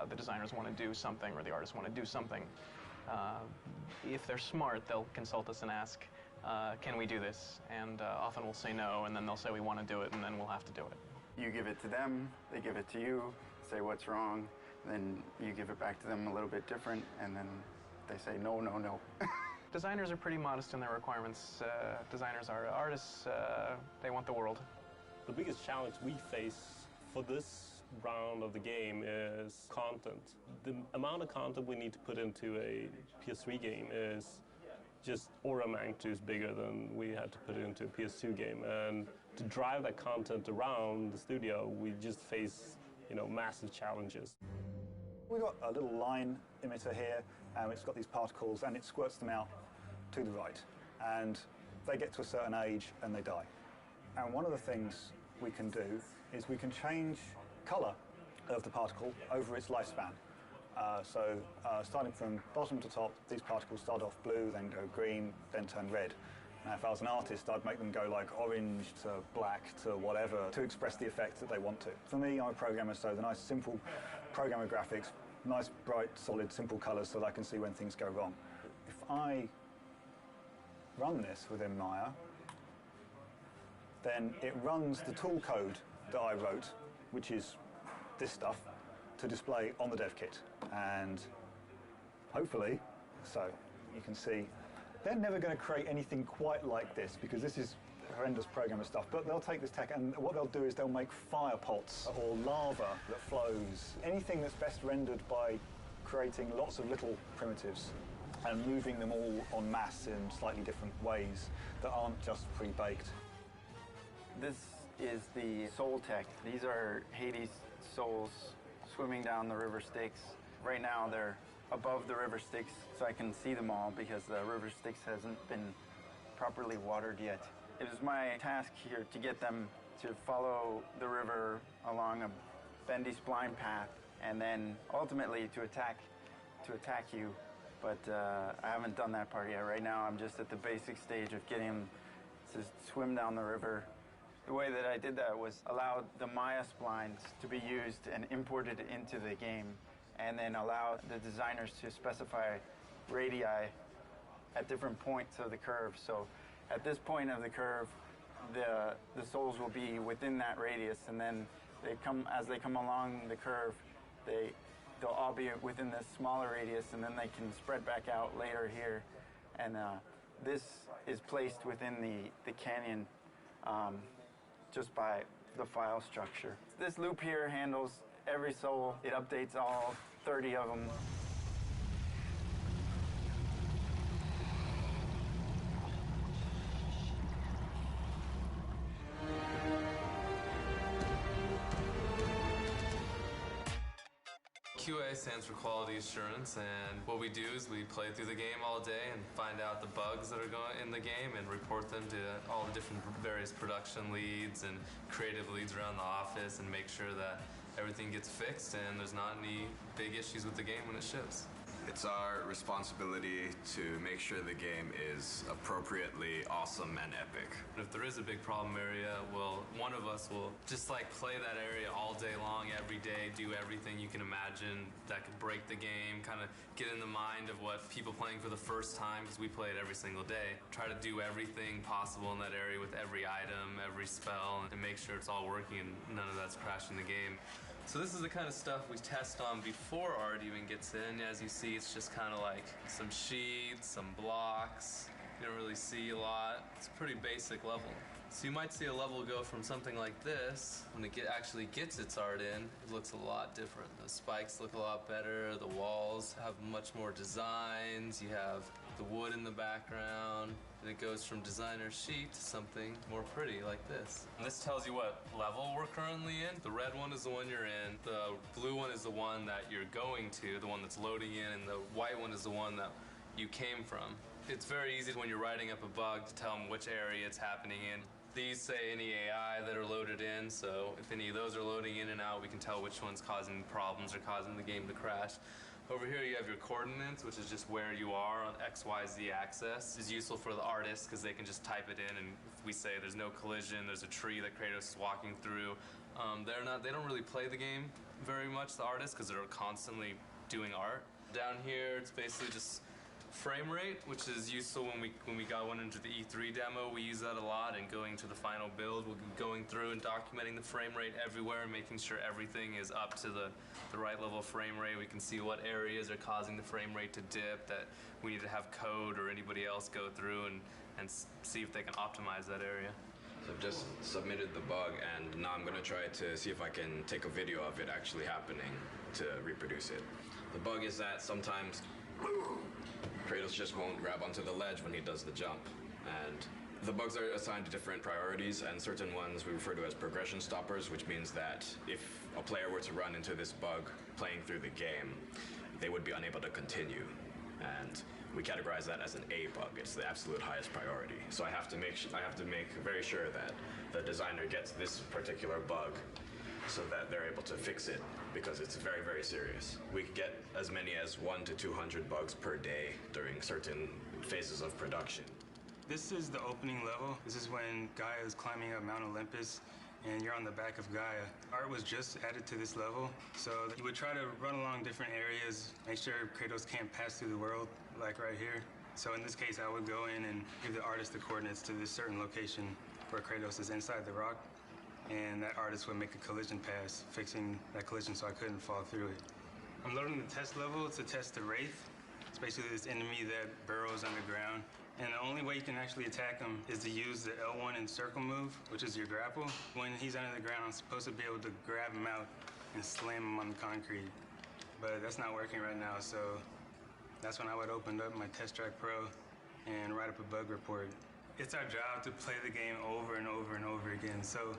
the designers want to do something or the artists want to do something, if they're smart, they'll consult us and ask, can we do this? And often we'll say no, and then they'll say we want to do it, and then we'll have to do it. You give it to them, they give it to you, say what's wrong, then you give it back to them a little bit different, and then they say no, no, no. Designers are pretty modest in their requirements. Designers are artists. They want the world. The biggest challenge we face for this round of the game is content. The amount of content we need to put into a PS3 game is just order of magnitude bigger than we had to put into a PS2 game. And to drive that content around the studio, we just face, massive challenges. We've got a little line emitter here, and it's got these particles, and it squirts them out to the right. And they get to a certain age, and they die. And one of the things we can do is we can change colour of the particle over its lifespan. Starting from bottom to top, these particles start off blue, then go green, then turn red. Now, if I was an artist, I'd make them go like orange to black to whatever to express the effect that they want to. For me, I'm a programmer, so the nice, simple programmer graphics, nice, bright, solid, simple colours so that I can see when things go wrong. If I run this within Maya, then it runs the tool code that I wrote, which is this stuff, to display on the dev kit. And hopefully, so you can see, they're never going to create anything quite like this because this is horrendous programmer stuff, but they'll take this tech and what they'll do is they'll make fire pots or lava that flows. Anything that's best rendered by creating lots of little primitives and moving them all en masse in slightly different ways that aren't just pre-baked. This is the soul tech. These are Hades' souls swimming down the river Styx. Right now they're above the river Styx, so I can see them all because the river Styx hasn't been properly watered yet. It was my task here to get them to follow the river along a bendy spline path and then ultimately to attack you. But I haven't done that part yet. Right now I'm just at the basic stage of getting them to swim down the river. The way that I did that was allow the Maya splines to be used and imported into the game, and then allow the designers to specify radii at different points of the curve. So at this point of the curve, the souls will be within that radius, and then as they come along the curve, they'll all be within this smaller radius, and then they can spread back out later here. And this is placed within the canyon just by the file structure. This loop here handles every soul. It updates all 30 of them. QA stands for quality assurance, and what we do is we play through the game all day and find out the bugs that are going in the game and report them to all the different various production leads and creative leads around the office and make sure that everything gets fixed and there's not any big issues with the game when it ships. It's our responsibility to make sure the game is appropriately awesome and epic. If there is a big problem area, well, one of us will just play that area all day long, every day, do everything you can imagine that could break the game, kind of get in the mind of what people playing for the first time, because we play it every single day. Try to do everything possible in that area with every item, every spell, and make sure it's all working and none of that's crashing the game. So this is the kind of stuff we test on before art even gets in. As you see, it's just kind of like some sheets, some blocks. You don't really see a lot. It's a pretty basic level. So you might see a level go from something like this, when it actually gets its art in, it looks a lot different. The spikes look a lot better, the walls have much more designs, you have the wood in the background, and it goes from designer sheet to something more pretty like this. And this tells you what level we're currently in. The red one is the one you're in, the blue one is the one that you're going to, the one that's loading in, and the white one is the one that you came from. It's very easy when you're writing up a bug to tell them which area it's happening in. These say any AI that are loaded in, so if any of those are loading in and out, we can tell which one's causing problems or causing the game to crash. Over here you have your coordinates, which is just where you are on X, Y, Z axis. It's useful for the artists because they can just type it in, and if we say there's no collision, there's a tree that Kratos is walking through. They don't really play the game very much, the artists, because they're constantly doing art. Down here, it's basically just frame rate, which is useful when we got one into the E3 demo. We use that a lot, and going to the final build, we'll be going through and documenting the frame rate everywhere and making sure everything is up to the right level of frame rate. We can see what areas are causing the frame rate to dip, that we need to have code or anybody else go through and see if they can optimize that area. So I've just submitted the bug, and now I'm going to try to see if I can take a video of it actually happening to reproduce it. The bug is that sometimes Kratos just won't grab onto the ledge when he does the jump. And the bugs are assigned to different priorities, and certain ones we refer to as progression stoppers, which means that if a player were to run into this bug playing through the game, they would be unable to continue. And we categorize that as an A bug. It's the absolute highest priority. So I have to make very sure that the designer gets this particular bug so that they're able to fix it, because it's very, very serious. We could get as many as 100 to 200 bugs per day during certain phases of production. This is the opening level. This is when Gaia is climbing up Mount Olympus and you're on the back of Gaia. Art was just added to this level, so you would try to run along different areas, make sure Kratos can't pass through the world, like right here. So in this case, I would go in and give the artist the coordinates to this certain location where Kratos is inside the rock, and that artist would make a collision pass, fixing that collision so I couldn't fall through it. I'm loading the test level to test the Wraith. It's basically this enemy that burrows underground. And the only way you can actually attack him is to use the L1 and circle move, which is your grapple. When he's under the ground, I'm supposed to be able to grab him out and slam him on the concrete. But that's not working right now, so that's when I would open up my Test Track Pro and write up a bug report. It's our job to play the game over and over and over again. So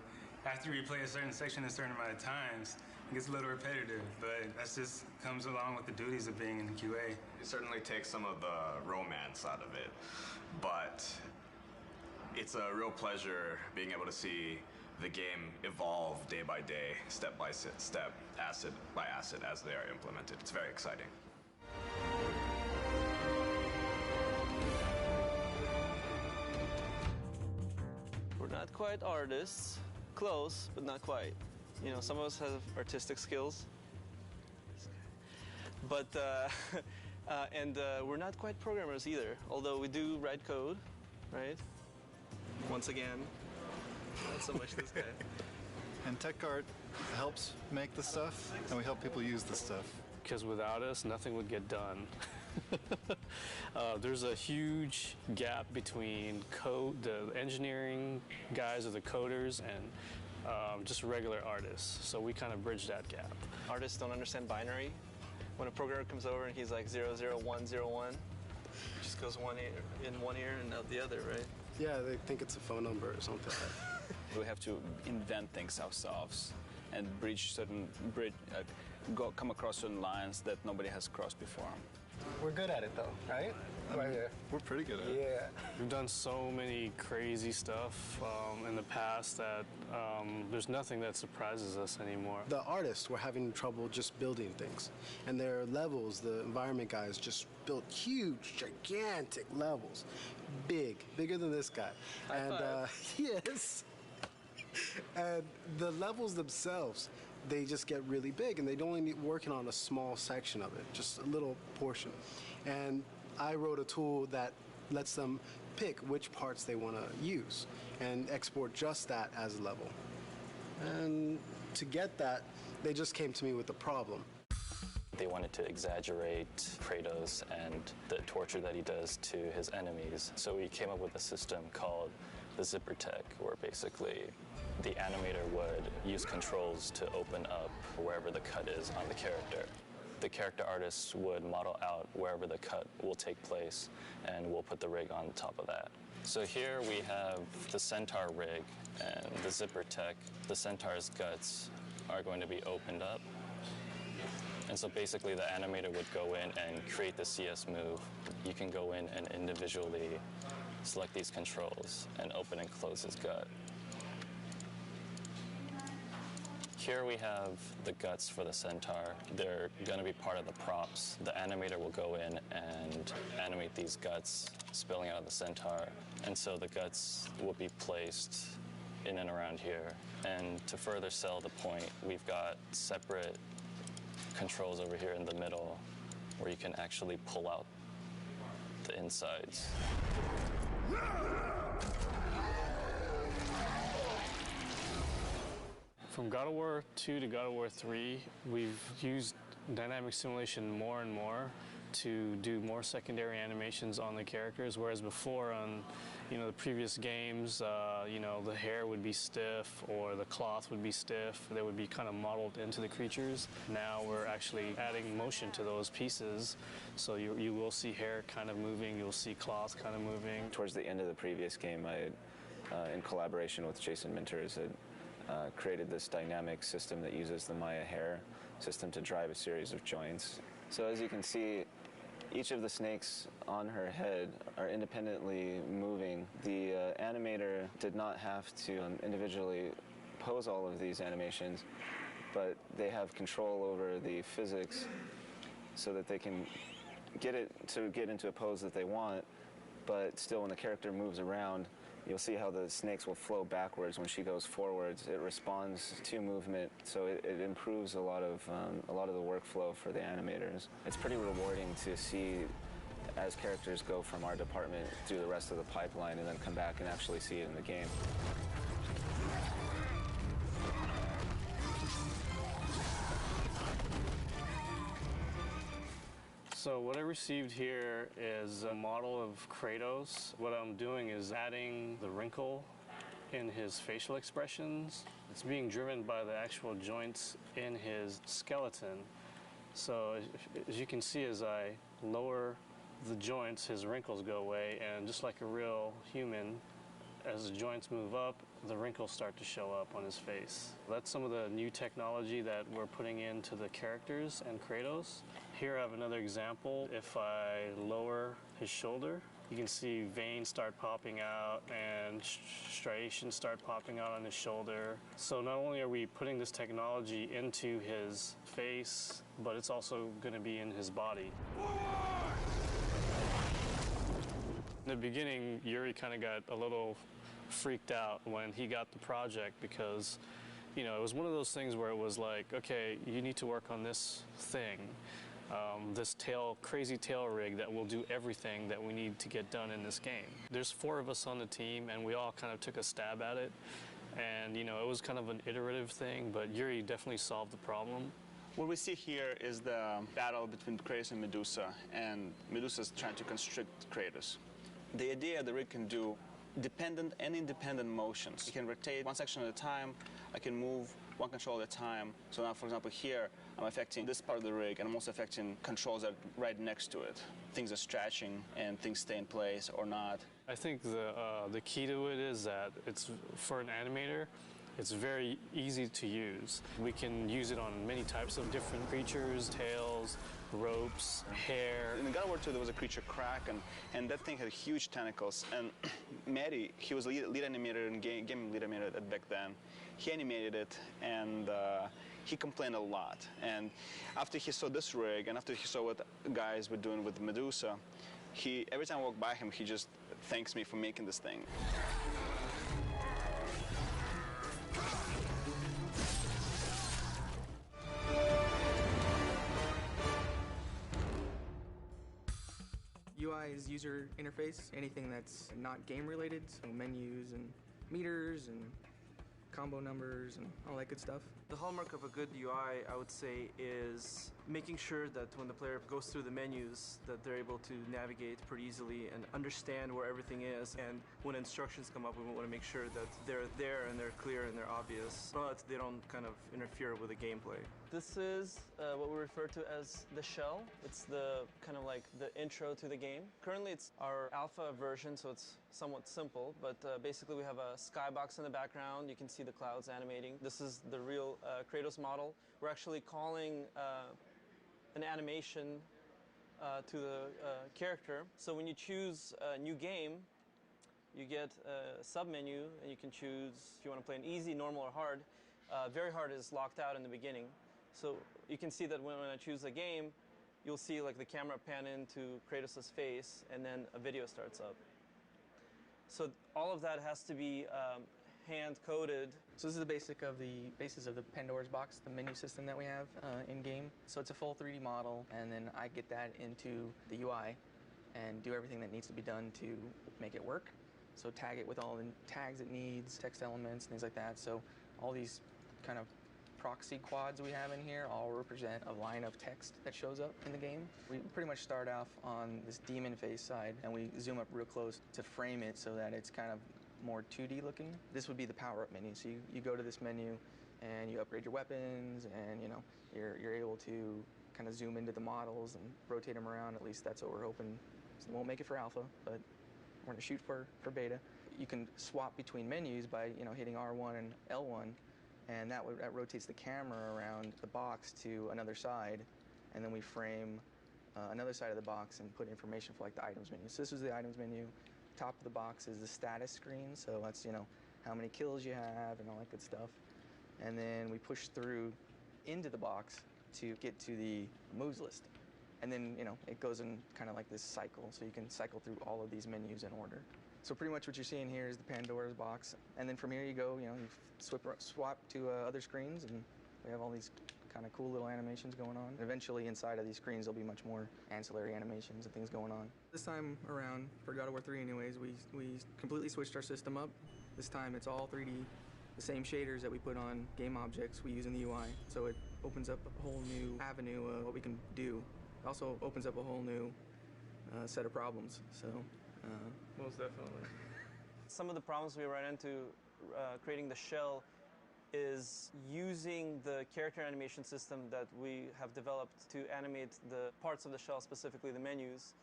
after you play a certain section a certain amount of times, it gets a little repetitive, but that just comes along with the duties of being in QA. It certainly takes some of the romance out of it, but it's a real pleasure being able to see the game evolve day by day, step by step, asset by asset as they are implemented. It's very exciting. We're not quite artists. Close, but not quite. You know, some of us have artistic skills. But, we're not quite programmers either, although we do write code, right? Once again, not so much this guy. And tech art helps make the stuff, and we help people use the stuff. Because without us, nothing would get done. There's a huge gap between the engineering guys or the coders and just regular artists. So we kind of bridge that gap. Artists don't understand binary. When a programmer comes over and he's like 00101, just goes one ear in one ear and out the other, right? Yeah, they think it's a phone number or something. We have to invent things ourselves and come across certain lines that nobody has crossed before. We're good at it though, right? Right here. We're pretty good at it. Yeah. We've done so many crazy stuff in the past that there's nothing that surprises us anymore. The artists were having trouble just building things. And their levels, the environment guys just built huge, gigantic levels. Bigger than this guy. Yes. And the levels themselves, they just get really big, and they'd only need working on a small section of it, just a little portion. And I wrote a tool that lets them pick which parts they want to use and export just that as a level. And to get that, they just came to me with a problem. They wanted to exaggerate Kratos and the torture that he does to his enemies. So we came up with a system called the zipper tech, where basically the animator would use controls to open up wherever the cut is on the character. The character artists would model out wherever the cut will take place, and we'll put the rig on top of that. So here we have the Centaur rig and the zipper tech. The Centaur's guts are going to be opened up. And so basically the animator would go in and create the CS move. You can go in and individually select these controls and open and close his gut. Here we have the guts for the centaur. They're going to be part of the props. The animator will go in and animate these guts spilling out of the centaur. And so the guts will be placed in and around here. And to further sell the point, we've got separate controls over here in the middle where you can actually pull out the insides. From God of War 2 to God of War 3, we've used dynamic simulation more and more to do more secondary animations on the characters, whereas before on the previous games, the hair would be stiff or the cloth would be stiff. They would be kind of modeled into the creatures. Now we're actually adding motion to those pieces, so you will see hair kind of moving, you'll see cloth kind of moving. Towards the end of the previous game, I had, in collaboration with Jason Minters, had created this dynamic system that uses the Maya hair system to drive a series of joints. So as you can see, each of the snakes on her head are independently moving. The animator did not have to individually pose all of these animations, but they have control over the physics so that they can get it to get into a pose that they want, but still when the character moves around, you'll see how the snakes will flow backwards when she goes forwards. It responds to movement, so it improves a lot of the workflow for the animators. It's pretty rewarding to see as characters go from our department through the rest of the pipeline and then come back and actually see it in the game. So what I received here is a model of Kratos. What I'm doing is adding the wrinkle in his facial expressions. It's being driven by the actual joints in his skeleton. So as you can see, as I lower the joints, his wrinkles go away, and just like a real human, as the joints move up, the wrinkles start to show up on his face. That's some of the new technology that we're putting into the characters and Kratos. Here I have another example. If I lower his shoulder, you can see veins start popping out and striations start popping out on his shoulder. So not only are we putting this technology into his face, but it's also going to be in his body. In the beginning, Yuri kind of got a little freaked out when he got the project because, it was one of those things where it was like, okay, you need to work on this thing, this crazy tail rig that will do everything that we need to get done in this game. There's 4 of us on the team, and we all kind of took a stab at it. And, it was kind of an iterative thing, but Yuri definitely solved the problem. What we see here is the battle between Kratos and Medusa is trying to constrict Kratos. The idea the rig can do dependent and independent motions. It can rotate one section at a time. I can move one control at a time. So now, for example, here, I'm affecting this part of the rig, and I'm also affecting controls that are right next to it. Things are stretching, and things stay in place or not. I think the key to it is that it's, for an animator, it's very easy to use. We can use it on many types of different creatures, tails, ropes, hair. In God of War 2, there was a creature Kraken, and that thing had huge tentacles. And Matty, he was lead animator and game lead animator back then. He animated it, and he complained a lot. And after he saw this rig, and after he saw what guys were doing with Medusa, every time I walk by him, he just thanks me for making this thing. UI is user interface, anything that's not game related, so menus and meters and combo numbers and all that good stuff. The hallmark of a good UI, I would say, is making sure that when the player goes through the menus, that they're able to navigate pretty easily and understand where everything is. And when instructions come up, we want to make sure that they're there and they're clear and they're obvious, but they don't kind of interfere with the gameplay. This is what we refer to as the shell. It's the kind of like the intro to the game. Currently it's our alpha version, so it's somewhat simple, but basically we have a skybox in the background. You can see the clouds animating. This is the real Kratos model. We're actually calling an animation to the character. So when you choose a new game, you get a sub-menu, and you can choose if you want to play an easy, normal, or hard. very hard is locked out in the beginning. So you can see that when I choose a game, you'll see like the camera pan into Kratos' face and then a video starts up. So all of that has to be hand-coded. So this is the basis of the Pandora's box, the menu system that we have in-game. So it's a full 3D model, and then I get that into the UI and do everything that needs to be done to make it work. So tag it with all the tags it needs, text elements, things like that. So all these kind of proxy quads we have in here all represent a line of text that shows up in the game. We pretty much start off on this demon face side, and we zoom up real close to frame it so that it's kind of more 2D looking. This would be the power-up menu. So you go to this menu and you upgrade your weapons, and you're able to kind of zoom into the models and rotate them around. At least that's what we're hoping. So we won't make it for alpha, but we're gonna shoot for beta. You can swap between menus by hitting R1 and L1, and that rotates the camera around the box to another side, and then we frame another side of the box and put information for like the items menu. So this is the items menu. Top of the box is the status screen, so that's how many kills you have and all that good stuff. And then we push through into the box to get to the moves list. And then it goes in kind of like this cycle, so you can cycle through all of these menus in order. So pretty much what you're seeing here is the Pandora's box, and then from here you go, you swap to other screens, and we have all these kind of cool little animations going on. And eventually inside of these screens there'll be much more ancillary animations and things going on. This time around, for God of War 3 anyways, we completely switched our system up. This time it's all 3D, the same shaders that we put on game objects we use in the UI. So it opens up a whole new avenue of what we can do. It also opens up a whole new set of problems. So most definitely. Some of the problems we ran into creating the shell is using the character animation system that we have developed to animate the parts of the shell, specifically the menus.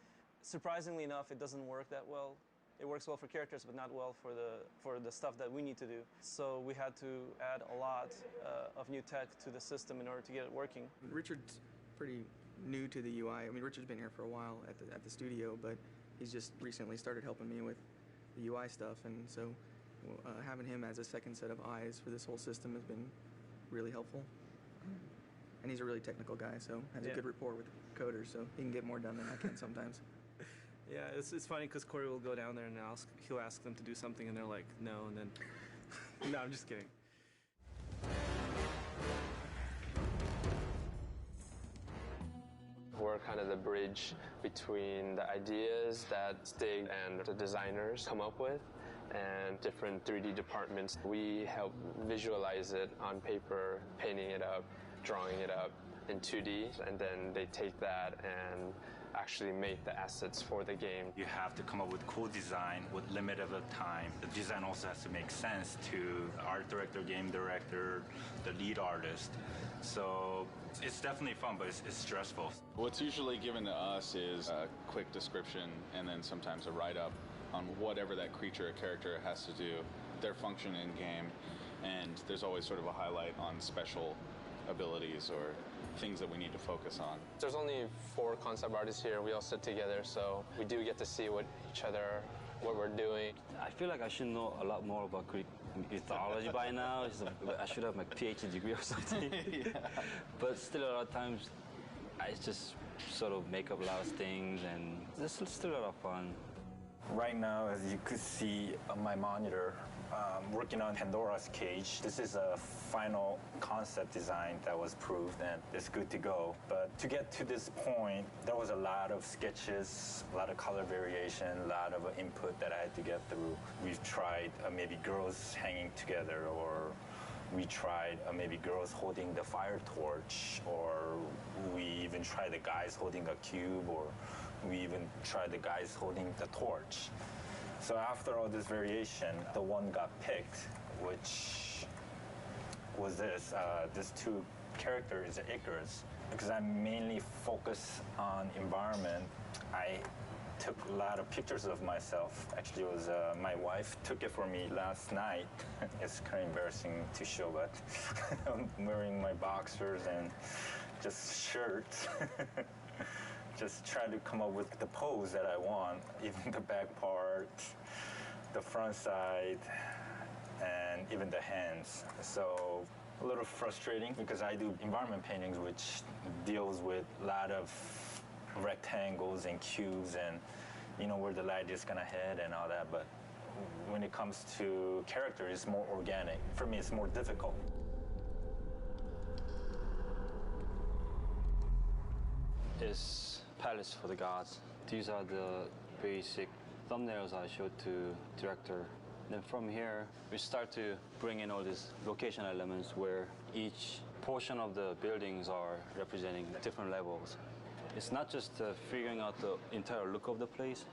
Surprisingly enough, it doesn't work that well. It works well for characters, but not well for the stuff that we need to do. So we had to add a lot of new tech to the system in order to get it working. Richard's pretty new to the UI. I mean, Richard's been here for a while at the studio, but he's just recently started helping me with the UI stuff, and so having him as a second set of eyes for this whole system has been really helpful. And he's a really technical guy, so has a good rapport with the coders, so he can get more done than I can sometimes. Yeah, it's funny because Corey will go down there and he'll ask them to do something, and they're like, no, and then, no, I'm just kidding. We're kind of the bridge between the ideas that Stig and the designers come up with and different 3D departments. We help visualize it on paper, painting it up, drawing it up in 2D, and then they take that and actually make the assets for the game. You have to come up with cool design with limited time. The design also has to make sense to the art director, game director, the lead artist. So it's definitely fun, but it's stressful. What's usually given to us is a quick description and then sometimes a write-up on whatever that creature or character has to do, their function in game, and there's always sort of a highlight on special abilities or things that we need to focus on. There's only 4 concept artists here. We all sit together, so we do get to see what we're doing. I feel like I should know a lot more about Greek mythology by now. I should have my PhD degree or something. Yeah. But still, a lot of times, I just sort of make up a lot of things, and it's still a lot of fun. Right now, as you could see on my monitor, working on Pandora's Cage. This is a final concept design that was proved, and it's good to go. But to get to this point, there was a lot of sketches, a lot of color variation, a lot of input that I had to get through. We've tried maybe girls hanging together, or we tried maybe girls holding the fire torch, or we even tried the guys holding a cube, or we even tried the guys holding the torch. So after all this variation, the one got picked, which was this 2 characters, Icarus. Because I mainly focus on environment, I took a lot of pictures of myself. Actually, it was my wife took it for me last night. It's kind of embarrassing to show, but I'm wearing my boxers and just shirts. Just try to come up with the pose that I want, even the back part, the front side, and even the hands. So a little frustrating because I do environment paintings, which deals with a lot of rectangles and cubes and, you know, where the light is gonna head and all that. But when it comes to character, it's more organic. For me, it's more difficult. Is Palace for the Gods. These are the basic thumbnails I showed to director. Then from here, we start to bring in all these location elements where each portion of the buildings are representing different levels. It's not just figuring out the entire look of the place.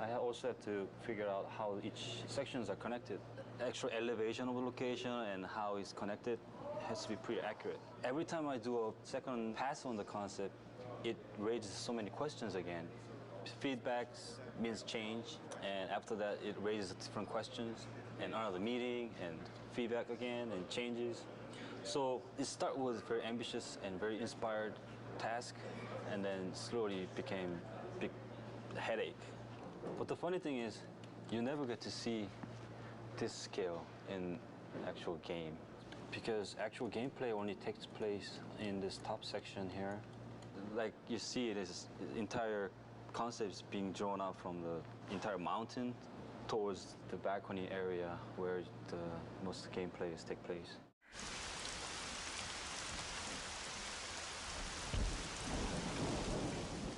I also have to figure out how each sections are connected. The actual elevation of the location and how it's connected has to be pretty accurate. Every time I do a second pass on the concept, it raises so many questions again. Feedbacks means change, and after that it raises different questions, and another meeting, and feedback again, and changes. So it started with a very ambitious and very inspired task, and then slowly became a big headache. But the funny thing is, you never get to see this scale in actual game, because actual gameplay only takes place in this top section here. Like you see, this entire concept is being drawn out from the entire mountain towards the balcony area where the most gameplays take place.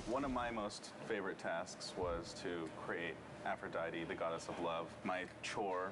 One of my most favorite tasks was to create Aphrodite, the goddess of love. My chore,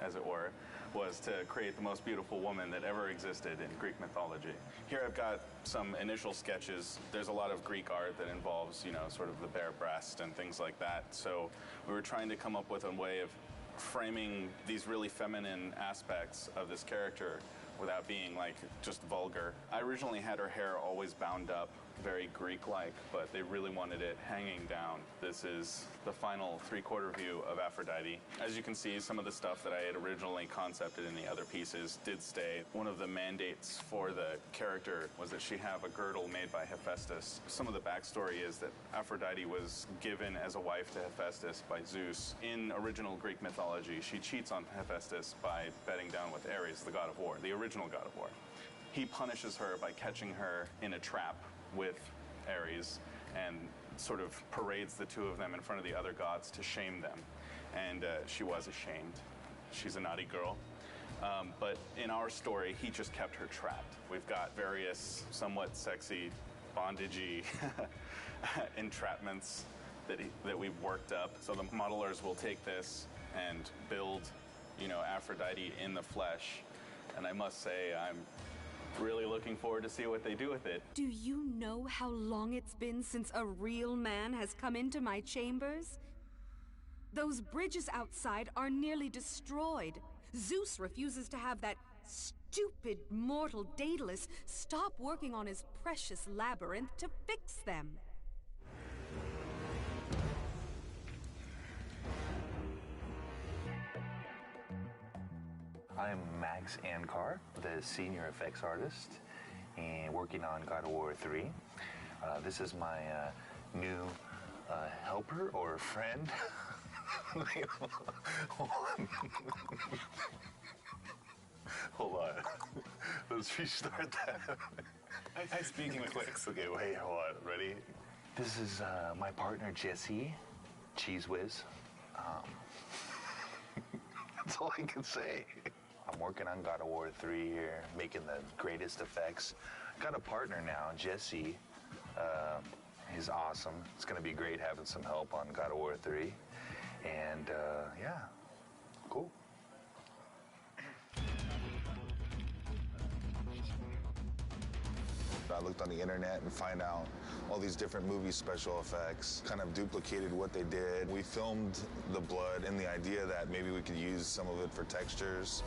as it were, was to create the most beautiful woman that ever existed in Greek mythology. Here I've got some initial sketches. There's a lot of Greek art that involves, you know, sort of the bare breast and things like that. So we were trying to come up with a way of framing these really feminine aspects of this character without being like just vulgar. I originally had her hair always bound up, very Greek-like, but they really wanted it hanging down. This is the final three-quarter view of Aphrodite. As you can see, some of the stuff that I had originally concepted in the other pieces did stay. One of the mandates for the character was that she have a girdle made by Hephaestus. Some of the backstory is that Aphrodite was given as a wife to Hephaestus by Zeus. In original Greek mythology, she cheats on Hephaestus by bedding down with Ares, the god of war, the original god of war. He punishes her by catching her in a trap with Ares and sort of parades the two of them in front of the other gods to shame them. And she was ashamed. She's a naughty girl. But in our story, he just kept her trapped. We've got various somewhat sexy, bondagey entrapments that we've worked up. So the modelers will take this and build, you know, Aphrodite in the flesh. And I must say, I'm really looking forward to see what they do with it. Do you know how long it's been since a real man has come into my chambers? Those bridges outside are nearly destroyed. Zeus refuses to have that stupid mortal Daedalus stop working on his precious labyrinth to fix them. I'm Max Ankar, the senior effects artist, and working on God of War 3. This is my new helper or friend. Hold on. Let's restart that. I speak in clicks. Okay, wait, hold on. Ready? This is my partner, Jesse, Cheese Whiz. That's all I can say. I'm working on God of War 3 here, making the greatest effects. Got a partner now, Jesse. He's awesome. It's going to be great having some help on God of War 3. And yeah, cool. I looked on the internet and find out all these different movie special effects, kind of duplicated what they did. We filmed the blood and the idea that maybe we could use some of it for textures.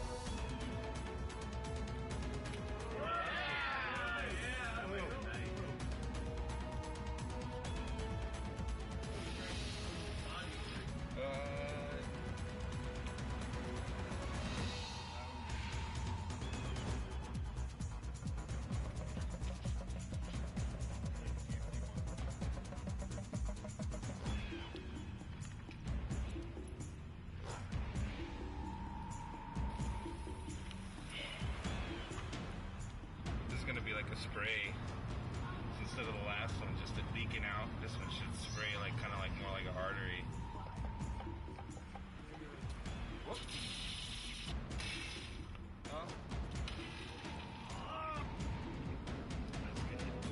the spray. Instead of the last one just leaking out, this one should spray like kind of like more like an artery.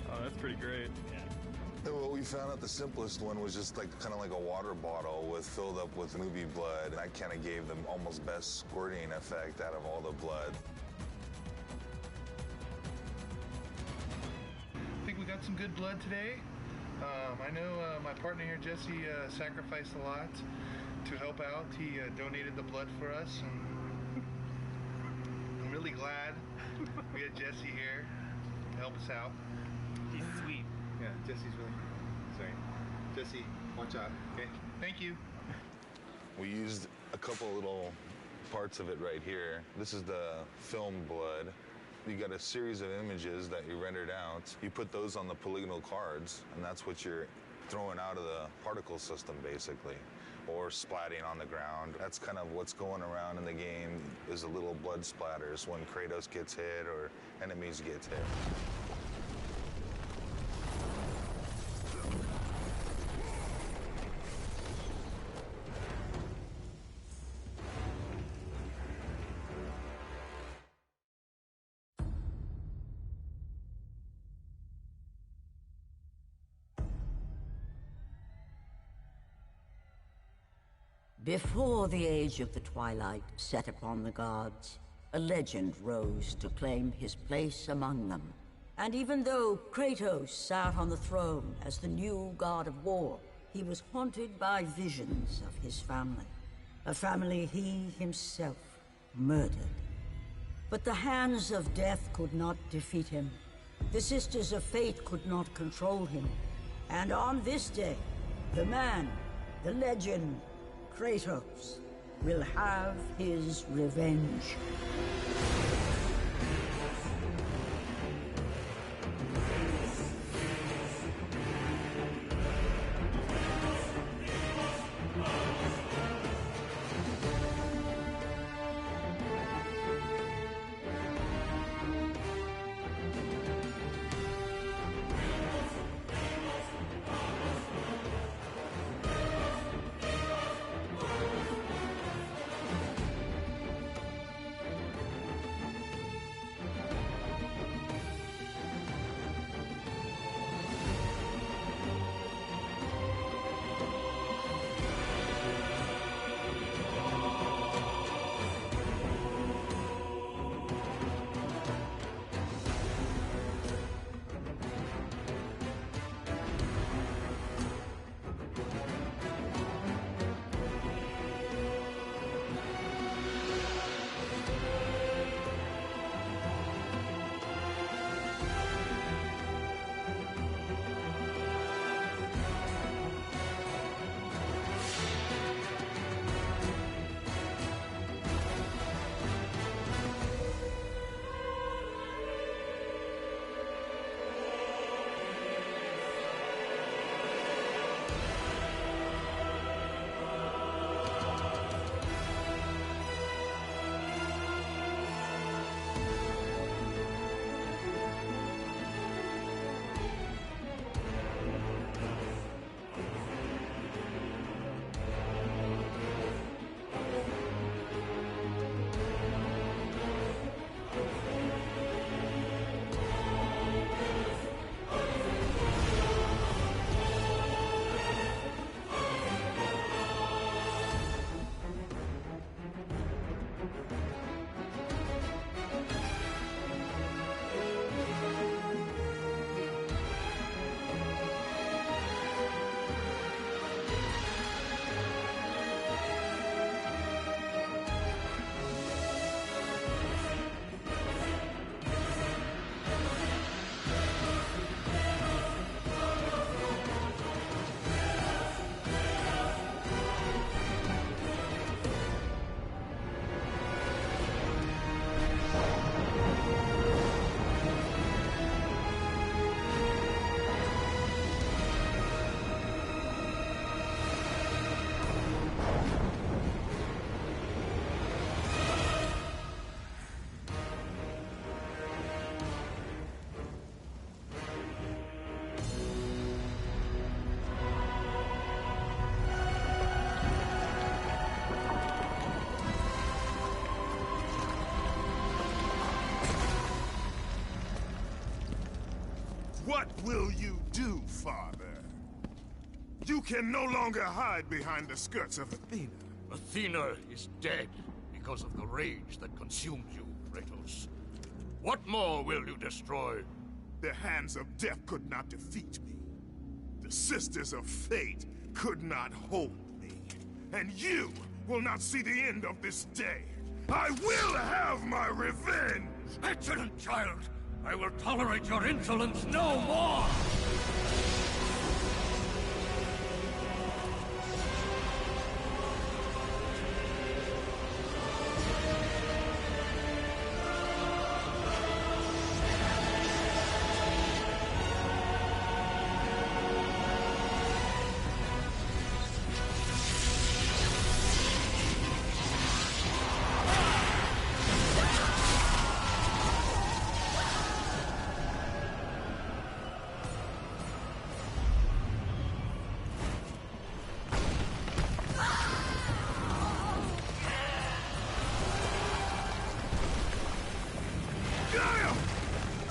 Oh, that's pretty great. And what we found out, the simplest one was just like kind of like a water bottle filled up with movie blood. And that kind of gave them almost best squirting effect out of all the blood. I think we got some good blood today. I know my partner here, Jesse, sacrificed a lot to help out. He donated the blood for us, and I'm really glad we had Jesse here to help us out. He's sweet. Yeah, Jesse's really sorry. Jesse, watch out. Okay, thank you. We used a couple little parts of it right here. This is the film blood. You got a series of images that you rendered out. You put those on the polygonal cards, and that's what you're throwing out of the particle system, basically, or splatting on the ground. That's kind of what's going around in the game, is the little blood splatters when Kratos gets hit or enemies get hit. Before the age of the twilight set upon the gods, a legend rose to claim his place among them. And even though Kratos sat on the throne as the new god of war, he was haunted by visions of his family. A family he himself murdered. But the hands of death could not defeat him. The Sisters of Fate could not control him. And on this day, the man, the legend, Kratos will have his revenge. What will you do, Father? You can no longer hide behind the skirts of Athena. Athena is dead because of the rage that consumed you, Kratos. What more will you destroy? The hands of death could not defeat me. The Sisters of Fate could not hold me. And you will not see the end of this day. I will have my revenge! Excellent, child! I will tolerate your insolence no more!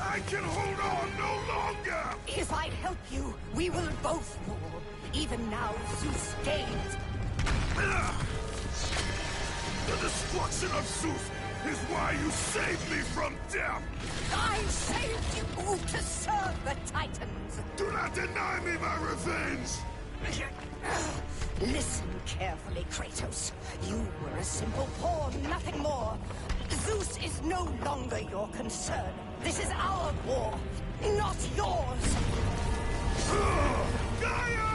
I can hold on no longer! If I help you, we will both fall. Even now, Zeus gains. The destruction of Zeus is why you saved me from death! I saved you to serve the Titans! Do not deny me my revenge! Listen carefully, Kratos. You were a simple pawn, nothing more. Zeus is no longer your concern. This is our war, not yours! Gaia!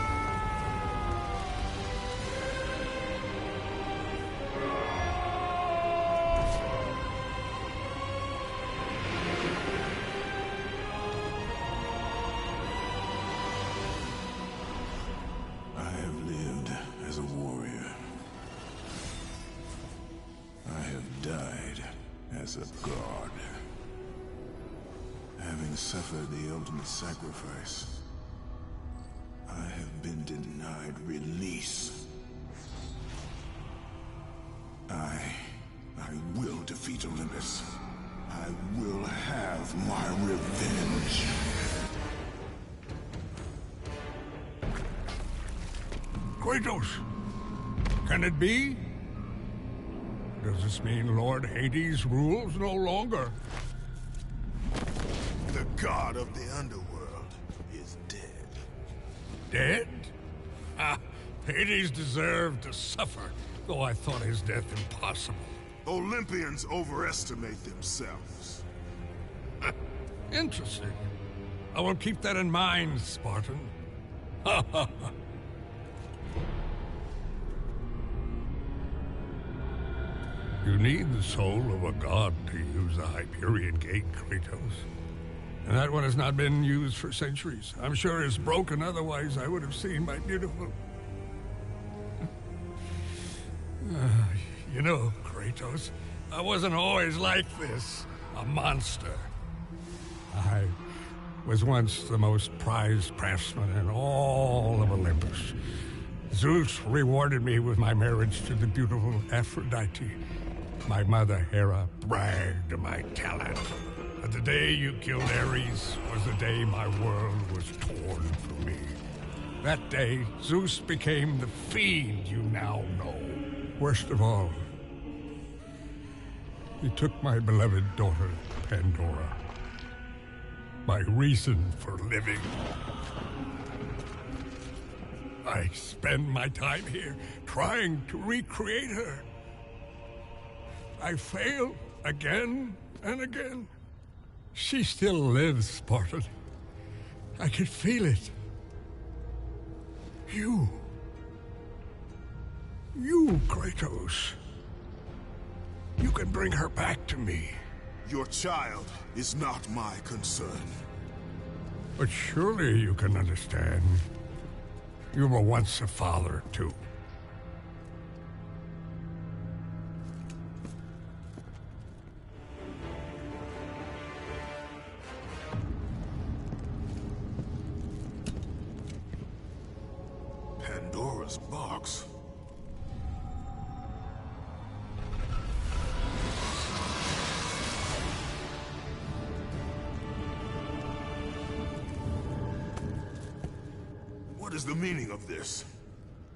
I have lived as a warrior. I have died as a god. Having suffered the ultimate sacrifice, I have been denied release. I will defeat Olympus. I will have my revenge. Kratos! Can it be? Does this mean Lord Hades rules no longer? The god of the underworld is dead. Dead? Ah, Hades deserved to suffer, though I thought his death impossible. Olympians overestimate themselves. Interesting. I will keep that in mind, Spartan. Ha ha ha. You need the soul of a god to use the Hyperion Gate, Kratos. And that one has not been used for centuries. I'm sure it's broken, otherwise I would have seen my beautiful... You know, Kratos, I wasn't always like this, a monster. I was once the most prized craftsman in all of Olympus. Zeus rewarded me with my marriage to the beautiful Aphrodite. My mother, Hera, bragged of my talent. But the day you killed Ares was the day my world was torn from me. That day, Zeus became the fiend you now know. Worst of all, he took my beloved daughter, Pandora. My reason for living. I spend my time here trying to recreate her. I fail again and again. She still lives, Spartan. I can feel it. You, Kratos. You can bring her back to me. Your child is not my concern. But surely you can understand. You were once a father, too. Pandora's box. is the meaning of this?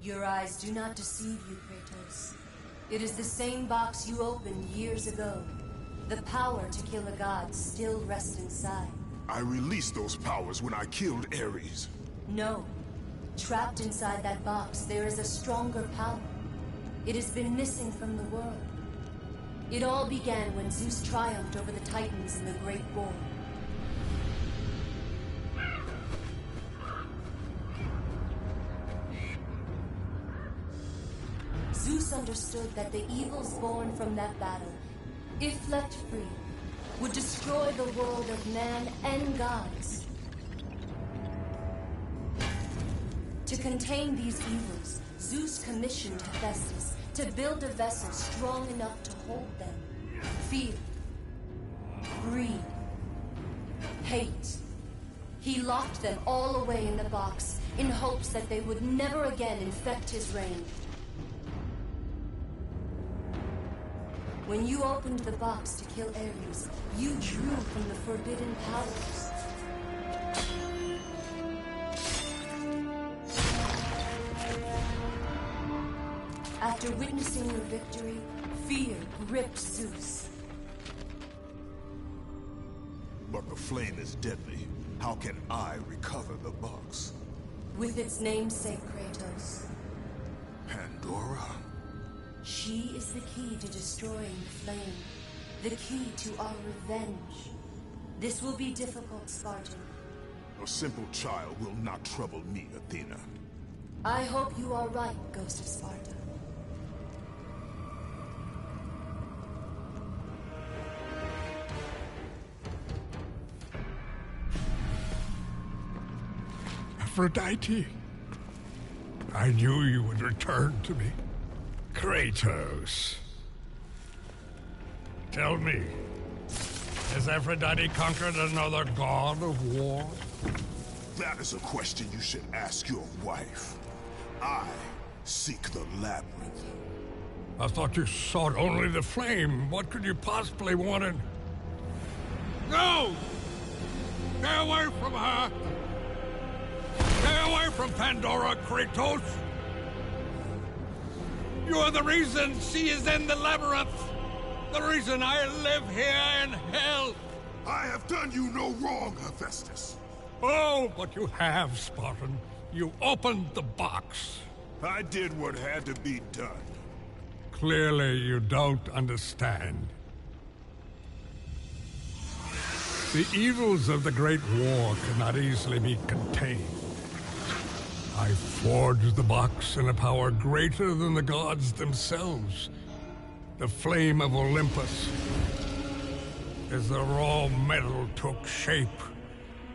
Your eyes do not deceive you, Kratos. It is the same box you opened years ago. The power to kill a god still rests inside. I released those powers when I killed Ares. No. Trapped inside that box, there is a stronger power. It has been missing from the world. It all began when Zeus triumphed over the Titans in the Great War. Zeus understood that the evils born from that battle, if left free, would destroy the world of man and gods. To contain these evils, Zeus commissioned Hephaestus to build a vessel strong enough to hold them. Fear, greed, hate. He locked them all away in the box in hopes that they would never again infect his reign. When you opened the box to kill Ares, you drew from the forbidden powers. After witnessing your victory, fear gripped Zeus. But the flame is deadly. How can I recover the box? With its namesake, Kratos. Pandora? She is the key to destroying the flame. The key to our revenge. This will be difficult, Spartan. A simple child will not trouble me, Athena. I hope you are right, Ghost of Sparta. Aphrodite, I knew you would return to me. Kratos. Tell me, has Aphrodite conquered another god of war? That is a question you should ask your wife. I seek the labyrinth. I thought you sought only the flame. What could you possibly want in... No! Stay away from her! Stay away from Pandora, Kratos! You are the reason she is in the labyrinth! The reason I live here in hell! I have done you no wrong, Hephaestus. Oh, but you have, Spartan. You opened the box. I did what had to be done. Clearly, you don't understand. The evils of the Great War cannot easily be contained. I forged the box in a power greater than the gods themselves. The flame of Olympus. As the raw metal took shape,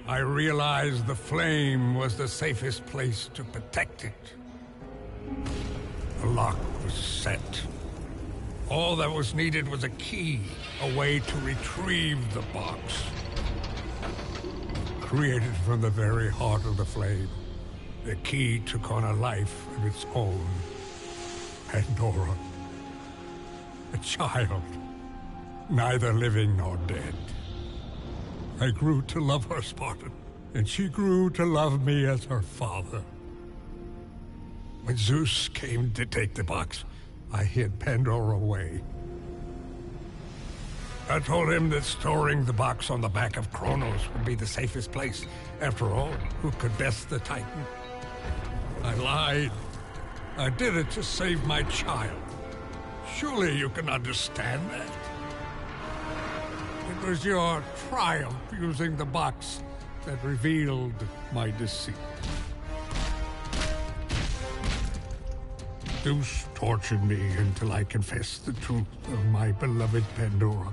I realized the flame was the safest place to protect it. The lock was set. All that was needed was a key, a way to retrieve the box. Created from the very heart of the flame, the key took on a life of its own. Pandora. A child, neither living nor dead. I grew to love her, Spartan, and she grew to love me as her father. When Zeus came to take the box, I hid Pandora away. I told him that storing the box on the back of Kronos would be the safest place. After all, who could best the Titan? I lied. I did it to save my child. Surely you can understand that. It was your triumph using the box that revealed my deceit. Zeus tortured me until I confessed the truth of my beloved Pandora.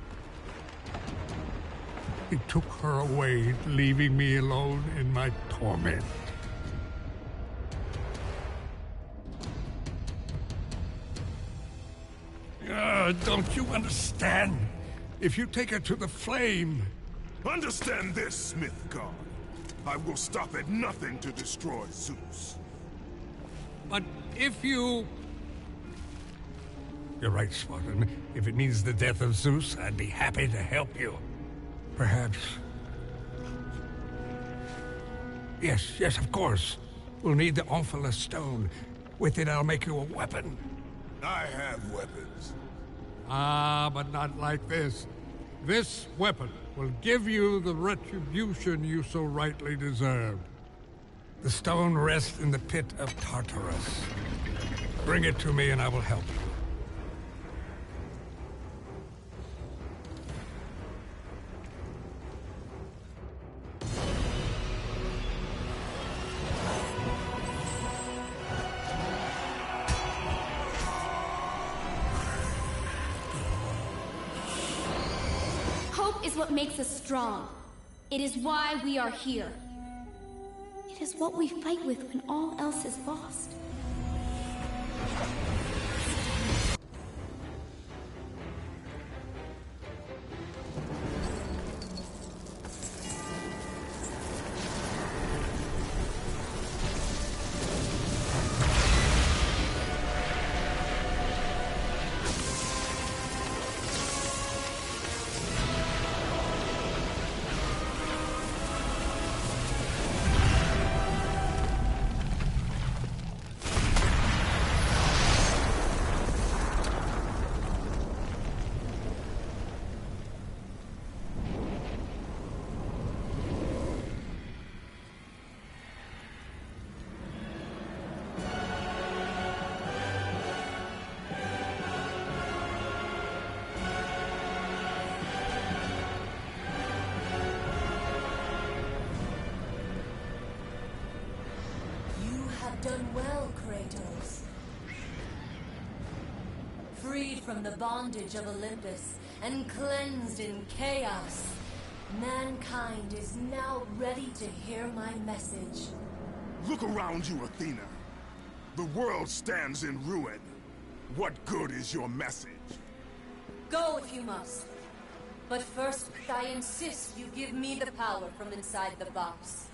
He took her away, leaving me alone in my torment. Don't you understand? If you take her to the flame... Understand this, Smith God. I will stop at nothing to destroy Zeus. But if you... You're right, Spartan. If it means the death of Zeus, I'd be happy to help you. Perhaps. Yes, of course. we'll need the Omphalos stone. With it, I'll make you a weapon. I have weapons. Ah, but not like this. This weapon will give you the retribution you so rightly deserve. The stone rests in the pit of Tartarus. Bring it to me and I will help you. Hope is what makes us strong. It is why we are here. It is what we fight with when all else is lost. Done well, Kratos. Freed from the bondage of Olympus and cleansed in chaos, mankind is now ready to hear my message. Look around you, Athena. The world stands in ruin. What good is your message? Go if you must. But first, I insist you give me the power from inside the box.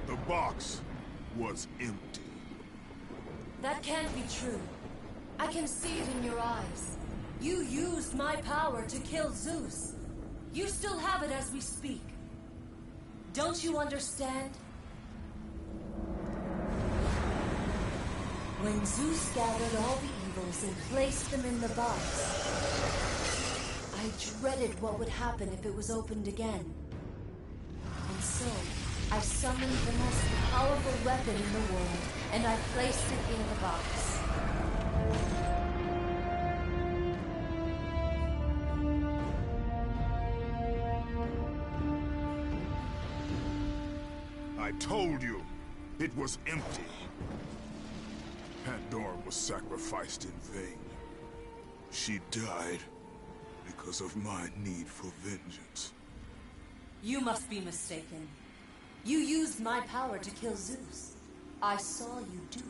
The box was empty. That can't be true. I can see it in your eyes. You used my power to kill Zeus. You still have it as we speak. Don't you understand? When Zeus gathered all the evils and placed them in the box, I dreaded what would happen if it was opened again. And so, I summoned the most powerful weapon in the world, and I placed it in the box. I told you, it was empty. Pandora was sacrificed in vain. She died because of my need for vengeance. You must be mistaken. You used my power to kill Zeus. I saw you do it.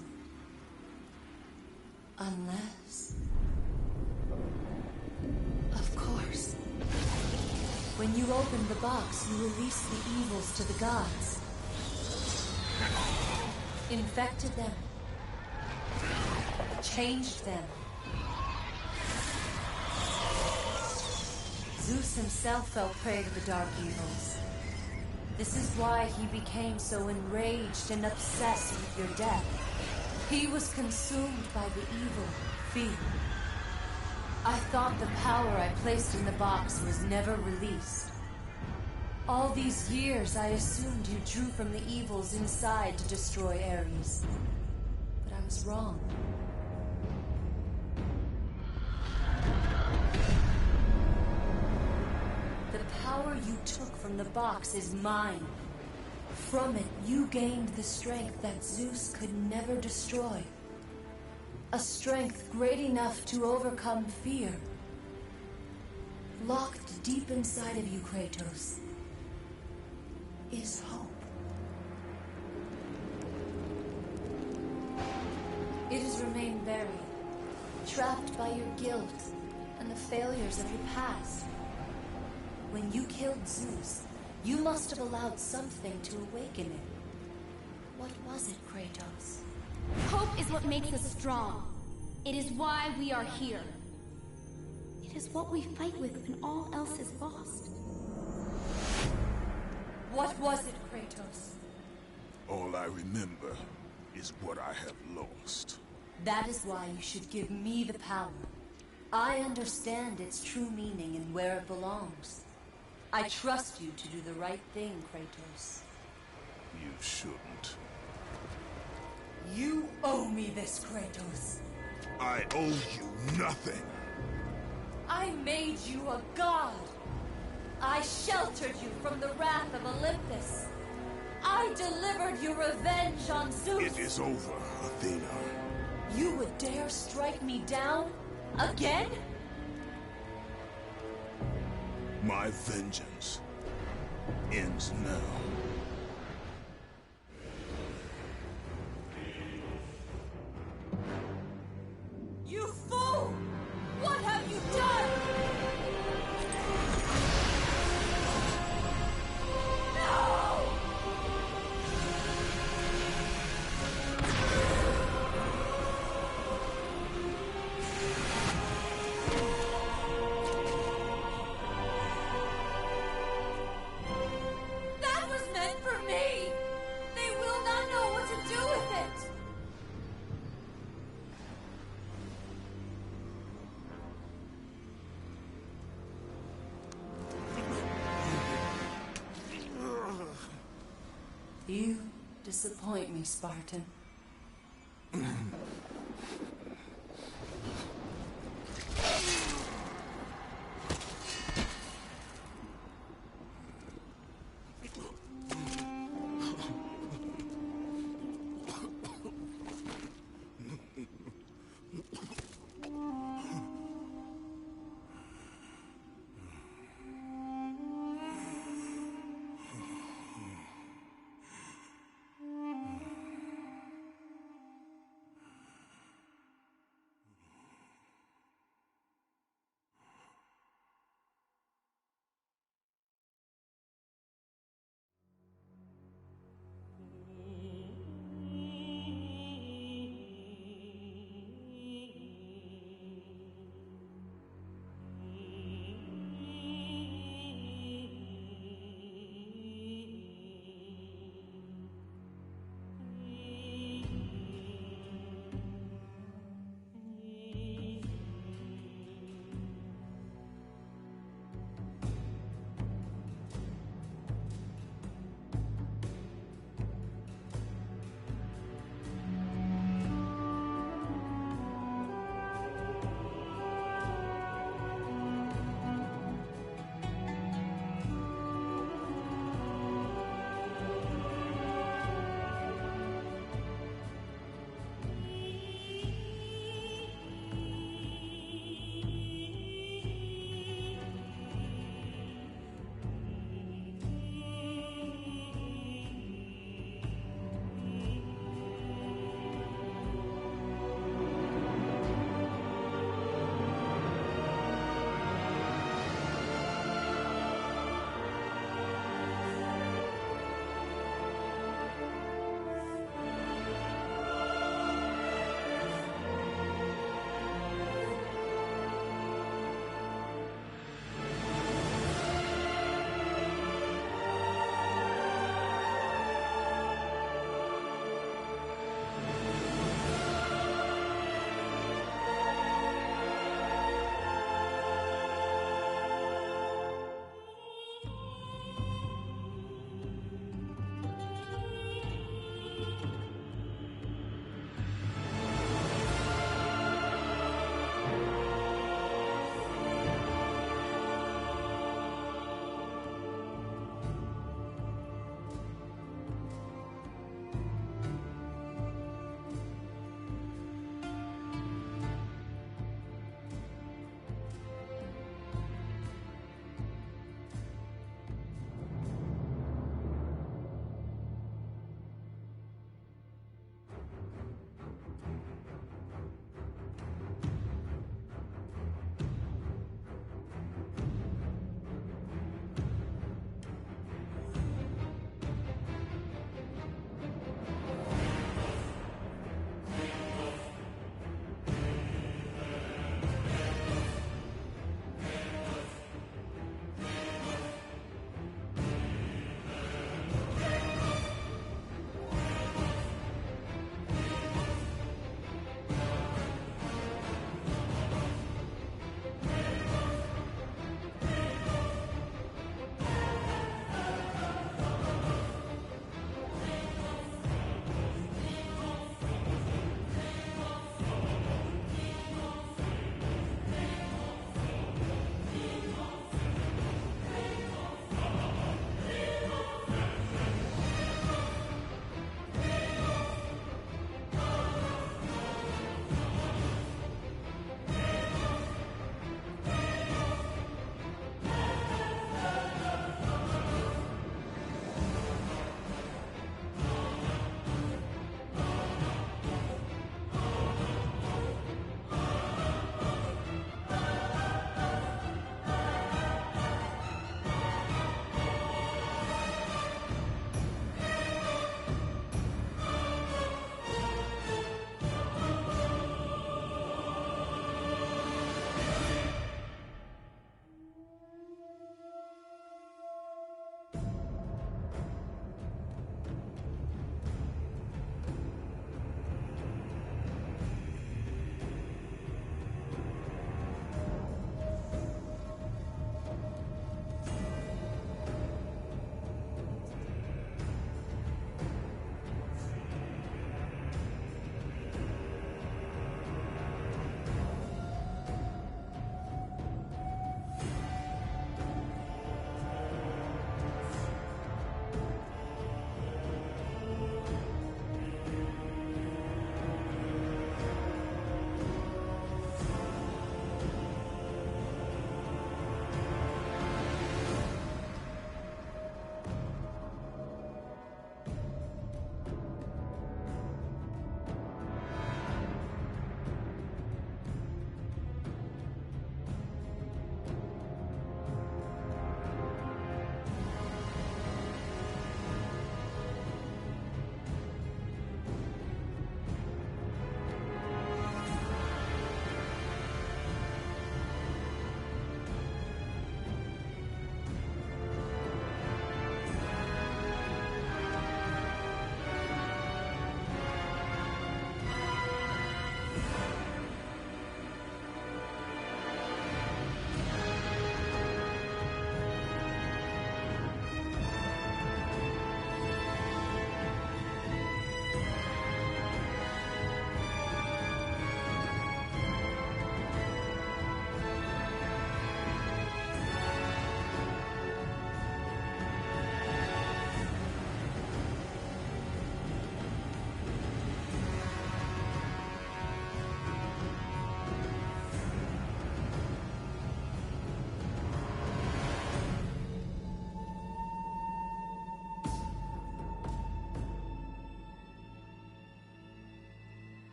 Unless... Of course. When you opened the box, you released the evils to the gods. Infected them. Changed them. Zeus himself fell prey to the dark evils. This is why he became so enraged and obsessed with your death. He was consumed by the evil, fear. I thought the power I placed in the box was never released. All these years, I assumed you drew from the evils inside to destroy Ares. But I was wrong. The power you took from the box is mine. From it, you gained the strength that Zeus could never destroy. A strength great enough to overcome fear. Locked deep inside of you, Kratos, is hope. It has remained buried, trapped by your guilt and the failures of your past. When you killed Zeus, you must have allowed something to awaken it. What was it, Kratos? Hope is what makes us strong. It is why we are here. It is what we fight with when all else is lost. What was it, Kratos? All I remember is what I have lost. That is why you should give me the power. I understand its true meaning and where it belongs. I trust you to do the right thing, Kratos. You shouldn't. You owe me this, Kratos. I owe you nothing. I made you a god. I sheltered you from the wrath of Olympus. I delivered you revenge on Zeus. It is over, Athena. You would dare strike me down? Again? My vengeance ends now. You fool! What have you done? No! That was meant for me! They will not know what to do with it! You disappoint me, Spartan.